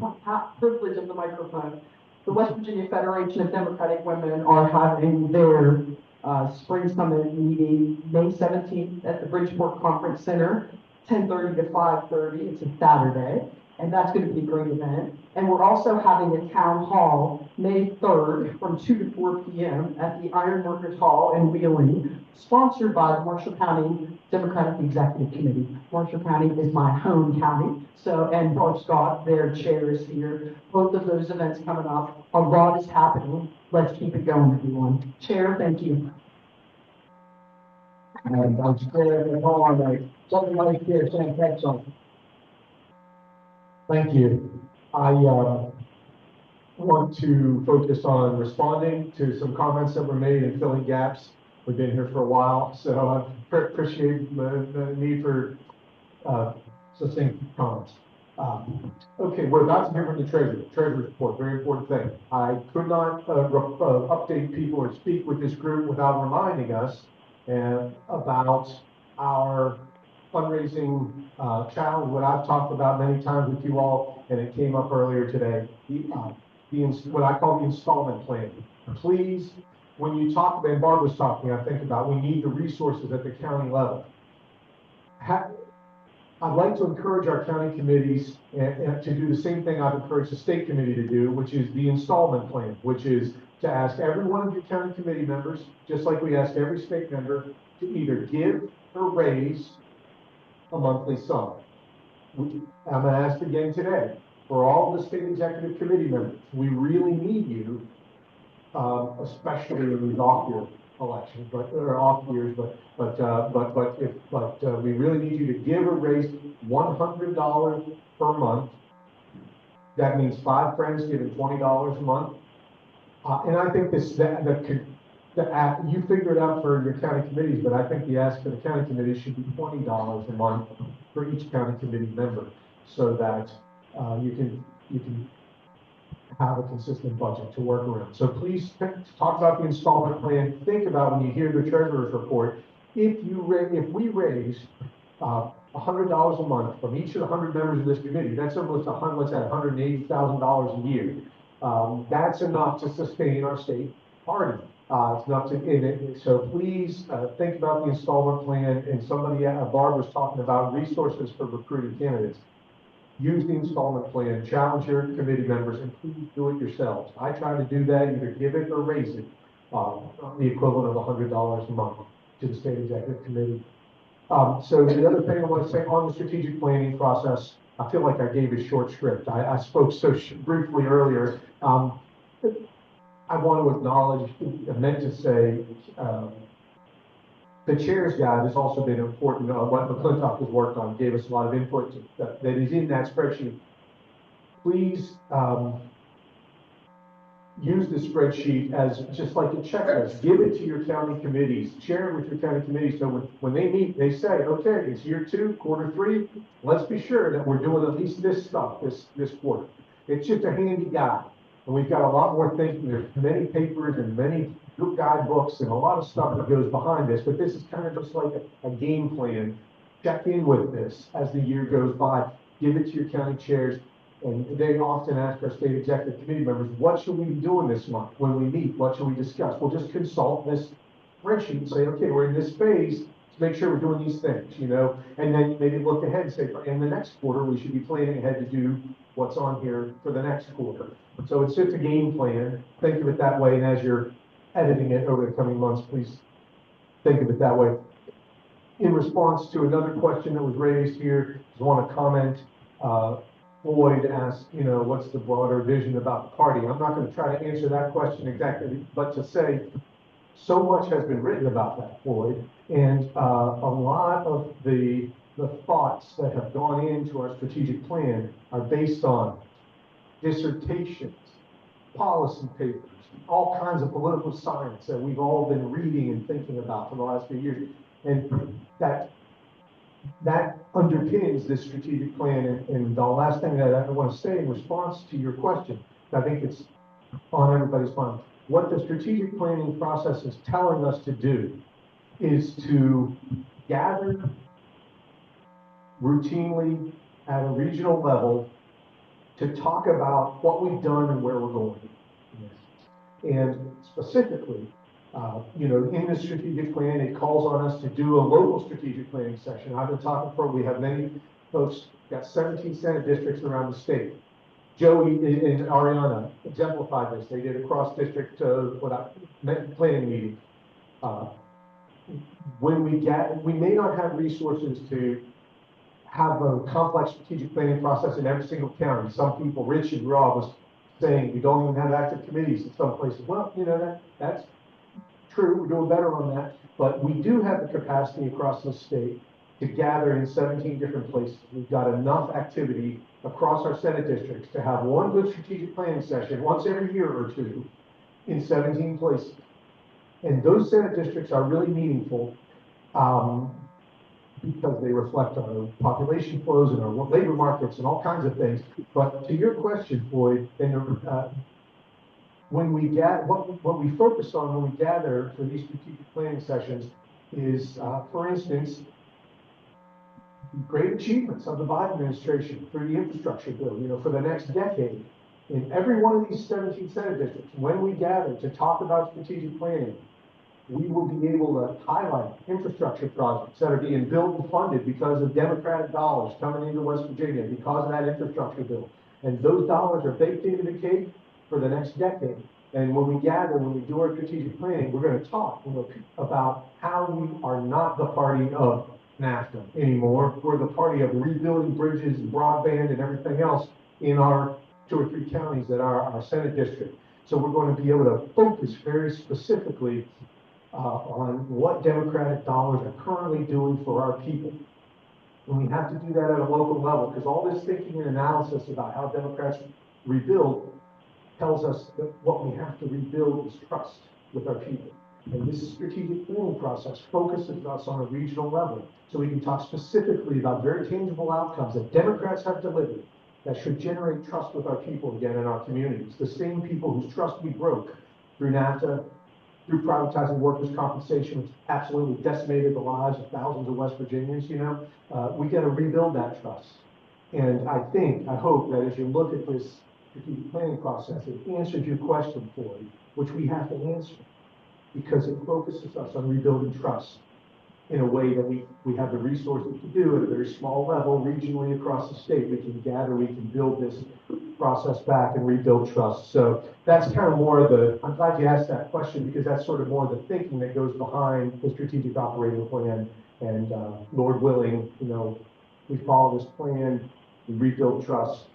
privilege of the microphone. The West Virginia Federation of Democratic Women are having their Spring Summit meeting May 17th at the Bridgeport Conference Center, 10:30 to 5:30. It's a Saturday, and that's going to be a great event. And we're also having a town hall May 3rd from 2 to 4 p.m. at the Ironworkers Hall in Wheeling, sponsored by the Marshall County Democratic Executive Committee. Marshall County is my home county, so, and George Scott, their chair, is here. Both of those events coming up. A lot is happening. Let's keep it going, everyone. Chair, thank you. And I'm scared, something like this, thank you. Thank you. I want to focus on responding to some comments that were made and filling gaps. We've been here for a while, so I appreciate the need for succinct comments. Okay, we're about to hear from the Treasury report, very important thing. I could not update people or speak with this group without reminding us about our fundraising challenge, what I've talked about many times with you all, and it came up earlier today, what I call the installment plan. Please, when you talk, and Barb was talking, I think about, we need the resources at the county level. I'd like to encourage our county committees and to do the same thing I've encouraged the state committee to do, which is the installment plan, which is to ask every one of your county committee members, just like we ask every state member, to either give or raise a monthly sum. I'm going to ask again today, for all the state executive committee members, we really need you, especially in these off-year elections, or off years, but we really need you to give or raise $100 per month. That means 5 friends giving $20 a month, And I think you figure it out for your county committees, but I think the ask for the county committee should be $20 a month for each county committee member, so that, you can have a consistent budget to work around. So please talk about the installment plan. Think about when you hear the treasurer's report, if we raise $100 a month from each of the 100 members of this committee, that's almost $180,000 a year. That's enough to sustain our state party. It's enough to, so please think about the installment plan. And somebody, Barb was talking about resources for recruiting candidates. Use the installment plan, challenge your committee members, and please do it yourselves. I try to do that, either give it or raise it, the equivalent of $100 a month to the state executive committee. So the other thing I want to say on the strategic planning process, I feel like I gave a short script. I spoke so briefly earlier. I want to acknowledge, I meant to say, the chair's guide has also been important. What McClintock has worked on gave us a lot of input that is in that spreadsheet. Please use the spreadsheet as just like a checklist. Give it to your county committees. Share it with your county committees. So when they meet, they say, okay, it's year 2, quarter 3. Let's be sure that we're doing at least this stuff this quarter. It's just a handy guide. And we've got a lot more thinking. There's many papers and many good guidebooks and a lot of stuff that goes behind this, but this is kind of just like a game plan. Check in with this as the year goes by. Give it to your county chairs. And they often ask our state executive committee members, what should we be doing this month when we meet? What should we discuss? We'll just consult this spreadsheet and say, okay, we're in this phase to make sure we're doing these things, you know, and then maybe look ahead and say, in the next quarter, we should be planning ahead to do what's on here for the next quarter. So it's just a game plan. Think of it that way. And as you're editing it over the coming months, please think of it that way. In response to another question that was raised here, I want to comment. Floyd asked, you know, what's the broader vision about the party? I'm not going to try to answer that question exactly, but to say so much has been written about that, Floyd, and a lot of the thoughts that have gone into our strategic plan are based on dissertations, policy papers, all kinds of political science that we've all been reading and thinking about for the last few years, and that underpins this strategic plan. And the last thing that I want to say in response to your question, I think it's on everybody's mind. What the strategic planning process is telling us to do is to gather routinely at a regional level to talk about what we've done and where we're going. And specifically, you know, in the strategic plan, it calls on us to do a local strategic planning session. I've been talking for, we have many folks, got 17 Senate districts around the state. Joey and Ariana exemplified this. They did a cross-district planning meeting. When we may not have resources to have a complex strategic planning process in every single county. Some people, Rich and Rob was saying, we don't even have active committees in some places. Well, you know, that's true, we're doing better on that, but we do have the capacity across the state to gather in 17 different places. We've got enough activity across our Senate districts to have one good strategic planning session once every year or two in 17 places. And those Senate districts are really meaningful because they reflect our population flows and our labor markets and all kinds of things. But to your question, Floyd, when we what we focus on when we gather for these strategic planning sessions is, for instance, great achievements of the Biden administration through the infrastructure bill, you know, for the next decade. In every one of these 17 Senate districts, when we gather to talk about strategic planning, we will be able to highlight infrastructure projects that are being built and funded because of Democratic dollars coming into West Virginia because of that infrastructure bill. And those dollars are baked into the cake for the next decade. And when we gather, when we do our strategic planning, we're going to talk about how we are not the party of NAFTA anymore. We're the party of rebuilding bridges and broadband and everything else in our 2 or 3 counties that are our Senate district. So we're going to be able to focus very specifically on what Democratic dollars are currently doing for our people. And we have to do that at a local level because all this thinking and analysis about how Democrats rebuild tells us that what we have to rebuild is trust with our people. And this strategic planning process focuses us on a regional level, so we can talk specifically about very tangible outcomes that Democrats have delivered that should generate trust with our people again in our communities. The same people whose trust we broke through NAFTA, through privatizing workers' compensation, which absolutely decimated the lives of thousands of West Virginians, we got to rebuild that trust. And I hope that as you look at this strategic planning process, it answers your question, Floyd, which we have to answer, because it focuses us on rebuilding trust in a way that we have the resources to do at a very small level, regionally across the state. We can gather, we can build this process back and rebuild trust. So that's kind of more of I'm glad you asked that question, because that's sort of more of the thinking that goes behind the strategic operating plan. And Lord willing, we follow this plan, we rebuild trust,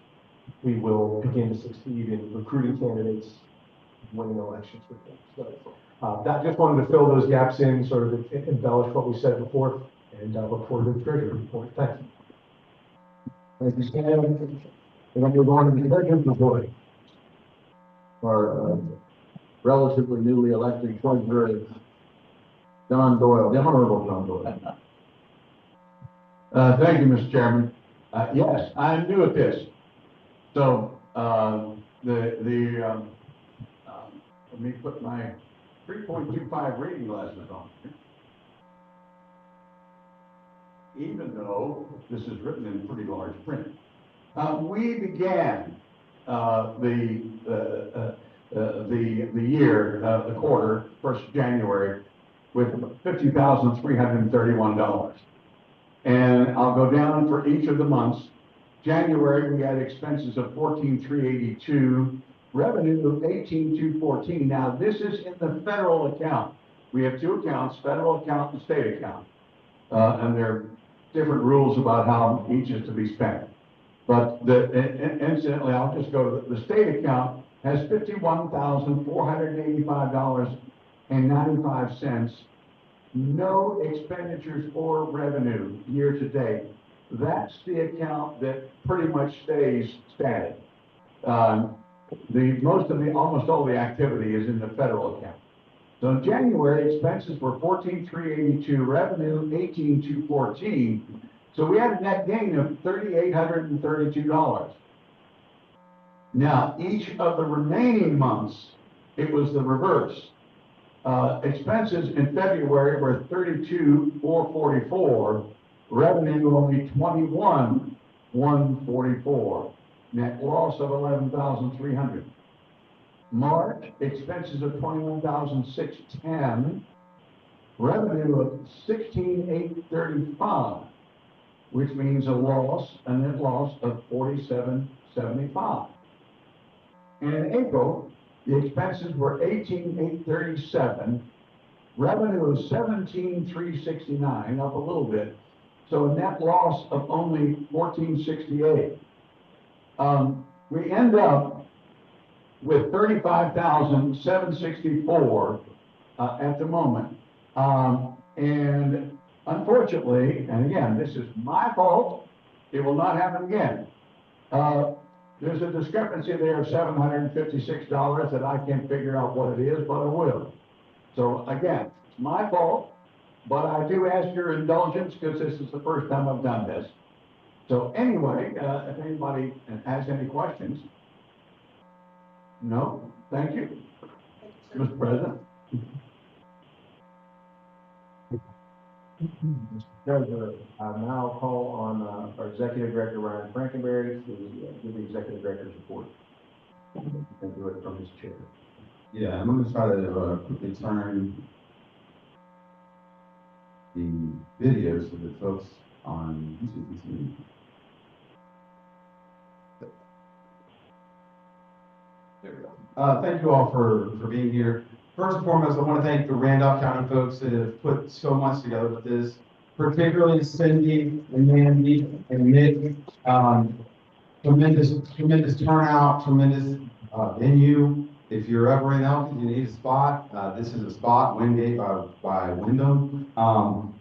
we will begin to succeed in recruiting candidates, winning elections with them. So that just wanted to fill those gaps in, sort of embellish what we said before, and look forward to the treasury report. Thank you. Thank you, Stan. And then we're going to the treasurer's report. Our relatively newly elected treasurer, John Doyle, the Honorable John Doyle. Thank you, Mr. Chairman. Yes, I'm new at this. So, let me put my 3.25 reading glasses on. Even though this is written in pretty large print. We began the year, the quarter, 1st of January, with $50,331. And I'll go down for each of the months. January, we had expenses of $14,382, revenue of $18,214. Now, this is in the federal account. We have two accounts, federal account and state account. And there are different rules about how each is to be spent. But incidentally, I'll just go to the state account has $51,485.95. No expenditures or revenue year to date. That's the account that pretty much stays static. Almost all the activity is in the federal account. So in January, expenses were $14,382, revenue $18,214. So we had a net gain of $3,832. Now, each of the remaining months, it was the reverse. Expenses in February were $32,444, revenue only $21,144, net loss of $11,300. March, expenses of $21,610, revenue of $16,835, which means a net loss of $47,75. And in April, the expenses were $18,837, revenue of $17,369, up a little bit, so a net loss of only $14,068. We end up with $35,764 at the moment. And unfortunately, and again, this is my fault, it will not happen again. There's a discrepancy there of $756 that I can't figure out what it is, but I will. So again, it's my fault, but I do ask your indulgence because this is the first time I've done this. So anyway, if anybody has any questions. No? Thank you, Mr. President. Treasurer, now call on our Executive Director, Ryan Frankenberry, to give the Executive Director's report. And do it from his chair. Yeah, I'm going to try to quickly turn the video so that folks on YouTube can see. There we go. Thank you all for being here. First and foremost, I want to thank the Randolph County folks that have put so much together with this, particularly Cindy and Mandy and Nick. Tremendous turnout, tremendous venue. If you're ever in Elkton, you need a spot. This is a spot, Wingate by Wyndham. I'll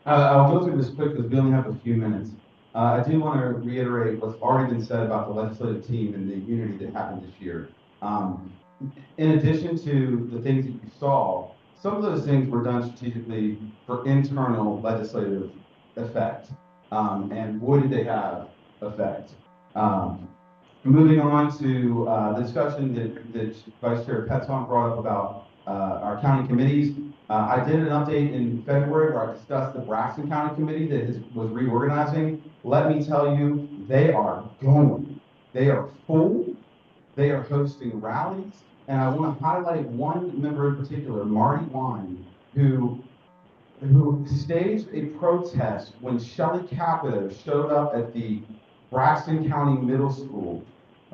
go through this quick because we only have a few minutes. I do want to reiterate what's already been said about the legislative team and the unity that happened this year. In addition to the things that you saw, some of those things were done strategically for internal legislative effect. And boy, did they have effect. Moving on to the discussion that Vice Chair Petson brought up about our county committees. I did an update in February where I discussed the Braxton County Committee that was reorganizing. Let me tell you, they are going. They are full. They are hosting rallies. And I want to highlight one member in particular, Marty Wine, who staged a protest when Shelley Capito showed up at the Braxton County Middle School,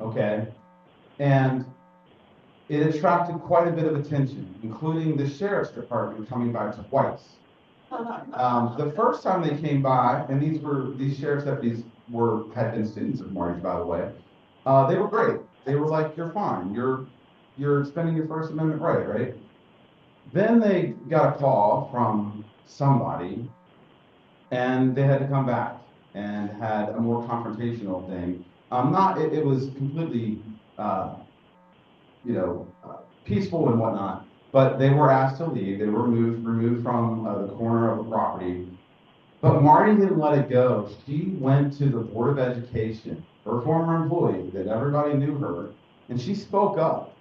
okay? And it attracted quite a bit of attention, including the sheriff's department coming by twice. The first time they came by, and these sheriff's deputies had been students of Marty's, by the way, they were great. They were like, you're fine, you're spending your First Amendment right? Then they got a call from somebody, and they had to come back and had a more confrontational thing. It was completely, peaceful and whatnot, but they were asked to leave. They were removed from the corner of the property. But Marty didn't let it go. She went to the Board of Education, her former employee, that everybody knew her, and she spoke up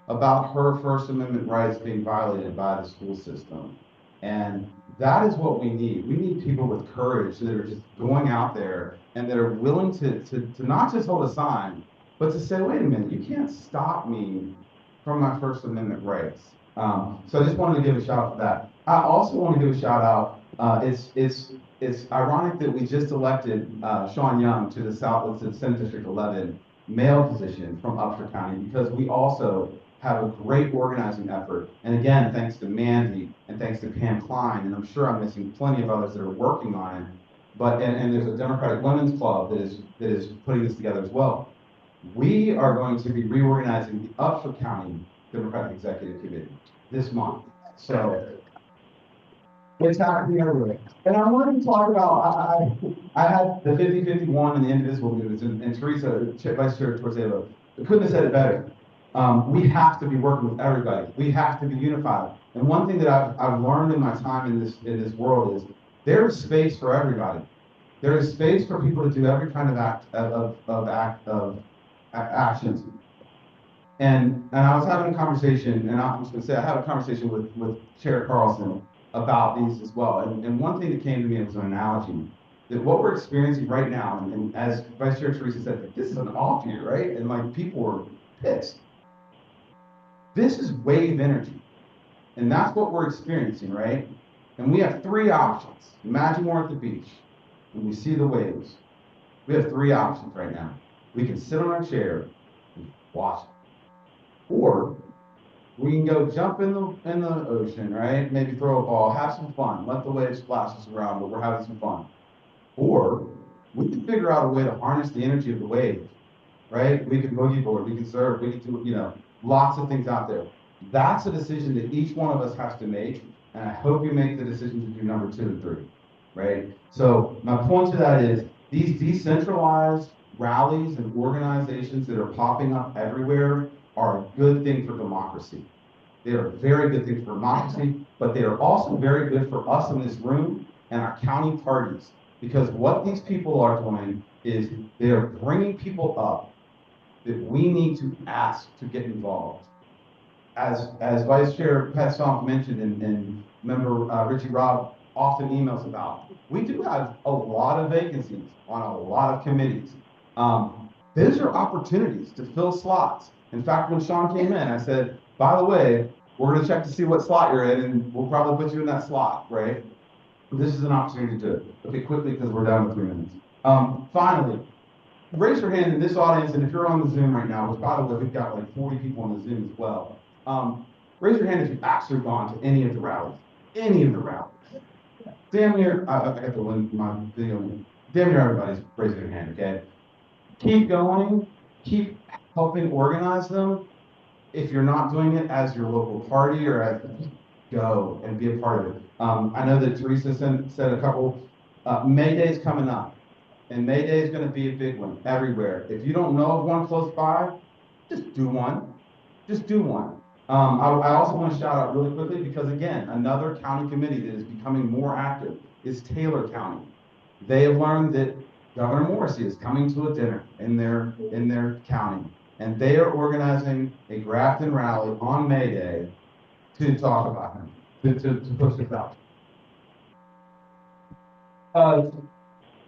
about her First Amendment rights being violated by the school system. And that is what we need. We need people with courage that are just going out there and that are willing to not just hold a sign, but to say, wait a minute, you can't stop me from my First Amendment rights. So I just wanted to give a shout out for that. I also want to give a shout out. It's ironic that we just elected Sean Young to the Senate District 11 male position from Upshur County, because we also have a great organizing effort. And again, thanks to Mandy and thanks to Pam Klein, and I'm sure I'm missing plenty of others that are working on it. But and there's a Democratic Women's Club that is putting this together as well. We are going to be reorganizing the Upshur County Democratic Executive Committee this month. So it's happening everywhere. And I wanted to talk about, I had the 50-51 and the indivisible movements, and Teresa, Vice Chair Torzeva, couldn't have said it better. We have to be working with everybody. We have to be unified. And one thing that I've learned in my time in this world is there is space for everybody. There is space for people to do every kind of actions. And I was having a conversation, and I'm just going to say I had a conversation with Chair Carlson about these as well. And one thing that came to me was an analogy that what we're experiencing right now, and as Vice Chair Teresa said, this is an off year, right? And like people were pissed. This is wave energy, and that's what we're experiencing, right? And we have three options. Imagine we're at the beach and we see the waves. We have three options right now. We can sit on our chair and watch it, or we can go jump in the ocean, right? Maybe throw a ball, have some fun, let the waves splash us around, but we're having some fun. Or we can figure out a way to harness the energy of the wave, right? We can boogie board, we can surf, we can do, lots of things out there. That's a decision that each one of us has to make, and I hope you make the decision to do number 2 and 3, right? So my point to that is these decentralized rallies and organizations that are popping up everywhere are a good thing for democracy. They are a very good thing for democracy, but they are also very good for us in this room and our county parties, because what these people are doing is they are bringing people up that we need to ask to get involved. As Vice Chair Petson mentioned, and Member Richie Robb often emails about, we do have a lot of vacancies on a lot of committees. Those are opportunities to fill slots. In fact, when Sean came in, I said, by the way, we're going to check to see what slot you're in, and we'll probably put you in that slot, right? This is an opportunity to do it. Okay, quickly, because we're down to 3 minutes. Finally, raise your hand in this audience, and if you're on the Zoom right now, which by the way, we've got like 40 people on the Zoom as well. Raise your hand if you've actually gone to any of the rallies. Any of the rallies. Damn near, I got to link my video. Damn near everybody's raising their hand, okay? Keep going, keep helping organize them. If you're not doing it as your local party or as, go and be a part of it. I know that Teresa said a couple, May Day is coming up. And May Day is going to be a big one everywhere. If you don't know of one close by, just do one. Just do one. I also want to shout out really quickly because again, another county committee that is becoming more active is Taylor County. They have learned that Governor Morrissey is coming to a dinner in their county, and they are organizing a Grafton rally on May Day to talk about him, to push this out.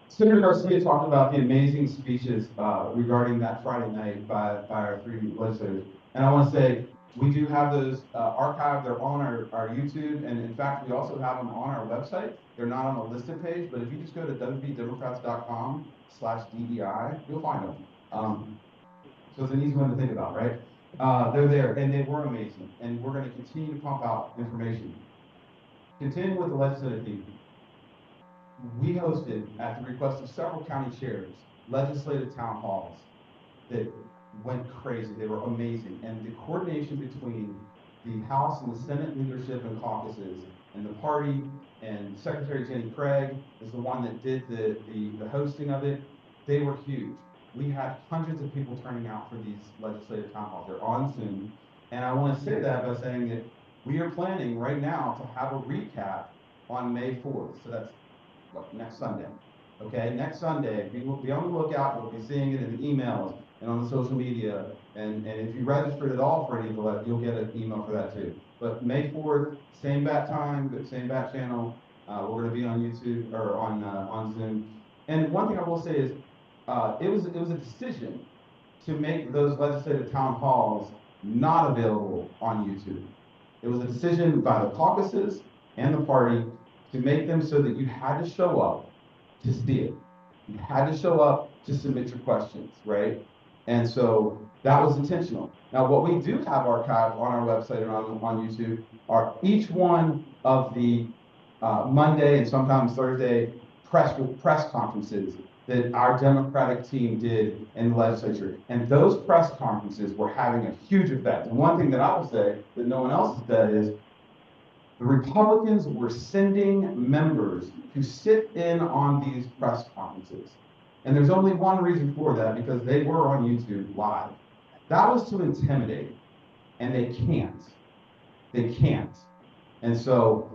Senator Garcia talked about the amazing speeches regarding that Friday night by our three legislators. And I want to say, we do have those archived. They're on our YouTube. And in fact, we also have them on our website. They're not on the listed page, but if you just go to wvdemocrats.com/DEI, you'll find them. So it's an easy one to think about, right? They're there, and they were amazing. And we're going to continue to pump out information. Continuing with the legislative theme. We hosted, at the request of several county chairs, legislative town halls that went crazy. They were amazing. And the coordination between the House and the Senate leadership and caucuses and the party, and Secretary Jenny Craig is the one that did the hosting of it. They were huge. We had hundreds of people turning out for these legislative town halls. They're on Zoom. And I want to say that by saying that we are planning right now to have a recap on May 4th. So that's next Sunday. Okay, next Sunday, be on the lookout. You'll be seeing it in the emails and on the social media. And if you registered at all for any of the, you'll get an email for that too. But May 4th, same bat time, but same bat channel. We're going to be on YouTube or on Zoom. And one thing I will say is, it was a decision to make those legislative town halls not available on YouTube. It was a decision by the caucuses and the party to make them so that you had to show up to see it. You had to show up to submit your questions, right? And so that was intentional. Now, what we do have archived on our website and on YouTube are each one of the Monday and sometimes Thursday press conferences that our Democratic team did in the legislature. And those press conferences were having a huge effect. And one thing that I will say that no one else has said is, the Republicans were sending members to sit in on these press conferences. And there's only one reason for that, because they were on YouTube live. That was to intimidate, and they can't. They can't. And so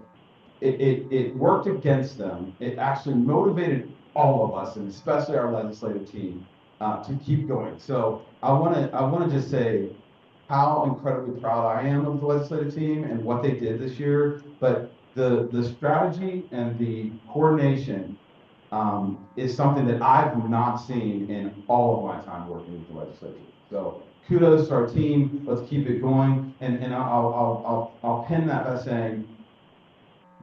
it worked against them. It actually motivated all of us, and especially our legislative team, to keep going. So I want to just say how incredibly proud I am of the legislative team and what they did this year. But the strategy and the coordination is something that I've not seen in all of my time working with the legislature. So kudos to our team. Let's keep it going. And I'll pin that by saying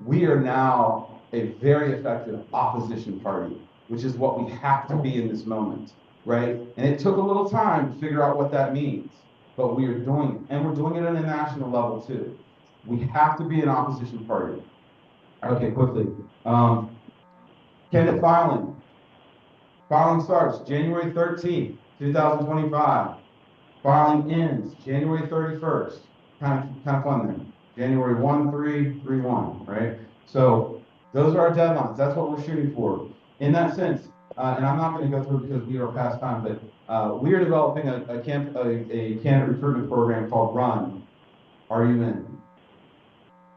we are now a very effective opposition party, which is what we have to be in this moment, right? And it took a little time to figure out what that means. But we are doing it, and we're doing it on a national level too. We have to be an opposition party. Okay, quickly. Candidate filing. Filing starts January 13th, 2025. Filing ends January 31st. Kind of fun there. January 1/3/31, right? So those are our deadlines. That's what we're shooting for. In that sense, and I'm not going to go through because we are past time, but we are developing a candidate recruitment program called Run. Are you in?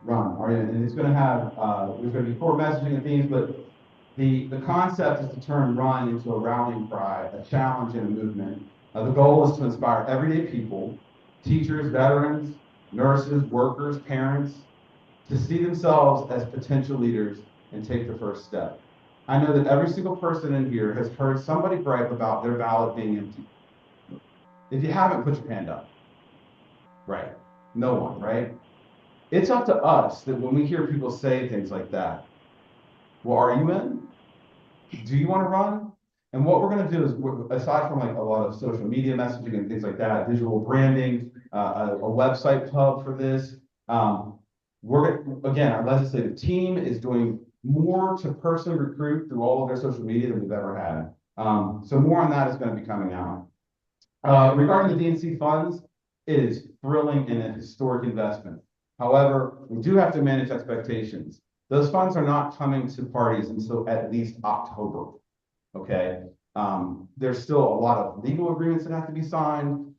Run. Are you in? And it's going to have, there's going to be core messaging and themes, but the concept is to turn Run into a rallying cry, a challenge, and a movement. The goal is to inspire everyday people, teachers, veterans, nurses, workers, parents, to see themselves as potential leaders and take the first step. I know that every single person in here has heard somebody gripe about their ballot being empty. If you haven't, put your hand up. Right. No one, right? It's up to us that when we hear people say things like that, well, are you in? Do you want to run? And what we're going to do is, aside from like a lot of social media messaging and things like that, visual branding, a website hub for this, again, our legislative team is doing more to personally recruit through all of their social media than we've ever had. So more on that is going to be coming out. Regarding the DNC funds, it is thrilling and a historic investment. However, we do have to manage expectations. Those funds are not coming to parties until at least October, okay? There's still a lot of legal agreements that have to be signed.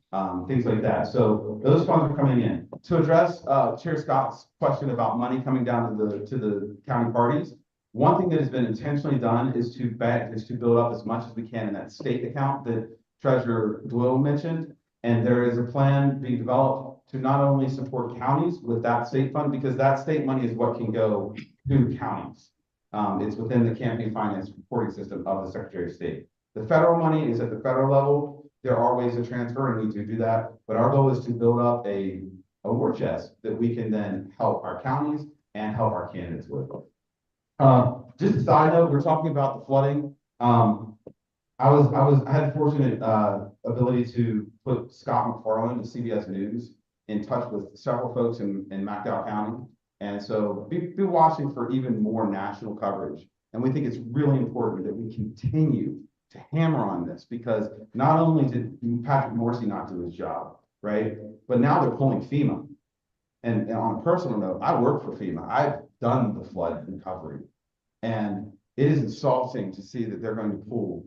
things like that. So those funds are coming in. To address, Chair Scott's question about money coming down to the county parties, one thing that has been intentionally done is to build up as much as we can in that state account that Treasurer Doyle mentioned. And there is a plan being developed to not only support counties with that state fund, because that state money is what can go to counties. It's within the campaign finance reporting system of the Secretary of State. The federal money is at the federal level. There are ways to transfer and we do that, but our goal is to build up a war chest that we can then help our counties and help our candidates with. Just a side note, we're talking about the flooding. I had the fortunate ability to put Scott McFarland of CBS News in touch with several folks in McDowell County. And so be watching for even more national coverage. And we think it's really important that we continue to hammer on this, because not only did Patrick Morrissey not do his job, right? But now they're pulling FEMA. And on a personal note, I work for FEMA. I've done the flood recovery. And it is insulting to see that they're going to pull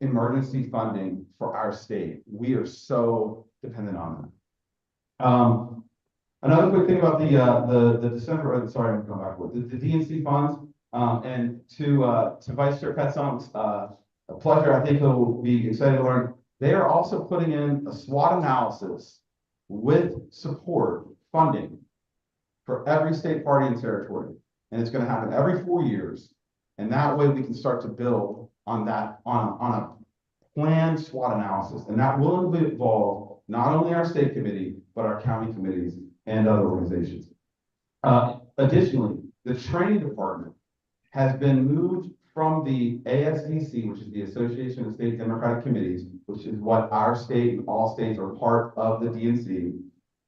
emergency funding for our state. We are so dependent on them. Another quick thing about the December, sorry, I'm going backward, the DNC funds, and to Vice Chair Petzone's a pleasure, I think he'll be excited to learn, they are also putting in a SWOT analysis with support funding for every state party and territory. And it's going to happen every 4 years. And that way we can start to build on that, on a planned SWOT analysis. And that will involve not only our state committee, but our county committees and other organizations. Additionally, the training department has been moved from the ASDC, which is the Association of State Democratic Committees, which is what our state and all states are part of the DNC.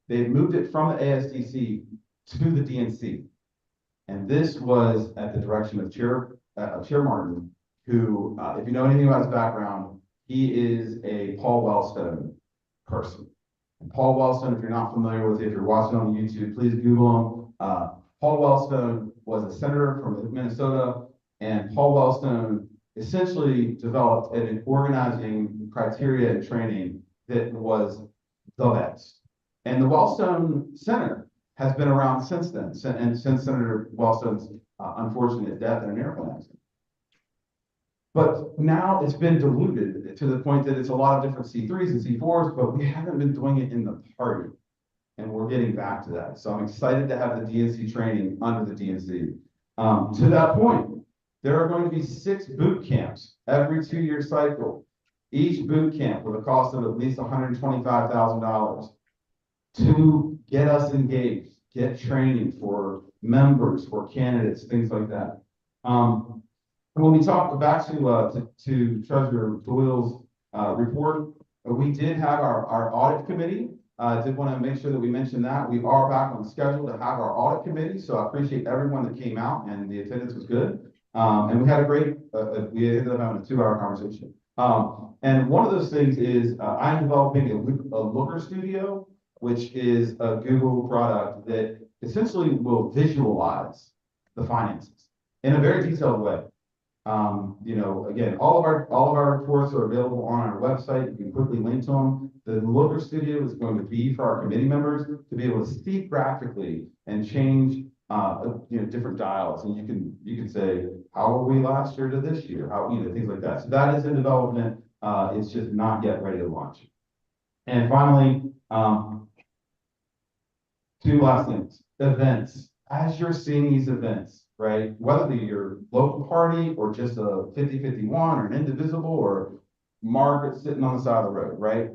They've moved it from the ASDC to the DNC. And this was at the direction of Chair Martin, who, if you know anything about his background, he is a Paul Wellstone person. And Paul Wellstone, if you're not familiar with it, if you're watching on YouTube, please Google him. Paul Wellstone was a senator from Minnesota, and Paul Wellstone essentially developed an organizing criteria and training that was the best. And the Wellstone Center has been around since then, and since Senator Wellstone's unfortunate death in an airplane accident. But now it's been diluted to the point that it's a lot of different C3s and C4s, but we haven't been doing it in the party. And we're getting back to that. So I'm excited to have the DNC training under the DNC. To that point, there are going to be 6 boot camps every 2-year cycle. Each boot camp with a cost of at least $125,000 to get us engaged, get training for members, for candidates, things like that. When we talk back to Treasurer Doyle's report, we did have our audit committee. I did want to make sure that we mentioned that. We are back on schedule to have our audit committee, so I appreciate everyone that came out and the attendance was good. And we had a great, we ended up having a 2-hour conversation. And one of those things is I'm developing a Looker Studio, which is a Google product that essentially will visualize the finances in a very detailed way. You know, again, all of our reports are available on our website. You can quickly link to them. The Looker Studio is going to be for our committee members to be able to see graphically and change, different dials. And you can say, how were we last year to this year? How, things like that. So that is in development. It's just not yet ready to launch. And finally, 2 last things. Events. As you're seeing these events, right? Whether you're local party or just a 50-51 or an indivisible or Margaret sitting on the side of the road, right?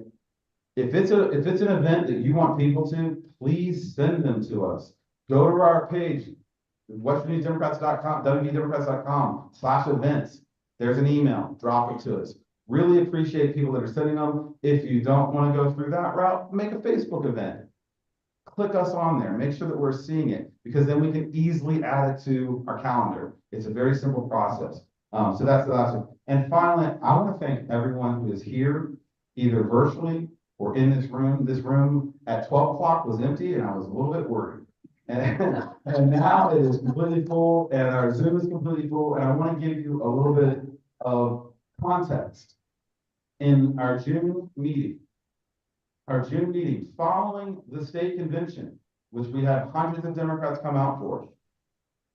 If it's an event that you want people to, please send them to us. Go to our page, WestVirginiaDemocrats.com, WVDemocrats.com/events. There's an email, drop it to us. Really appreciate people that are sending them. If you don't want to go through that route, make a Facebook event. Click us on there, make sure that we're seeing it, because then we can easily add it to our calendar. It's a very simple process. So that's the last one. And finally, I want to thank everyone who is here, either virtually or in this room. This room at 12 o'clock was empty, and I was a little bit worried. And now it is completely full, and our Zoom is completely full. And I want to give you a little bit of context. In our June meeting, our June meeting following the state convention, which we had hundreds of Democrats come out for.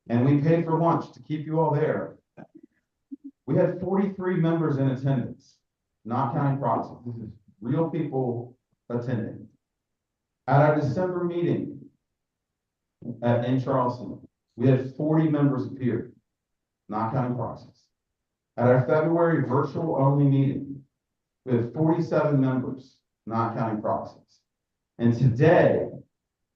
And we paid for lunch to keep you all there. We had 43 members in attendance, not counting proxies. This is real people attending. At our December meeting in Charleston, we had 40 members appear, not counting proxies. At our February virtual only meeting, we had 47 members, not counting proxies. And today,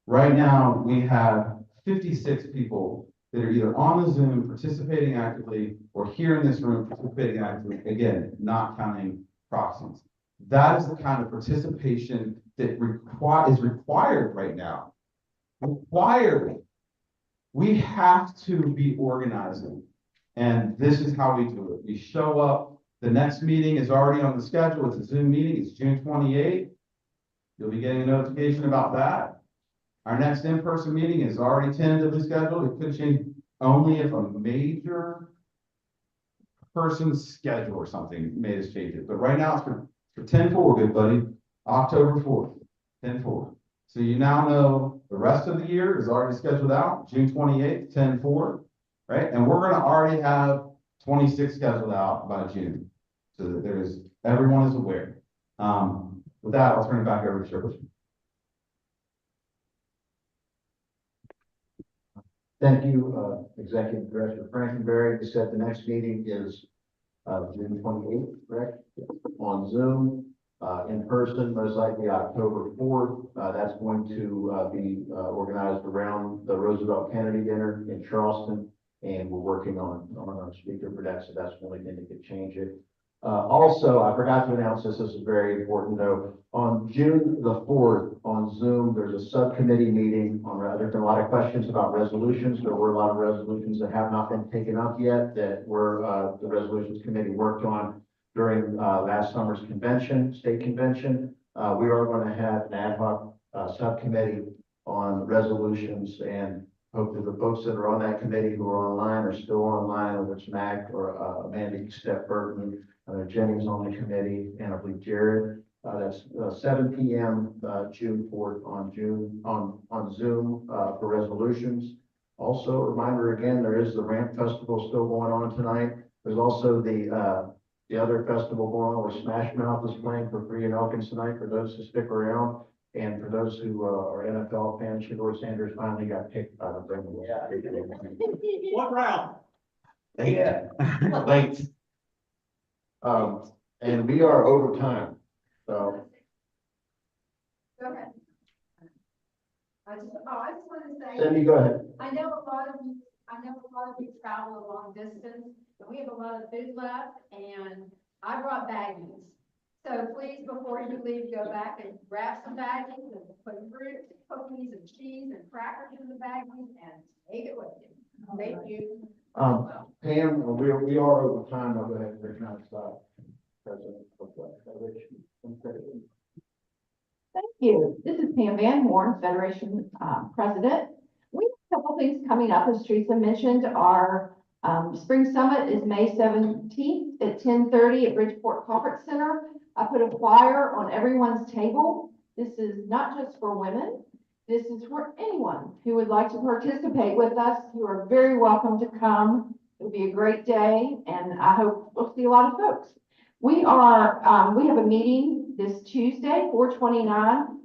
right now, we have 56 people that are either on the Zoom participating actively or here in this room participating actively, again, not counting proxies. That is the kind of participation that is required right now. Required. We have to be organizing. And this is how we do it. We show up. The next meeting is already on the schedule. It's a Zoom meeting. It's June 28th. You'll be getting a notification about that. Our next in-person meeting is already tentatively scheduled. It could change only if a major person's schedule or something made us change it. But right now it's for 10-4, good buddy. October 4th, 10-4. So you now know the rest of the year is already scheduled out, June 28th, 10-4, right? And we're gonna already have 26 scheduled out by June. So that everyone is aware. With that, I'll turn it back over to Sheriff. Thank you, Executive Director Frankenberry. You said the next meeting is June 28th, correct? On Zoom, in person, most likely October 4th. That's going to be organized around the Roosevelt Kennedy Dinner in Charleston, and we're working on our speaker for that, so that's the only thing that could change it. Also, I forgot to announce this. This is very important, though. On June the 4th, on Zoom, there's a subcommittee meeting there's been a lot of questions about resolutions. There were a lot of resolutions that have not been taken up yet that were the resolutions committee worked on during last summer's convention, state convention. We are going to have an ad hoc subcommittee on resolutions, and hope that the folks that are on that committee who are online are still online, whether it's Mac or Amanda Steph Burton. Jenny's on the committee, and I believe Jared. That's 7 p.m. June 4th on Zoom for resolutions. Also, a reminder again, there is the Ramp Festival still going on tonight. There's also the other festival going on where Smash Mouth is playing for free in Elkins tonight for those who stick around. And for those who are NFL fans, Shedeur Sanders finally got picked by the Bengals. Yeah. What round? Yeah. Late. And we are over time, so. Go ahead. I just want to say. Cindy, go ahead. I know a lot of you travel a long distance, and we have a lot of food left, and I brought baggies. So please, before you leave, go back and grab some baggies and put fruit, cookies, and cheese and crackers in the baggies and take it with you. Thank you. Pam, we are over time. I'll go ahead and recognize President. Thank you. This is Pam Van Horn, Federation President. We have a couple things coming up. As Teresa mentioned, our Spring Summit is May 17th at 10:30 at Bridgeport Conference Center. I put a flyer on everyone's table. This is not just for women. This is for anyone who would like to participate with us. You are very welcome to come. It'll be a great day, and I hope we'll see a lot of folks. We have a meeting this Tuesday, 4/29,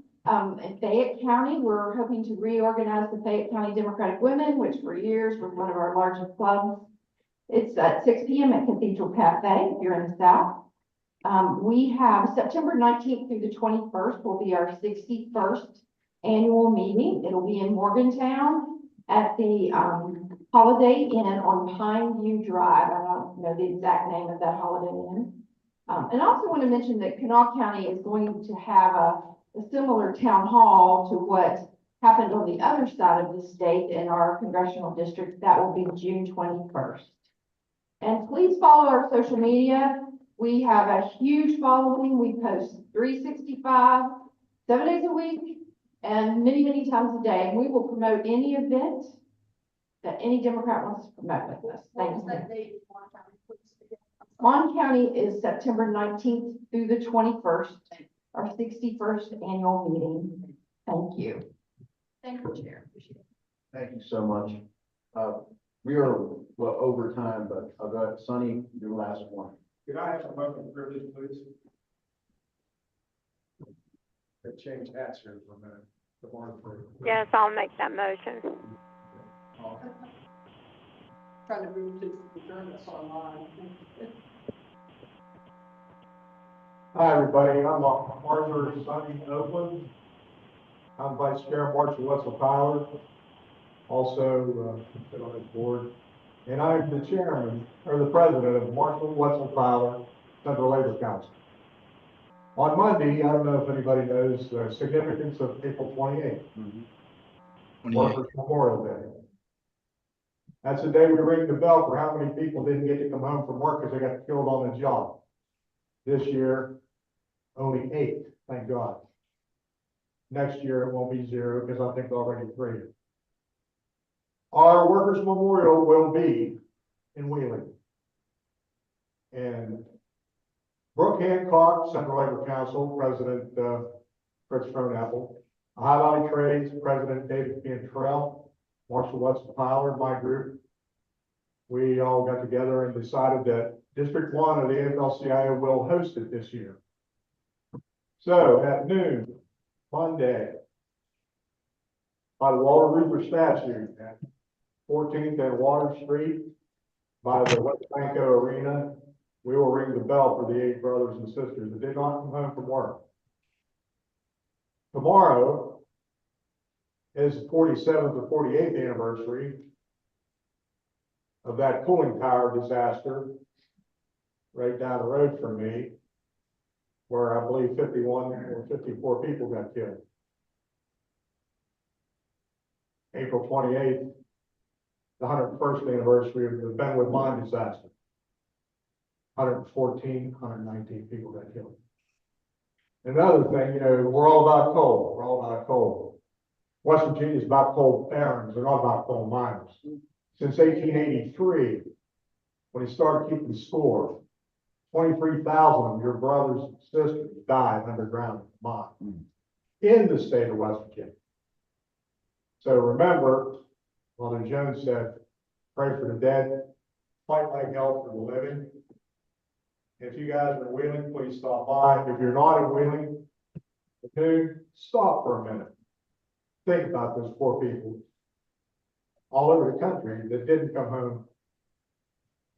in Fayette County. We're hoping to reorganize the Fayette County Democratic Women, which for years was one of our largest clubs. It's at 6 p.m. at Cathedral Cafe if you're in the South. We have September 19th through the 21st will be our 61st annual meeting. It'll be in Morgantown at the Holiday Inn on Pine View Drive. I don't know the exact name of that Holiday Inn. And I also want to mention that Kanawha County is going to have a similar town hall to what happened on the other side of the state in our congressional district. That will be June 21st. And please follow our social media. We have a huge following. We post 365, 7 days a week, and many, many times a day. And we will promote any event that any Democrat wants to promote with us. Thank you. Mon County is September 19th through the 21st. our 61st annual meeting. Thank you. Thank you, Chair. Appreciate it. Thank you so much. We are, well, over time, but I'll go ahead, Sonny, your last one. Could I have a moment of privilege, please? Change hats here for a minute. The board for- Yes, I'll make that motion. Trying to move to adjourn this online. Hi, everybody. I'm Arthur Sonny Oakland. I'm Vice Chair Marshall Wetzel Tyler, also sit on this board. And I'm the chairman, or the president of Marshall Wetzel Tyler Central Labor Council. On Monday, I don't know if anybody knows the significance of April 28th. Workers' Memorial Day. That's the day we ring the bell for how many people didn't get to come home from work because they got killed on the job. This year, only 8, thank God. Next year, it won't be 0 because I think already 3. Our Workers' Memorial will be in Wheeling. And Brooke Hancock, Central Labor Council, President Fritz Frohnapple, Ohio Valley Trades, President David Cantrell, Marshall Wetzel Tyler, my group. We all got together and decided that District 1 of the AFL-CIO will host it this year. So at noon, Monday, by the Walter Reaper statue at 14th and Water Street, by the West Banco Arena, we will ring the bell for the 8 brothers and sisters that did not come home from work. Tomorrow is the 47th or 48th anniversary of that cooling tower disaster right down the road from me, where I believe 51 or 54 people got killed. April 28th, the 101st anniversary of the Benwood mine disaster. 114, 119 people got killed. Another thing, you know, we're all about coal. We're all about coal. West Virginia is about coal barons. They're not about coal miners. Since 1883, when he started keeping score, 23,000 of your brothers and sisters died underground mine in the state of West Virginia. So remember, Mother Jones said, pray for the dead, fight like hell for the living. If you guys are in Wheeling, please stop by. If you're not in Wheeling, dude, stop for a minute. Think about those poor people all over the country that didn't come home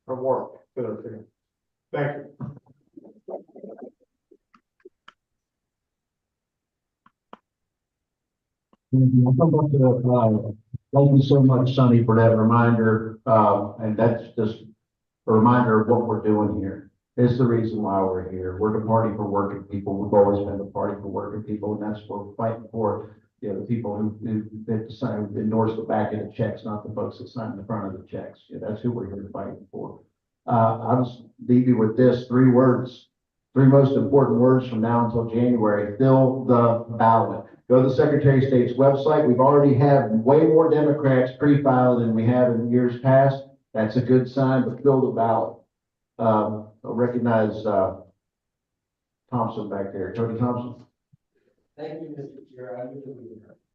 from work to their family. Thank you. Thank you so much, Sonny, for that reminder. And that's just a reminder of what we're doing here. It's the reason why we're here. We're the party for working people. We've always been the party for working people, and that's what we're fighting for. You know, the people who endorse the back of the checks, not the folks that sign the front of the checks. Yeah, that's who we're here fighting for. I'll just leave you with this: 3 words, 3 most important words from now until January. Fill the ballot. Go to the Secretary of State's website. We've already had way more Democrats pre-filed than we have in years past. That's a good sign, but fill the ballot. I'll recognize Thompson back there. Tony Thompson. Thank you, Mr. Chair. I usually